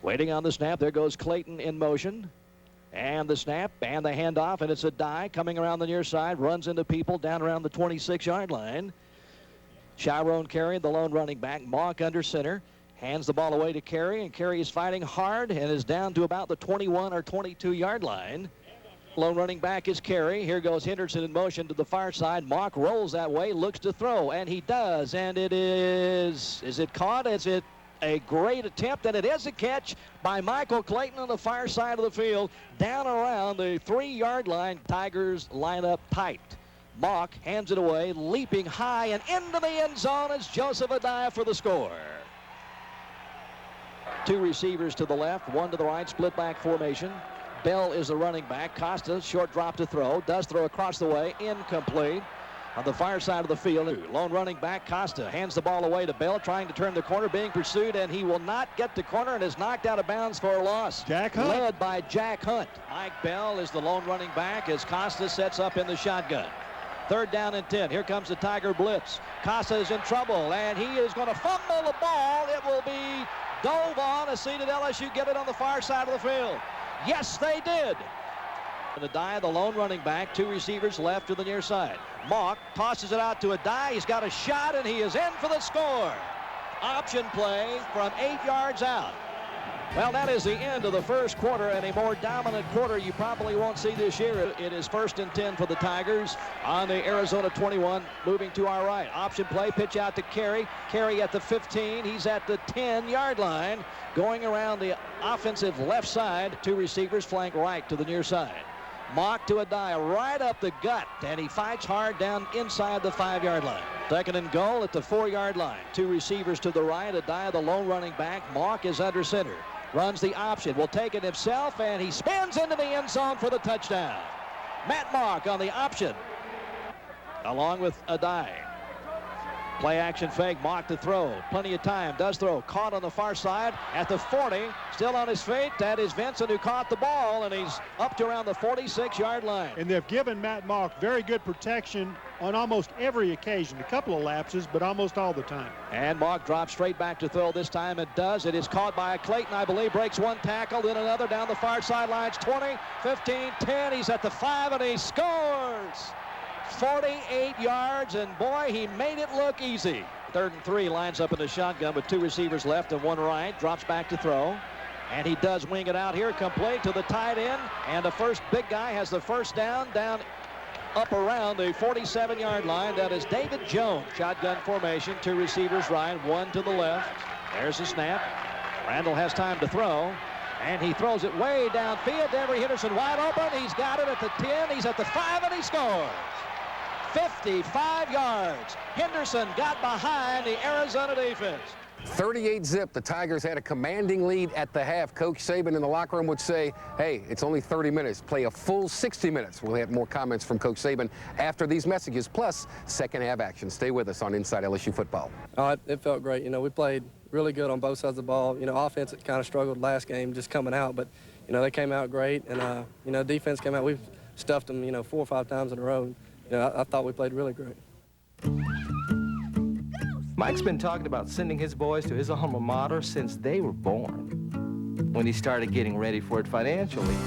Waiting on the snap. There goes Clayton in motion. And the snap and the handoff, and it's Adai coming around the near side, runs into people down around the 26-yard line. Chiron Carey, the lone running back, Mock under center, hands the ball away to Carey, and Carey is fighting hard and is down to about the 21 or 22-yard line. Lone running back is Carey. Here goes Henderson in motion to the far side. Mock rolls that way, looks to throw, and he does, and it is it caught? Is it a great attempt, and it is a catch by Michael Clayton on the far side of the field, down around the 3-yard line. Tigers line up tight. Mock hands it away, leaping high and into the end zone is Joseph Adai for the score. 2 receivers to the left, 1 to the right, split back formation. Bell is the running back. Costa, short drop to throw, does throw across the way, incomplete. On the far side of the field, lone running back Costa hands the ball away to Bell, trying to turn the corner, being pursued, and he will not get the corner and is knocked out of bounds for a loss. Jack Hunt. Led by Jack Hunt. Mike Bell is the lone running back as Costa sets up in the shotgun. 3rd down and 10. Here comes the Tiger blitz. Costa is in trouble, and he is going to fumble the ball. It will be dove on. A seated LSU get it on the far side of the field. Yes, they did. Adai, the lone running back, 2 receivers left to the near side. Mock tosses it out to Adai. He's got a shot, and he is in for the score. Option play from 8 yards out. Well, that is the end of the first quarter, and a more dominant quarter you probably won't see this year. It is 1st and 10 for the Tigers on the Arizona 21, moving to our right. Option play, pitch out to Carey. Carey at the 15. He's at the 10-yard line, going around the offensive left side. 2 receivers flank right to the near side. Mock to Adai right up the gut, and he fights hard down inside the 5-yard line. 2nd and goal at the 4-yard line. 2 receivers to the right. Adai, the lone running back. Mock is under center. Runs the option, will take it himself, and he spins into the end zone for the touchdown. Matt Mock on the option, along with Adai. Play action fake, Mock to throw. Plenty of time, does throw. Caught on the far side at the 40. Still on his feet. That is Vincent who caught the ball, and he's up to around the 46-yard line. And they've given Matt Mock very good protection on almost every occasion. A couple of lapses, but almost all the time. And Mock drops straight back to throw this time. It does. It is caught by Clayton, I believe. Breaks 1 tackle, then another down the far sidelines. 20, 15, 10. He's at the 5, and he scores. 48 yards, and boy, he made it look easy. 3rd and 3, lines up in the shotgun with 2 receivers left and 1 right. Drops back to throw. And he does wing it out here, complete to the tight end. And the first big guy has the first down up around the 47-yard line. That is David Jones. Shotgun formation, 2 receivers right, 1 to the left. There's the snap. Randall has time to throw. And he throws it way downfield. Avery Henderson wide open. He's got it at the 10. He's at the 5, and he scores. 55 yards. Henderson got behind the Arizona defense. 38-zip. The Tigers had a commanding lead at the half. Coach Saban in the locker room would say, hey, it's only 30 minutes. Play a full 60 minutes. We'll have more comments from Coach Saban after these messages, plus second half action. Stay with us on Inside LSU Football. It felt great. You know, we played really good on both sides of the ball. You know, offense kind of struggled last game just coming out, but, you know, they came out great. And, you know, defense came out. We've stuffed them, you know, 4 or 5 times in a row. You know, I thought we played really great. Mike's been talking about sending his boys to his alma mater since they were born. When he started getting ready for it financially,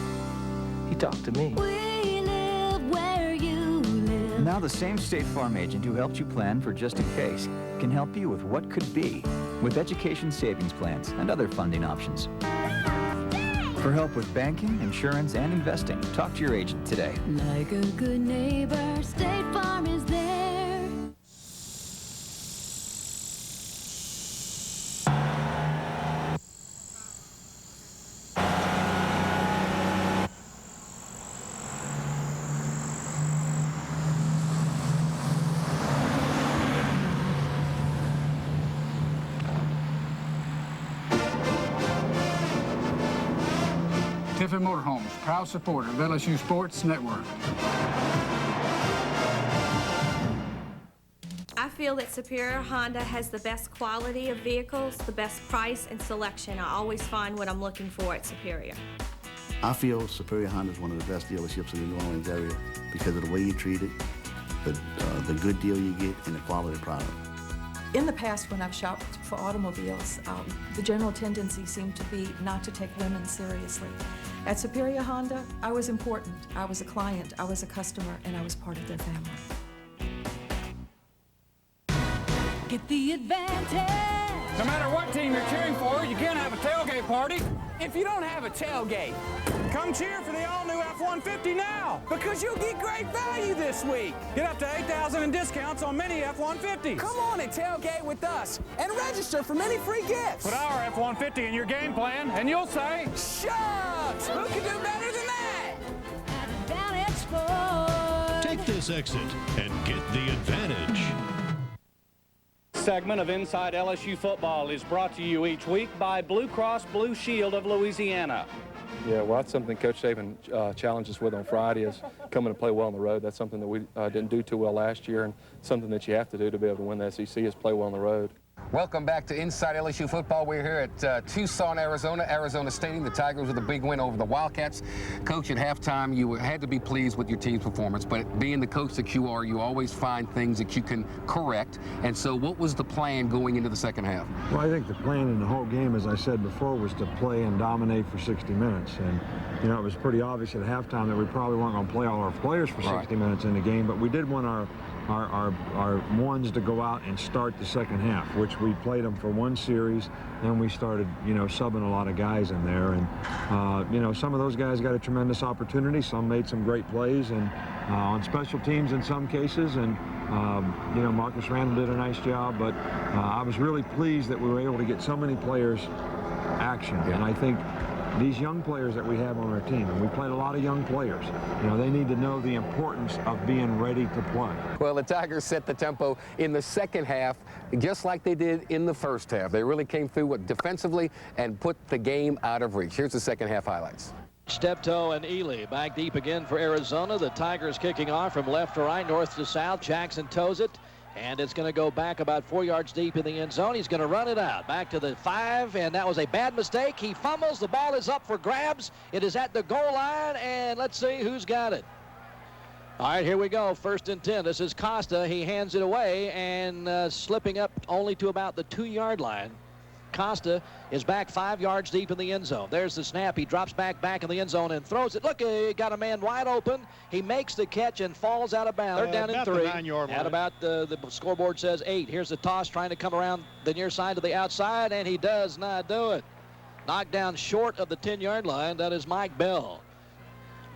he talked to me. We live where you live. Now the same State Farm agent who helped you plan for just in case can help you with what could be with education savings plans and other funding options. For help with banking, insurance, and investing, talk to your agent today. Like a good neighbor, State Farm is there. Tiffin Motorhomes, proud supporter of LSU Sports Network. I feel that Superior Honda has the best quality of vehicles, the best price and selection. I always find what I'm looking for at Superior. I feel Superior Honda is one of the best dealerships in the New Orleans area because of the way you treat it, the good deal you get, and the quality product. In the past, when I've shopped for automobiles, the general tendency seemed to be not to take women seriously. At Superior Honda, I was important. I was a client, I was a customer, and I was part of their family. Get the advantage. No matter what team you're cheering for, you can't have a tailgate party if you don't have a tailgate. Come cheer for the all-new F-150 now, because you'll get great value this week. Get up to $8,000 in discounts on many F-150s. Come on and tailgate with us and register for many free gifts. Put our F-150 in your game plan, and you'll say, shucks, who can do better than that? Advantage Sports. Take this exit and get the advantage. Segment of Inside LSU Football is brought to you each week by Blue Cross Blue Shield of Louisiana. Yeah, well, that's something Coach Saban challenged us with on Friday is coming to play well on the road. That's something that we didn't do too well last year, and something that you have to do to be able to win the SEC is play well on the road. Welcome back to Inside LSU Football. We're here at Tucson, Arizona Stadium. The Tigers with a big win over the Wildcats. Coach, at halftime, you had to be pleased with your team's performance, but being the coach that you are, you always find things that you can correct. And so what was the plan going into the second half? Well, I think the plan in the whole game, as I said before, was to play and dominate for 60 minutes. And, you know, it was pretty obvious at halftime that we probably weren't going to play all our players for 60 minutes in the game, but we did want our our ones to go out and start the second half, which we played them for one series. Then we started, subbing a lot of guys in there. And, some of those guys got a tremendous opportunity. Some made some great plays and on special teams in some cases. And, Marcus Randall did a nice job. But I was really pleased that we were able to get so many players action. Yeah. And I think these young players that we have on our team, and we played a lot of young players, they need to know the importance of being ready to play. Well, the Tigers set the tempo in the second half, just like they did in the first half. They really came through defensively and put the game out of reach. Here's the second half highlights. Steptoe and Ely back deep again for Arizona. The Tigers kicking off from left to right, north to south. Jackson toes it. And it's going to go back about 4 yards deep in the end zone. He's going to run it out. Back to the 5, and that was a bad mistake. He fumbles. The ball is up for grabs. It is at the goal line, and let's see who's got it. All right, here we go. 1st and 10. This is Costa. He hands it away and slipping up only to about the 2-yard line. Costa is back 5 yards deep in the end zone. There's the snap. He drops back in the end zone and throws it. Look, he got a man wide open. He makes the catch and falls out of bounds. They're down in 3. At about the scoreboard says 8. Here's the toss trying to come around the near side to the outside, and he does not do it. Knocked down short of the 10-yard line. That is Mike Bell.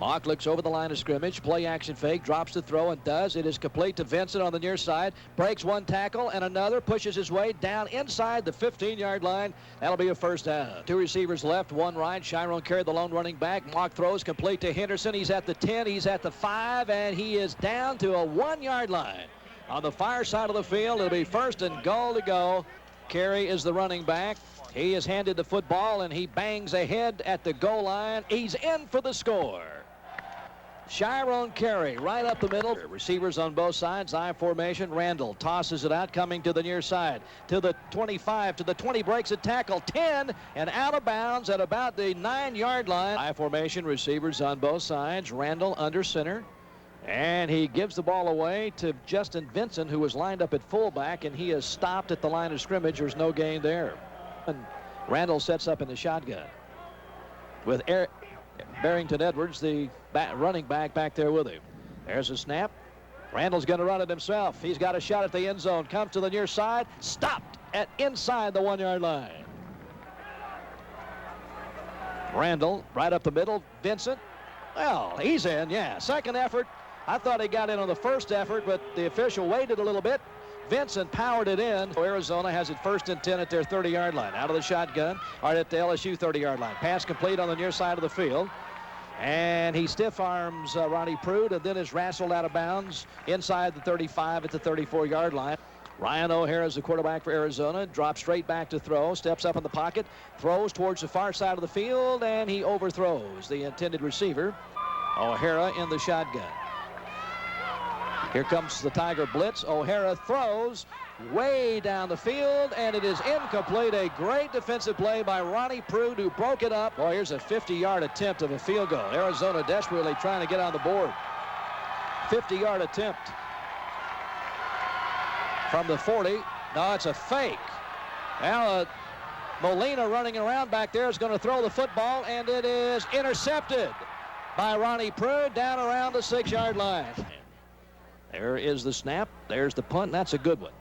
Mock looks over the line of scrimmage, play action fake, drops the throw and does. It is complete to Vincent on the near side, breaks one tackle and another, pushes his way down inside the 15-yard line. That'll be a first down. 2 receivers left, 1 right. Chiron carried the lone running back. Mock throws complete to Henderson. He's at the 10, he's at the 5, and he is down to a 1-yard line. On the far side of the field, it'll be 1st and goal to go. Carey is the running back. He is handed the football and he bangs ahead at the goal line. He's in for the score. Chiron Carey right up the middle. Receivers on both sides. I formation. Randall tosses it out, coming to the near side. To the 25, to the 20, breaks a tackle. 10 and out of bounds at about the 9-yard line. I formation. Receivers on both sides. Randall under center. And he gives the ball away to Justin Vincent, who was lined up at fullback, and he is stopped at the line of scrimmage. There's no gain there. And Randall sets up in the shotgun with Barrington Edwards, the running back there with him. There's a snap. Randall's going to run it himself. He's got a shot at the end zone. Comes to the near side. Stopped at inside the 1-yard line. Randall right up the middle. Vincent. Well, he's in, yeah. Second effort. I thought he got in on the first effort, but the official waited a little bit. Vincent powered it in. Arizona has it 1st and 10 at their 30-yard line. Out of the shotgun, or at the LSU 30-yard line. Pass complete on the near side of the field. And he stiff arms Ronnie Prude and then is wrestled out of bounds inside the 35 at the 34-yard line. Ryan O'Hara is the quarterback for Arizona. Drops straight back to throw. Steps up in the pocket. Throws towards the far side of the field, and he overthrows the intended receiver. O'Hara in the shotgun. Here comes the Tiger blitz. O'Hara throws way down the field, and it is incomplete. A great defensive play by Ronnie Prude, who broke it up. Boy, here's a 50-yard attempt of a field goal. Arizona desperately trying to get on the board. 50-yard attempt from the 40. No, it's a fake. Now, Molina running around back there is going to throw the football, and it is intercepted by Ronnie Prude down around the 6-yard line. There is the snap. There's the punt. That's a good one.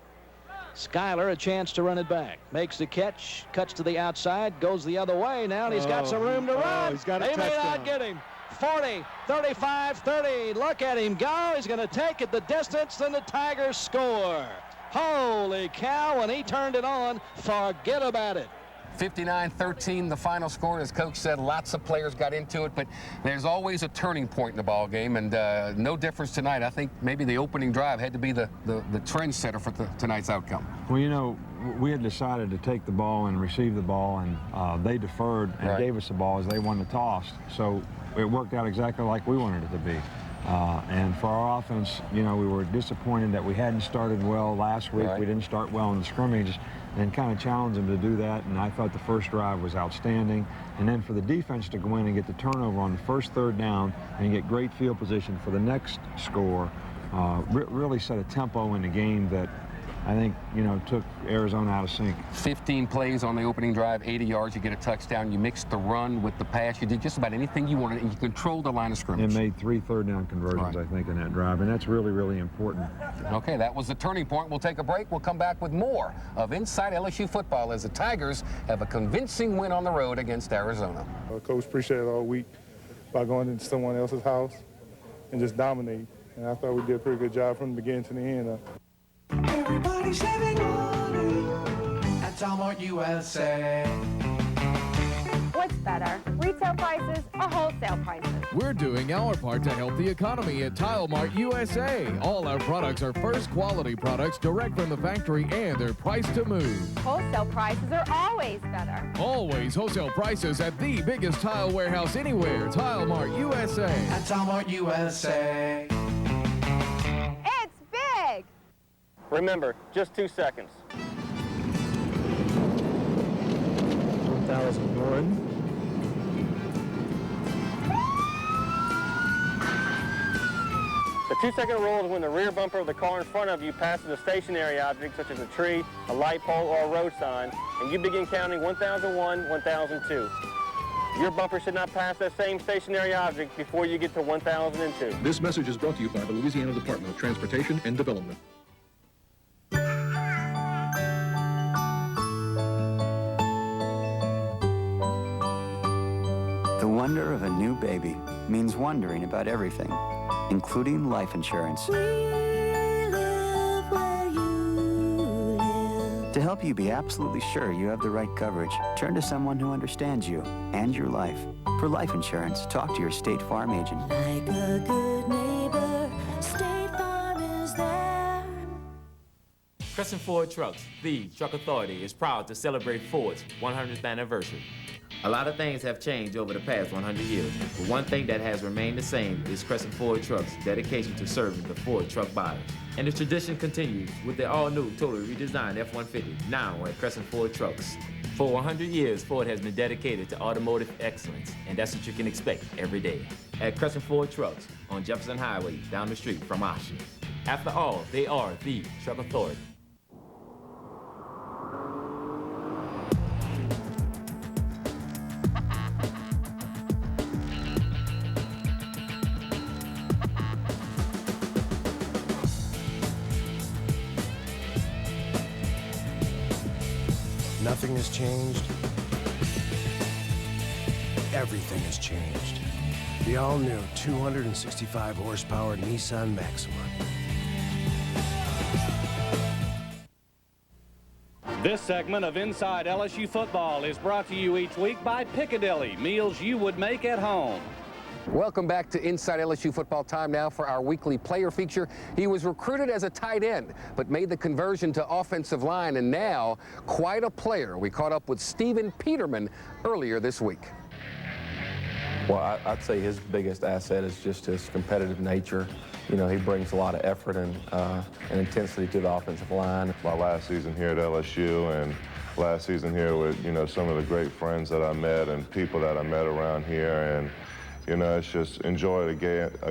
Schuyler a chance to run it back. Makes the catch. Cuts to the outside. Goes the other way now, and he's got some room to run. He's got a touchdown. They may not get him. 40, 35, 30. Look at him go. He's going to take it the distance, and the Tigers score. Holy cow, when he turned it on, forget about it. 59-13, the final score. As Coach said, lots of players got into it, but there's always a turning point in the ball game, and no difference tonight. I think maybe the opening drive had to be the trend setter for tonight's outcome. Well, we had decided to take the ball and receive the ball, and they deferred and gave us the ball as they wanted to toss. So it worked out exactly like we wanted it to be. And for our offense, we were disappointed that we hadn't started well last week. We didn't start well in the scrimmage, and kind of challenged them to do that. And I thought the first drive was outstanding. And then for the defense to go in and get the turnover on the first 3rd down and get great field position for the next score, really set a tempo in the game that I think, you know, took Arizona out of sync. 15 plays on the opening drive, 80 yards, you get a touchdown. You mixed the run with the pass. You did just about anything you wanted, and you controlled the line of scrimmage. And made 3 third-down conversions, I think, in that drive, and that's really, really important. Okay, that was the turning point. We'll take a break. We'll come back with more of Inside LSU Football as the Tigers have a convincing win on the road against Arizona. Coach appreciated all week by going into someone else's house and just dominating. And I thought we did a pretty good job from the beginning to the end. Everybody's saving money at Walmart USA. What's better, retail prices or wholesale prices? We're doing our part to help the economy at Tile Mart USA. All our products are first quality products direct from the factory and they're priced to move. Wholesale prices are always better. Always wholesale prices at the biggest tile warehouse anywhere, Tile Mart USA. At Tile Mart USA. It's big! Remember, just 2 seconds. 1001. The 2-second rule is when the rear bumper of the car in front of you passes a stationary object such as a tree, a light pole, or a road sign, and you begin counting 1001, 1002. Your bumper should not pass that same stationary object before you get to 1002. This message is brought to you by the Louisiana Department of Transportation and Development. The wonder of a new baby means wondering about everything, including life insurance. To help you be absolutely sure you have the right coverage, turn to someone who understands you and your life. For life insurance, talk to your State Farm agent. Like a good neighbor, State Farm is there. Crescent Ford Trucks, the truck authority, is proud to celebrate Ford's 100th anniversary. A lot of things have changed over the past 100 years, but one thing that has remained the same is Crescent Ford Trucks' dedication to serving the Ford truck buyers. And the tradition continues with the all-new, totally redesigned F-150, now at Crescent Ford Trucks. For 100 years, Ford has been dedicated to automotive excellence, and that's what you can expect every day. At Crescent Ford Trucks on Jefferson Highway, down the street from Oshie. After all, they are the truck authority. Nothing has changed. Everything has changed. The all-new 265 horsepower Nissan Maxima. This segment of Inside LSU Football is brought to you each week by Piccadilly, meals you would make at home. Welcome back to Inside LSU Football. Time now for our weekly player feature. He was recruited as a tight end, but made the conversion to offensive line, and now quite a player. We caught up with Stephen Peterman earlier this week. Well, I'd say his biggest asset is just his competitive nature. You know, he brings a lot of effort and intensity to the offensive line. My last season here at LSU and last season here with, you know, some of the great friends that I met and people that I met around here, and you know, it's just enjoy a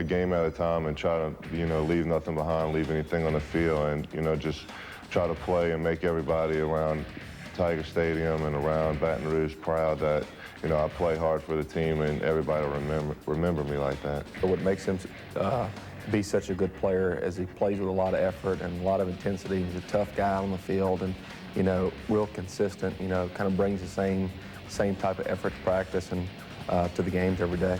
game at a time and try to, you know, leave nothing behind, leave anything on the field, and, you know, just try to play and make everybody around Tiger Stadium and around Baton Rouge proud that, you know, I play hard for the team and everybody will remember me like that. What makes him be such a good player is he plays with a lot of effort and a lot of intensity. He's a tough guy on the field and, you know, real consistent, you know, kind of brings the same type of effort to practice and to the games every day.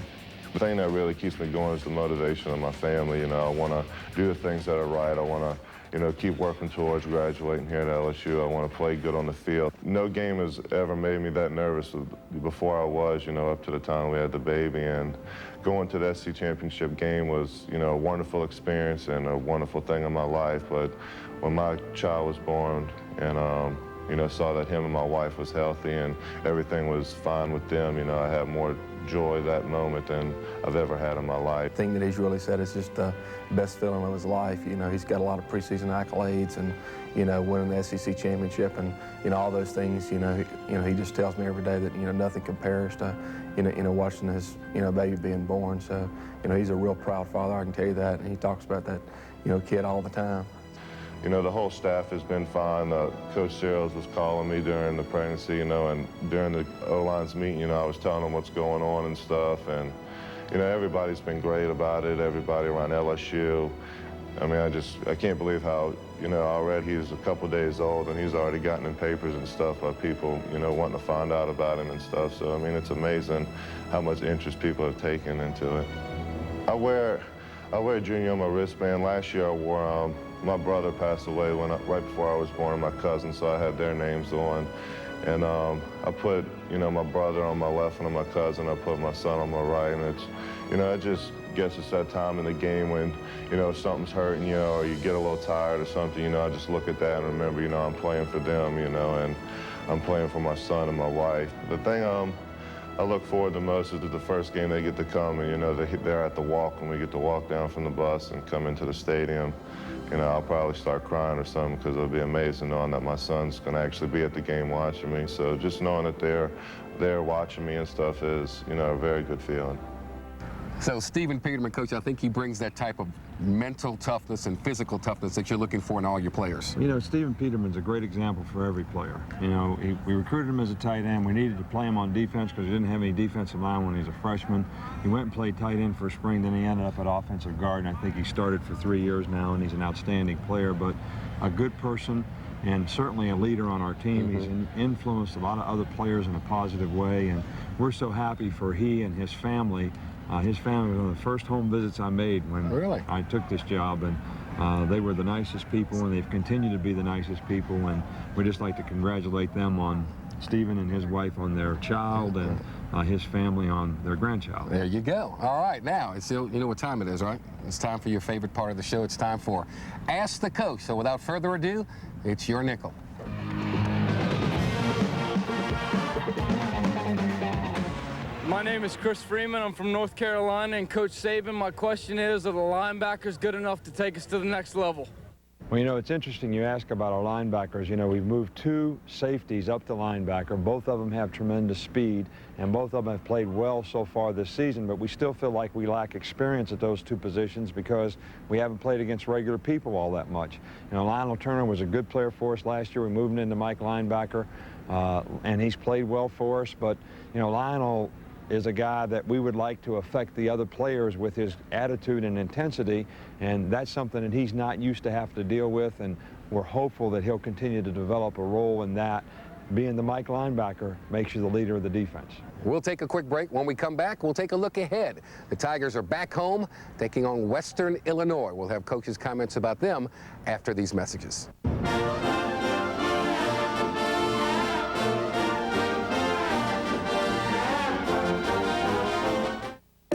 The thing that really keeps me going is the motivation of my family. You know, I want to do the things that are right. I want to, you know, keep working towards graduating here at LSU. I want to play good on the field. No game has ever made me that nervous before I was, you know, up to the time we had the baby. And going to the SC championship game was, you know, a wonderful experience and a wonderful thing in my life. But when my child was born and, you know, saw that him and my wife was healthy and everything was fine with them, you know, I had more joy that moment than I've ever had in my life. The thing that he's really said is just the best feeling of his life. You know, he's got a lot of preseason accolades and, you know, winning the SEC championship and, you know, all those things, you know, he just tells me every day that, you know, nothing compares to, you know, watching his, you know, baby being born. So, you know, he's a real proud father, I can tell you that, and he talks about that, you know, kid all the time. you know, the whole staff has been fine. Coach Searles was calling me during the pregnancy, you know, and during the O-line's meeting, you know, I was telling them what's going on and stuff. And, you know, everybody's been great about it, everybody around LSU. I mean, I can't believe how, you know, already he's a couple days old and he's already gotten in papers and stuff by people, you know, wanting to find out about him and stuff. So, I mean, it's amazing how much interest people have taken into it. I wear a junior on my wristband. Last year I wore, my brother passed away right before I was born, and my cousin, so I had their names on. And I put, you know, my brother on my left and on my cousin. I put my son on my right, and it's, you know, it just gets us that time in the game when, you know, something's hurting you or you get a little tired or something, you know, I just look at that and remember, you know, I'm playing for them, you know, and I'm playing for my son and my wife. The thing I look forward to most is that the first game they get to come and, you know, they're at the walk and we get to walk down from the bus and come into the stadium. You know, I'll probably start crying or something because it'll be amazing knowing that my son's going to actually be at the game watching me. So just knowing that they're there watching me and stuff is, you know, a very good feeling. So Stephen Peterman, Coach, I think he brings that type of mental toughness and physical toughness that you're looking for in all your players. You know, Stephen Peterman's a great example for every player. You know, we recruited him as a tight end. We needed to play him on defense because we didn't have any defensive line when he was a freshman. He went and played tight end for a spring, then he ended up at offensive guard, and I think he started for 3 years now, and he's an outstanding player, but a good person and certainly a leader on our team. He's influenced a lot of other players in a positive way, and we're so happy for he and his family. His family was one of the first home visits I made when I took this job, and they were the nicest people, and they've continued to be the nicest people, and we'd just like to congratulate them on Stephen and his wife on their child and his family on their grandchild. There you go. All right, now, it's still, you know what time it is, right? It's time for your favorite part of the show. It's time for Ask the Coach. So without further ado, it's your nickel. My name is Chris Freeman. I'm from North Carolina, and Coach Saban, my question is, are the linebackers good enough to take us to the next level? Well, you know, it's interesting you ask about our linebackers. You know, we've moved 2 safeties up to linebacker. Both of them have tremendous speed, and both of them have played well so far this season, but we still feel like we lack experience at those 2 positions because we haven't played against regular people all that much. You know, Lionel Turner was a good player for us last year. We moved him into Mike linebacker, and he's played well for us, but, you know, Lionel is a guy that we would like to affect the other players with his attitude and intensity, and that's something that he's not used to have to deal with, and we're hopeful that he'll continue to develop a role in that. Being the Mike linebacker makes you the leader of the defense. We'll take a quick break. When we come back, we'll take a look ahead. The Tigers are back home, taking on Western Illinois. We'll have Coach's comments about them after these messages.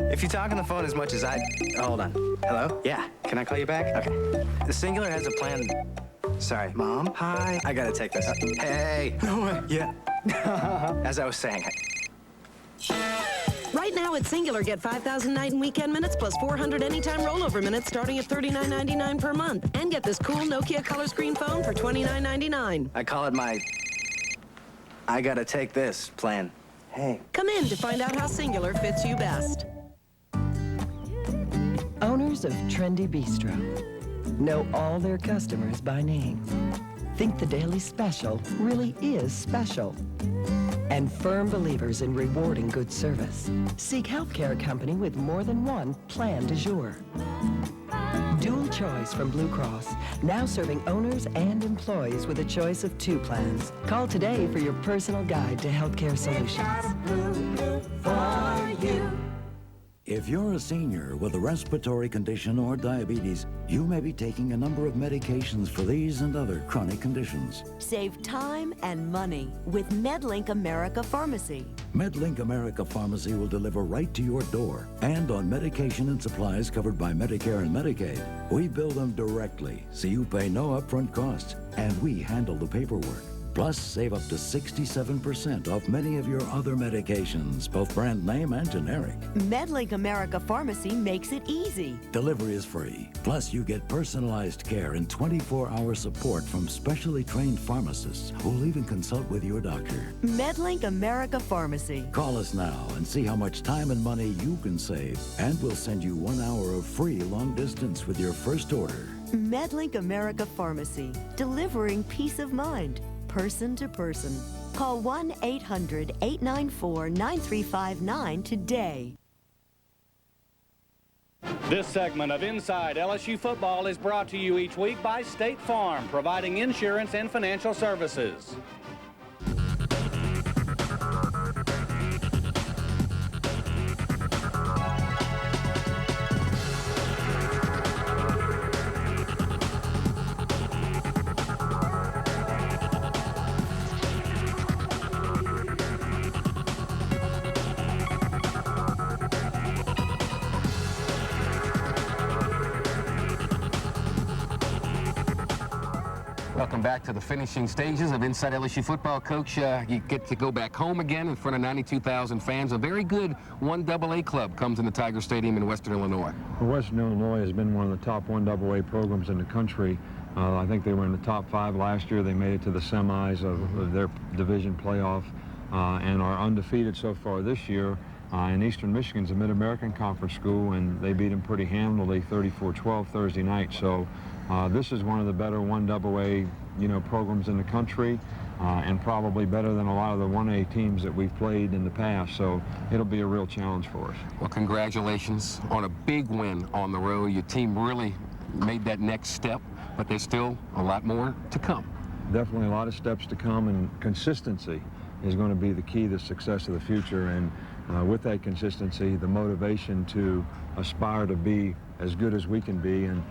If you talk on the phone as much as hold on. Hello? Yeah. Can I call you back? Okay. The Singular has a plan. Sorry. Mom? Hi. I gotta take this. Hey. No way. Yeah. As I was saying. Right now at Singular, get 5,000 night and weekend minutes plus 400 anytime rollover minutes starting at $39.99 per month. And get this cool Nokia color screen phone for $29.99. I call it my I gotta take this plan. Hey. Come in to find out how Singular fits you best. Owners of Trendy Bistro know all their customers by name. Think the Daily Special really is special. And firm believers in rewarding good service. Seek healthcare company with more than one plan du jour. Dual choice from Blue Cross, now serving owners and employees with a choice of 2 plans. Call today for your personal guide to healthcare solutions. For you. If you're a senior with a respiratory condition or diabetes, you may be taking a number of medications for these and other chronic conditions. Save time and money with MedLink America Pharmacy. MedLink America Pharmacy will deliver right to your door and on medication and supplies covered by Medicare and Medicaid. We bill them directly, so you pay no upfront costs, and we handle the paperwork. Plus, save up to 67% off many of your other medications, both brand name and generic. MedLink America Pharmacy makes it easy. Delivery is free. Plus, you get personalized care and 24-hour support from specially trained pharmacists who will even consult with your doctor. MedLink America Pharmacy. Call us now and see how much time and money you can save. And we'll send you 1 hour of free long distance with your first order. MedLink America Pharmacy, delivering peace of mind, person to person. Call 1-800-894-9359 today. This segment of Inside LSU Football is brought to you each week by State Farm, providing insurance and financial services. Welcome back to the finishing stages of Inside LSU Football. Coach, you get to go back home again in front of 92,000 fans. A very good 1AA club comes into Tiger Stadium in Western Illinois. Well, Western Illinois has been one of the top 1AA programs in the country. I think they were in the top 5 last year. They made it to the semis of their division playoff and are undefeated so far this year. In Eastern Michigan's a Mid-American Conference school, and they beat them pretty handily, 34-12 Thursday night. So this is one of the better 1AA, programs in the country, and probably better than a lot of the 1A teams that we've played in the past. So it'll be a real challenge for us. Well, congratulations on a big win on the road. Your team really made that next step, but there's still a lot more to come. Definitely a lot of steps to come, and consistency is going to be the key to the success of the future. And with that consistency, the motivation to aspire to be as good as we can be. And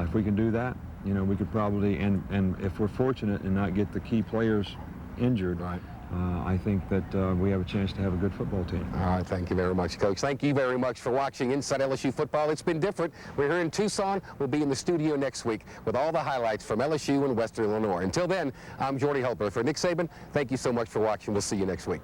if we can do that, we could probably, and if we're fortunate and not get the key players injured, right, I think that we have a chance to have a good football team. All right, thank you very much, Coach. Thank you very much for watching Inside LSU Football. It's been different. We're here in Tucson. We'll be in the studio next week with all the highlights from LSU and Western Illinois. Until then, I'm Jordy Hultberg. For Nick Saban, thank you so much for watching. We'll see you next week.